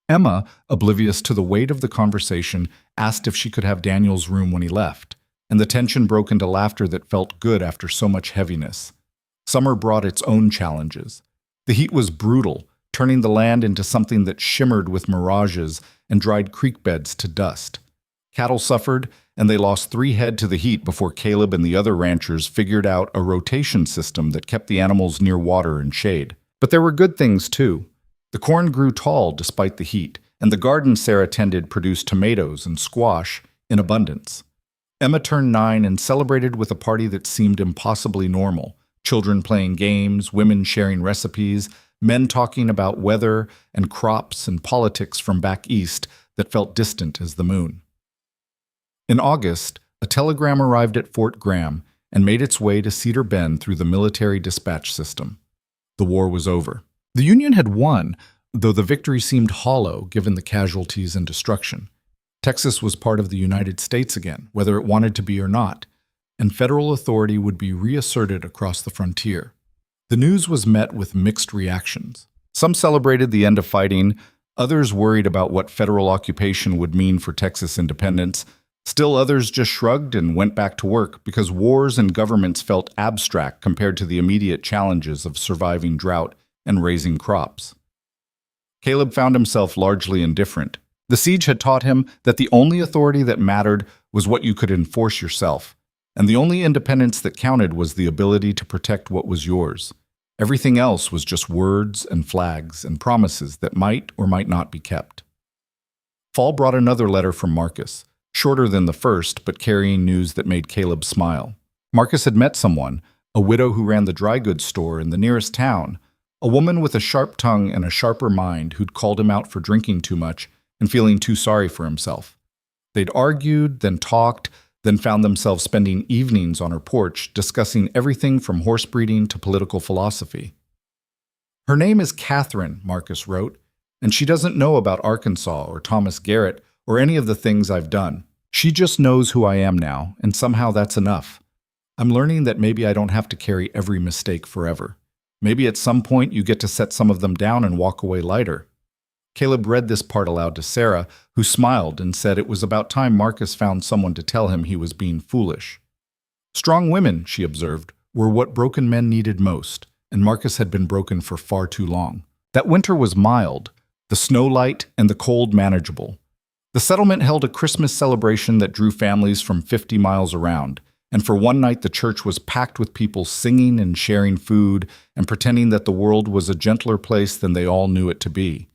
Emma, oblivious to the weight of the conversation, asked if she could have Daniel's room when he left, and the tension broke into laughter that felt good after so much heaviness. Summer brought its own challenges. The heat was brutal, turning the land into something that shimmered with mirages and dried creek beds to dust. Cattle suffered, and they lost 3 head to the heat before Caleb and the other ranchers figured out a rotation system that kept the animals near water and shade. But there were good things too. The corn grew tall despite the heat, and the garden Sarah tended produced tomatoes and squash in abundance. Emma turned 9 and celebrated with a party that seemed impossibly normal. Children playing games, women sharing recipes, men talking about weather and crops and politics from back east that felt distant as the moon. In August, a telegram arrived at Fort Graham and made its way to Cedar Bend through the military dispatch system. The war was over. The Union had won, though the victory seemed hollow given the casualties and destruction. Texas was part of the United States again, whether it wanted to be or not, and federal authority would be reasserted across the frontier. The news was met with mixed reactions. Some celebrated the end of fighting, others worried about what federal occupation would mean for Texas independence. Still others just shrugged and went back to work because wars and governments felt abstract compared to the immediate challenges of surviving drought and raising crops. Caleb found himself largely indifferent. The siege had taught him that the only authority that mattered was what you could enforce yourself, and the only independence that counted was the ability to protect what was yours. Everything else was just words and flags and promises that might or might not be kept. Fall brought another letter from Marcus, shorter than the first, but carrying news that made Caleb smile. Marcus had met someone, a widow who ran the dry goods store in the nearest town, a woman with a sharp tongue and a sharper mind who'd called him out for drinking too much and feeling too sorry for himself. They'd argued, then talked, then found themselves spending evenings on her porch discussing everything from horse breeding to political philosophy. Her name is Catherine, Marcus wrote, and she doesn't know about Arkansas or Thomas Garrett or any of the things I've done. She just knows who I am now, and somehow that's enough. I'm learning that maybe I don't have to carry every mistake forever. Maybe at some point you get to set some of them down and walk away lighter. Caleb read this part aloud to Sarah, who smiled and said it was about time Marcus found someone to tell him he was being foolish. Strong women, she observed, were what broken men needed most, and Marcus had been broken for far too long. That winter was mild, the snow light and the cold manageable. The settlement held a Christmas celebration that drew families from 50 miles around, and for one night the church was packed with people singing and sharing food and pretending that the world was a gentler place than they all knew it to be.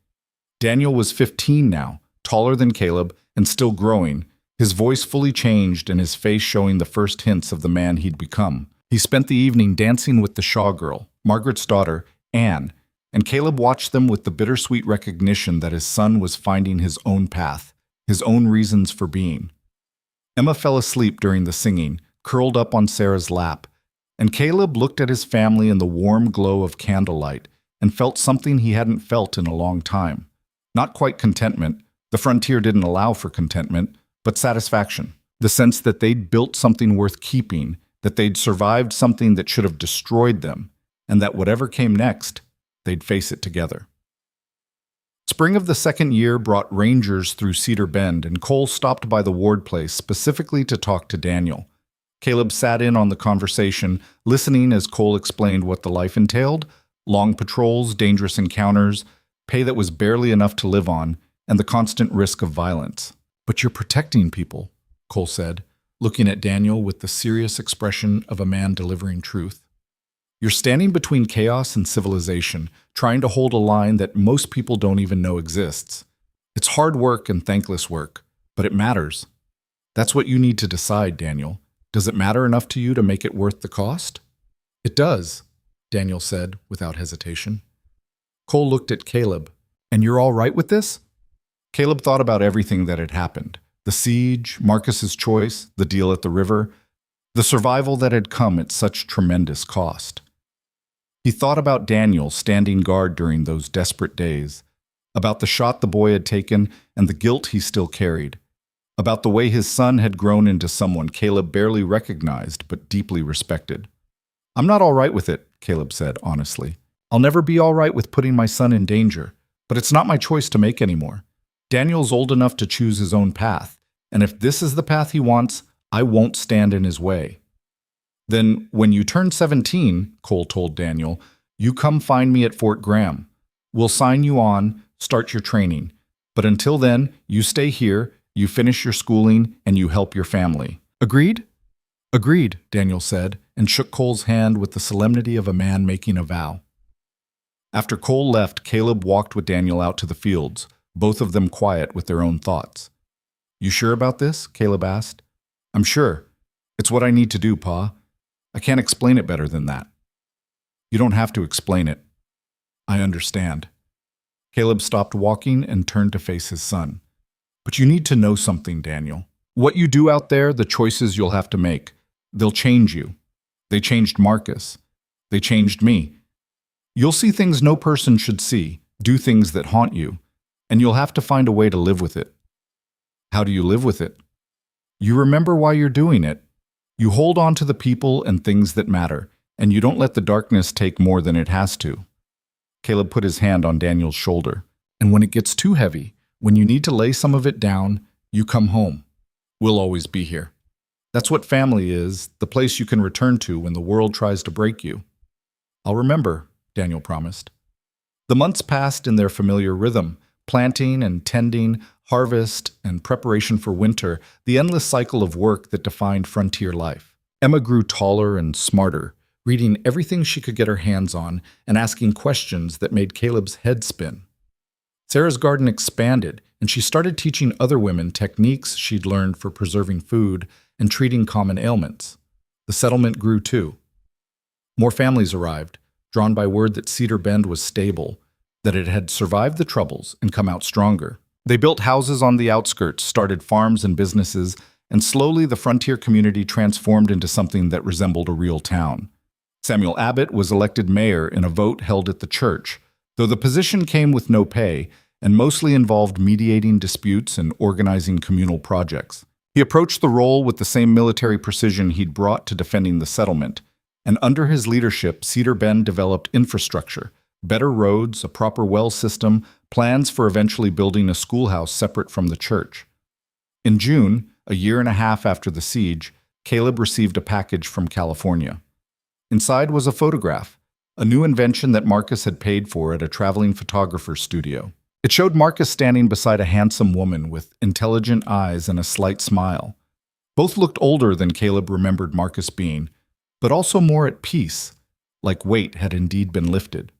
Daniel was 15 now, taller than Caleb, and still growing, his voice fully changed and his face showing the first hints of the man he'd become. He spent the evening dancing with the Shaw girl, Margaret's daughter, Anne, and Caleb watched them with the bittersweet recognition that his son was finding his own path, his own reasons for being. Emma fell asleep during the singing, curled up on Sarah's lap, and Caleb looked at his family in the warm glow of candlelight and felt something he hadn't felt in a long time. Not quite contentment, the frontier didn't allow for contentment, but satisfaction. The sense that they'd built something worth keeping, that they'd survived something that should have destroyed them, and that whatever came next, they'd face it together. Spring of the second year brought rangers through Cedar Bend, and Cole stopped by the Ward place specifically to talk to Daniel. Caleb sat in on the conversation, listening as Cole explained what the life entailed: long patrols, dangerous encounters, pay that was barely enough to live on, and the constant risk of violence. "But you're protecting people," Cole said, looking at Daniel with the serious expression of a man delivering truth. "You're standing between chaos and civilization, trying to hold a line that most people don't even know exists. It's hard work and thankless work, but it matters. That's what you need to decide, Daniel. Does it matter enough to you to make it worth the cost?" "It does," Daniel said without hesitation. Cole looked at Caleb. "And you're all right with this?" Caleb thought about everything that had happened: the siege, Marcus's choice, the deal at the river, the survival that had come at such tremendous cost. He thought about Daniel standing guard during those desperate days, about the shot the boy had taken and the guilt he still carried, about the way his son had grown into someone Caleb barely recognized but deeply respected. "I'm not all right with it," Caleb said honestly. "I'll never be all right with putting my son in danger, but it's not my choice to make anymore. Daniel's old enough to choose his own path, and if this is the path he wants, I won't stand in his way." "Then, when you turn 17, Cole told Daniel, "you come find me at Fort Graham. We'll sign you on, start your training. But until then, you stay here, you finish your schooling, and you help your family. Agreed?" "Agreed," Daniel said, and shook Cole's hand with the solemnity of a man making a vow. After Cole left, Caleb walked with Daniel out to the fields, both of them quiet with their own thoughts. "You sure about this?" Caleb asked. "I'm sure. It's what I need to do, Pa. I can't explain it better than that." "You don't have to explain it. I understand." Caleb stopped walking and turned to face his son. "But you need to know something, Daniel. What you do out there, the choices you'll have to make, they'll change you. They changed Marcus. They changed me. You'll see things no person should see, do things that haunt you, and you'll have to find a way to live with it." "How do you live with it?" "You remember why you're doing it. You hold on to the people and things that matter, and you don't let the darkness take more than it has to. Caleb put his hand on Daniel's shoulder. And when it gets too heavy, when you need to lay some of it down, you come home. We'll always be here. That's what family is, the place you can return to when the world tries to break you. I'll remember, Daniel promised. The months passed in their familiar rhythm, planting and tending, harvest and preparation for winter, the endless cycle of work that defined frontier life. Emma grew taller and smarter, reading everything she could get her hands on and asking questions that made Caleb's head spin. Sarah's garden expanded, and she started teaching other women techniques she'd learned for preserving food and treating common ailments. The settlement grew too. More families arrived, drawn by word that Cedar Bend was stable, that it had survived the troubles and come out stronger. They built houses on the outskirts, started farms and businesses, and slowly the frontier community transformed into something that resembled a real town. Samuel Abbott was elected mayor in a vote held at the church, though the position came with no pay and mostly involved mediating disputes and organizing communal projects. He approached the role with the same military precision he'd brought to defending the settlement, and under his leadership, Cedar Bend developed infrastructure, better roads, a proper well system, plans for eventually building a schoolhouse separate from the church. In June, a year and a half after the siege, Caleb received a package from California. Inside was a photograph, a new invention that Marcus had paid for at a traveling photographer's studio. It showed Marcus standing beside a handsome woman with intelligent eyes and a slight smile. Both looked older than Caleb remembered Marcus being, but also more at peace, like weight had indeed been lifted.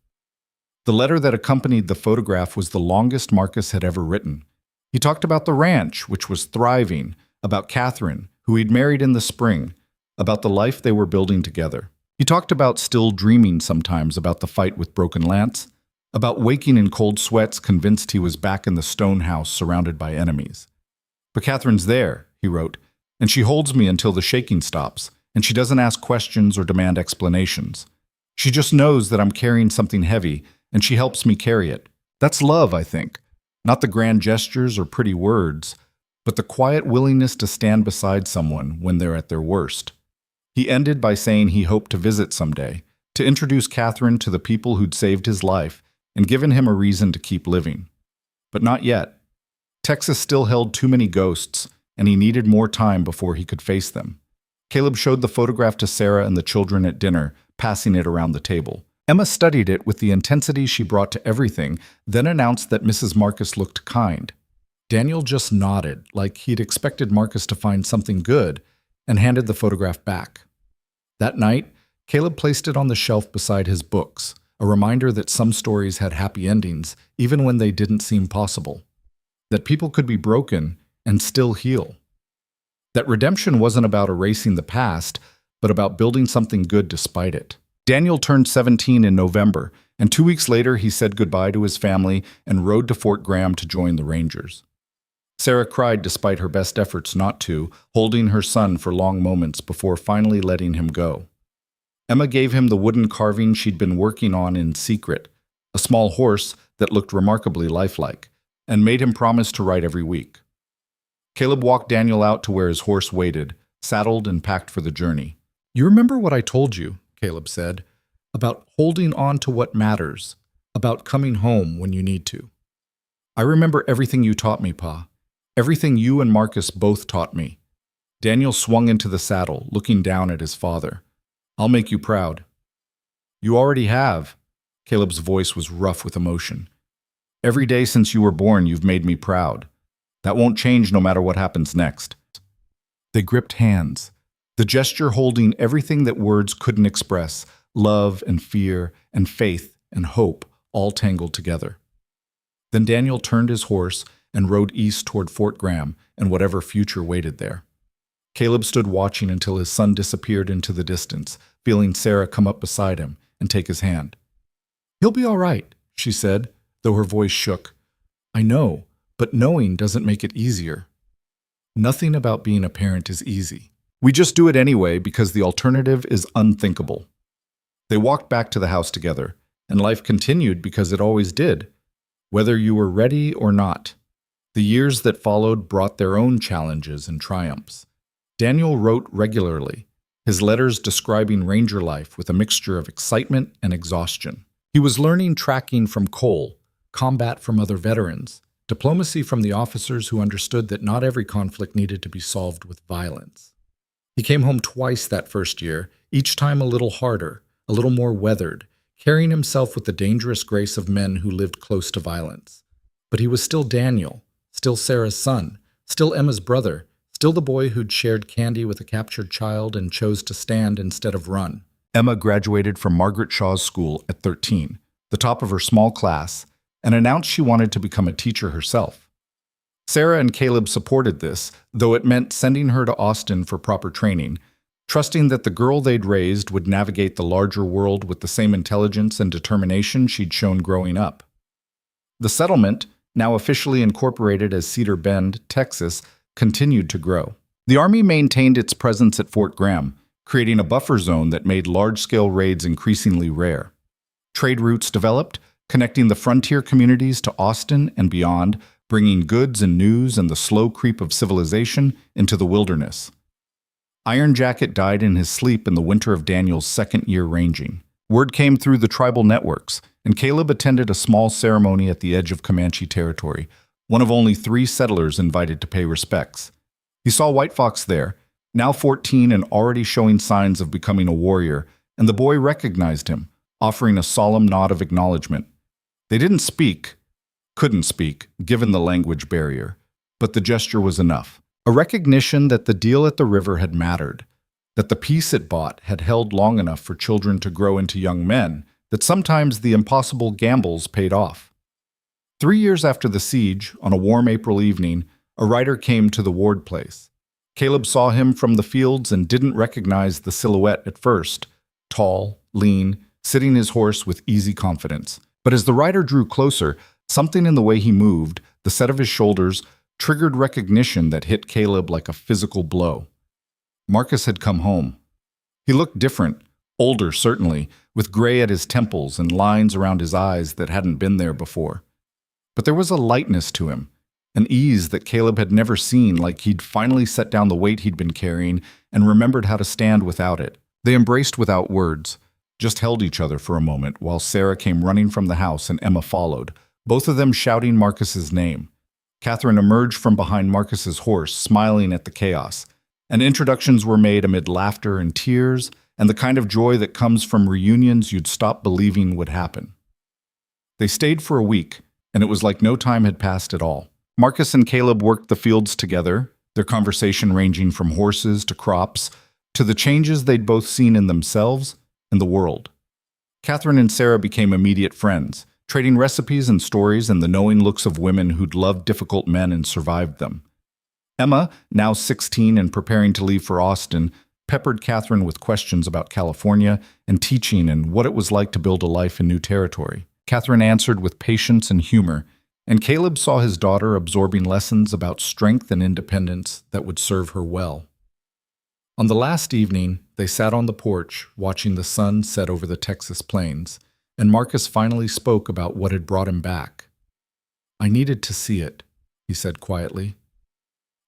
The letter that accompanied the photograph was the longest Marcus had ever written. He talked about the ranch, which was thriving, about Catherine, who he'd married in the spring, about the life they were building together. He talked about still dreaming sometimes about the fight with Broken Lance, about waking in cold sweats convinced he was back in the stone house surrounded by enemies. But Catherine's there, he wrote, and she holds me until the shaking stops, and she doesn't ask questions or demand explanations. She just knows that I'm carrying something heavy, and she helps me carry it. That's love, I think. Not the grand gestures or pretty words, but the quiet willingness to stand beside someone when they're at their worst. He ended by saying he hoped to visit someday, to introduce Catherine to the people who'd saved his life and given him a reason to keep living. But not yet. Texas still held too many ghosts, and he needed more time before he could face them. Caleb showed the photograph to Sarah and the children at dinner, passing it around the table. Emma studied it with the intensity she brought to everything, then announced that Mrs. Marcus looked kind. Daniel just nodded, like he'd expected Marcus to find something good, and handed the photograph back. That night, Caleb placed it on the shelf beside his books, a reminder that some stories had happy endings, even when they didn't seem possible. That people could be broken and still heal. That redemption wasn't about erasing the past, but about building something good despite it. Daniel turned 17 in November, and 2 weeks later he said goodbye to his family and rode to Fort Graham to join the Rangers. Sarah cried despite her best efforts not to, holding her son for long moments before finally letting him go. Emma gave him the wooden carving she'd been working on in secret, a small horse that looked remarkably lifelike, and made him promise to ride every week. Caleb walked Daniel out to where his horse waited, saddled and packed for the journey. "You remember what I told you," Caleb said, "about holding on to what matters, about coming home when you need to. I remember everything you taught me, Pa. Everything you and Marcus both taught me." Daniel swung into the saddle, looking down at his father. "I'll make you proud." "You already have." Caleb's voice was rough with emotion. "Every day since you were born, you've made me proud. That won't change no matter what happens next." They gripped hands, the gesture holding everything that words couldn't express, love and fear and faith and hope, all tangled together. Then Daniel turned his horse and rode east toward Fort Graham and whatever future waited there. Caleb stood watching until his son disappeared into the distance, feeling Sarah come up beside him and take his hand. "He'll be all right," she said, though her voice shook. "I know, but knowing doesn't make it easier. Nothing about being a parent is easy. We just do it anyway because the alternative is unthinkable." They walked back to the house together, and life continued because it always did, whether you were ready or not. The years that followed brought their own challenges and triumphs. Daniel wrote regularly, his letters describing ranger life with a mixture of excitement and exhaustion. He was learning tracking from Cole, combat from other veterans, diplomacy from the officers who understood that not every conflict needed to be solved with violence. He came home twice that first year, each time a little harder, a little more weathered, carrying himself with the dangerous grace of men who lived close to violence. But he was still Daniel, still Sarah's son, still Emma's brother, still the boy who'd shared candy with a captured child and chose to stand instead of run. Emma graduated from Margaret Shaw's school at 13, the top of her small class, and announced she wanted to become a teacher herself. Sarah and Caleb supported this, though it meant sending her to Austin for proper training, trusting that the girl they'd raised would navigate the larger world with the same intelligence and determination she'd shown growing up. The settlement, now officially incorporated as Cedar Bend, Texas, continued to grow. The Army maintained its presence at Fort Graham, creating a buffer zone that made large-scale raids increasingly rare. Trade routes developed, connecting the frontier communities to Austin and beyond, bringing goods and news and the slow creep of civilization into the wilderness. Iron Jacket died in his sleep in the winter of Daniel's second year ranging. Word came through the tribal networks, and Caleb attended a small ceremony at the edge of Comanche territory, one of only 3 settlers invited to pay respects. He saw White Fox there, now 14 and already showing signs of becoming a warrior, and the boy recognized him, offering a solemn nod of acknowledgement. They didn't speak, couldn't speak, given the language barrier, but the gesture was enough. A recognition that the deal at the river had mattered, that the peace it bought had held long enough for children to grow into young men, that sometimes the impossible gambles paid off. 3 years after the siege, on a warm April evening, a rider came to the Ward place. Caleb saw him from the fields and didn't recognize the silhouette at first, tall, lean, sitting his horse with easy confidence. But as the rider drew closer, something in the way he moved, the set of his shoulders, triggered recognition that hit Caleb like a physical blow. Marcus had come home. He looked different, older certainly, with gray at his temples and lines around his eyes that hadn't been there before. But there was a lightness to him, an ease that Caleb had never seen, like he'd finally set down the weight he'd been carrying and remembered how to stand without it. They embraced without words, just held each other for a moment while Sarah came running from the house and Emma followed, both of them shouting Marcus's name. Catherine emerged from behind Marcus's horse, smiling at the chaos, and introductions were made amid laughter and tears and the kind of joy that comes from reunions you'd stop believing would happen. They stayed for a week, and it was like no time had passed at all. Marcus and Caleb worked the fields together, their conversation ranging from horses to crops, to the changes they'd both seen in themselves and the world. Catherine and Sarah became immediate friends, trading recipes and stories and the knowing looks of women who'd loved difficult men and survived them. Emma, now 16 and preparing to leave for Austin, peppered Catherine with questions about California and teaching and what it was like to build a life in new territory. Catherine answered with patience and humor, and Caleb saw his daughter absorbing lessons about strength and independence that would serve her well. On the last evening, they sat on the porch, watching the sun set over the Texas plains, and Marcus finally spoke about what had brought him back. "I needed to see it," he said quietly.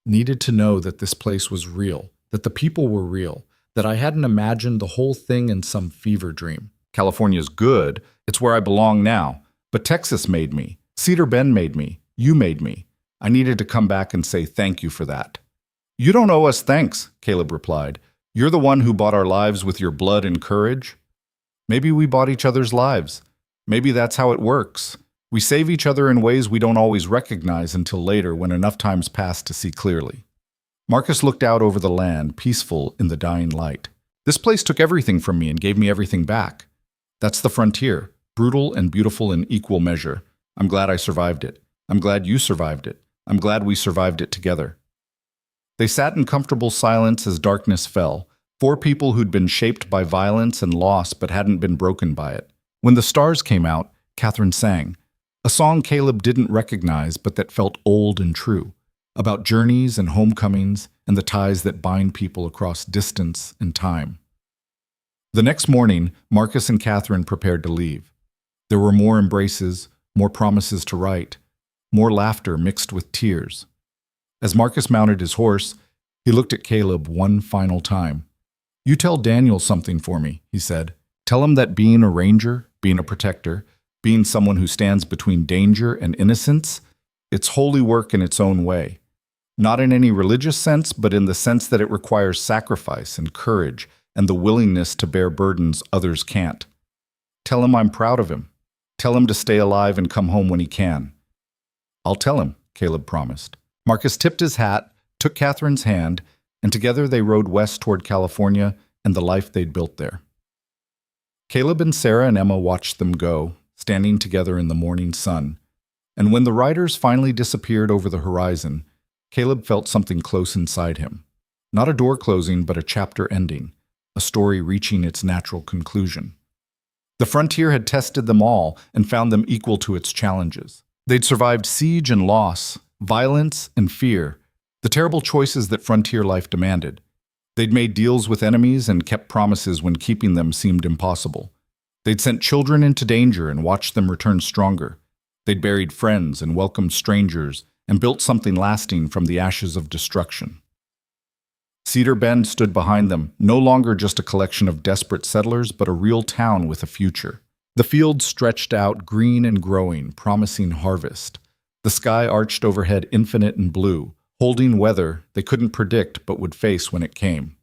"Needed to know that this place was real, that the people were real, that I hadn't imagined the whole thing in some fever dream. California's good, it's where I belong now, but Texas made me. Cedar Bend made me. You made me. I needed to come back and say thank you for that." "You don't owe us thanks," Caleb replied. "You're the one who bought our lives with your blood and courage." Maybe we bought each other's lives. Maybe that's how it works. We save each other in ways we don't always recognize until later when enough time's passed to see clearly. Marcus looked out over the land, peaceful in the dying light. "This place took everything from me and gave me everything back. That's the frontier, brutal and beautiful in equal measure. I'm glad I survived it. I'm glad you survived it. I'm glad we survived it together." They sat in comfortable silence as darkness fell, 4 people who'd been shaped by violence and loss but hadn't been broken by it. When the stars came out, Catherine sang, a song Caleb didn't recognize but that felt old and true, about journeys and homecomings and the ties that bind people across distance and time. The next morning, Marcus and Catherine prepared to leave. There were more embraces, more promises to write, more laughter mixed with tears. As Marcus mounted his horse, He looked at Caleb one final time. "You tell Daniel something for me," he said. "Tell him that being a ranger, being a protector, being someone who stands between danger and innocence, it's holy work in its own way. Not in any religious sense, but in the sense that it requires sacrifice and courage and the willingness to bear burdens others can't. Tell him I'm proud of him. Tell him to stay alive and come home when he can." "I'll tell him," Caleb promised. Marcus tipped his hat, took Catherine's hand, and together they rode west toward California and the life they'd built there. Caleb and Sarah and Emma watched them go, standing together in the morning sun. And when the riders finally disappeared over the horizon, Caleb felt something close inside him. Not a door closing, but a chapter ending, a story reaching its natural conclusion. The frontier had tested them all and found them equal to its challenges. They'd survived siege and loss, violence and fear, the terrible choices that frontier life demanded. They'd made deals with enemies and kept promises when keeping them seemed impossible. They'd sent children into danger and watched them return stronger. They'd buried friends and welcomed strangers and built something lasting from the ashes of destruction. Cedar Bend stood behind them, no longer just a collection of desperate settlers, but a real town with a future. The fields stretched out, green and growing, promising harvest. The sky arched overhead, infinite and blue, holding weather they couldn't predict but would face when it came.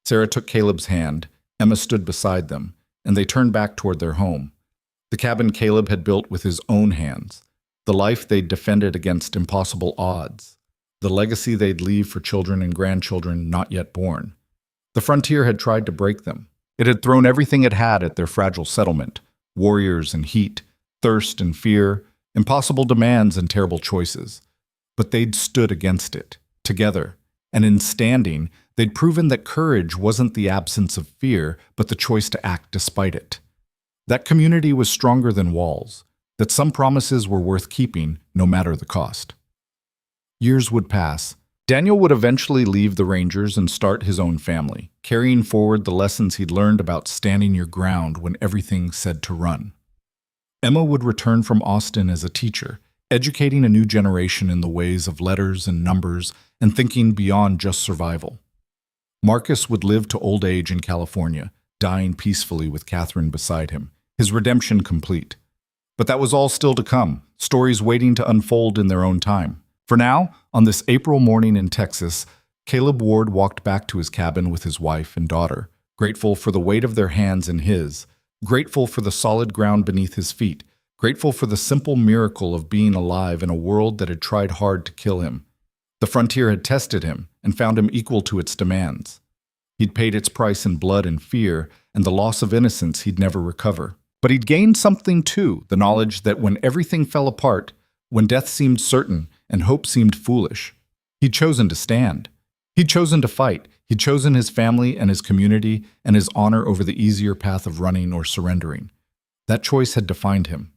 Sarah took Caleb's hand, Emma stood beside them, and they turned back toward their home. The cabin Caleb had built with his own hands, the life they'd defended against impossible odds, the legacy they'd leave for children and grandchildren not yet born. The frontier had tried to break them. It had thrown everything it had at their fragile settlement, warriors and heat, thirst and fear, impossible demands and terrible choices. But they'd stood against it, together, and in standing, they'd proven that courage wasn't the absence of fear, but the choice to act despite it. That community was stronger than walls, that some promises were worth keeping, no matter the cost. Years would pass. Daniel would eventually leave the Rangers and start his own family, carrying forward the lessons he'd learned about standing your ground when everything said to run. Emma would return from Austin as a teacher, educating a new generation in the ways of letters and numbers and thinking beyond just survival. Marcus would live to old age in California, dying peacefully with Catherine beside him, his redemption complete. But that was all still to come, stories waiting to unfold in their own time. For now, on this April morning in Texas, Caleb Ward walked back to his cabin with his wife and daughter, grateful for the weight of their hands in his, grateful for the solid ground beneath his feet, grateful for the simple miracle of being alive in a world that had tried hard to kill him. The frontier had tested him and found him equal to its demands. He'd paid its price in blood and fear, and the loss of innocence he'd never recover. But he'd gained something too, the knowledge that when everything fell apart, when death seemed certain and hope seemed foolish, he'd chosen to stand. He'd chosen to fight. He'd chosen his family and his community and his honor over the easier path of running or surrendering. That choice had defined him.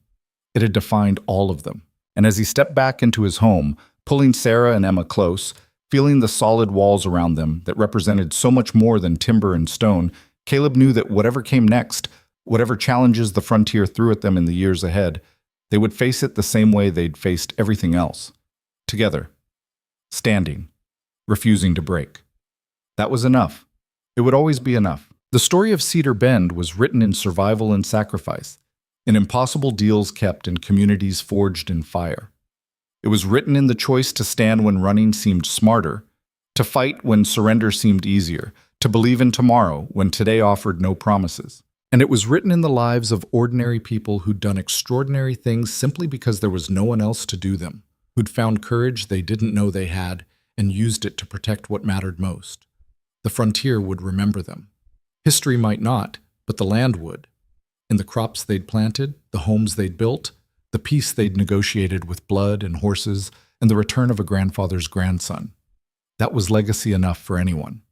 It had defined all of them. And as he stepped back into his home, pulling Sarah and Emma close, feeling the solid walls around them that represented so much more than timber and stone, Caleb knew that whatever came next, whatever challenges the frontier threw at them in the years ahead, they would face it the same way they'd faced everything else. Together. Standing. Refusing to break. That was enough. It would always be enough. The story of Cedar Bend was written in survival and sacrifice, in impossible deals kept and communities forged in fire. It was written in the choice to stand when running seemed smarter, to fight when surrender seemed easier, to believe in tomorrow when today offered no promises. And it was written in the lives of ordinary people who'd done extraordinary things simply because there was no one else to do them, who'd found courage they didn't know they had and used it to protect what mattered most. The frontier would remember them. History might not, but the land would. In the crops they'd planted, the homes they'd built, the peace they'd negotiated with blood and horses, and the return of a grandfather's grandson. That was legacy enough for anyone.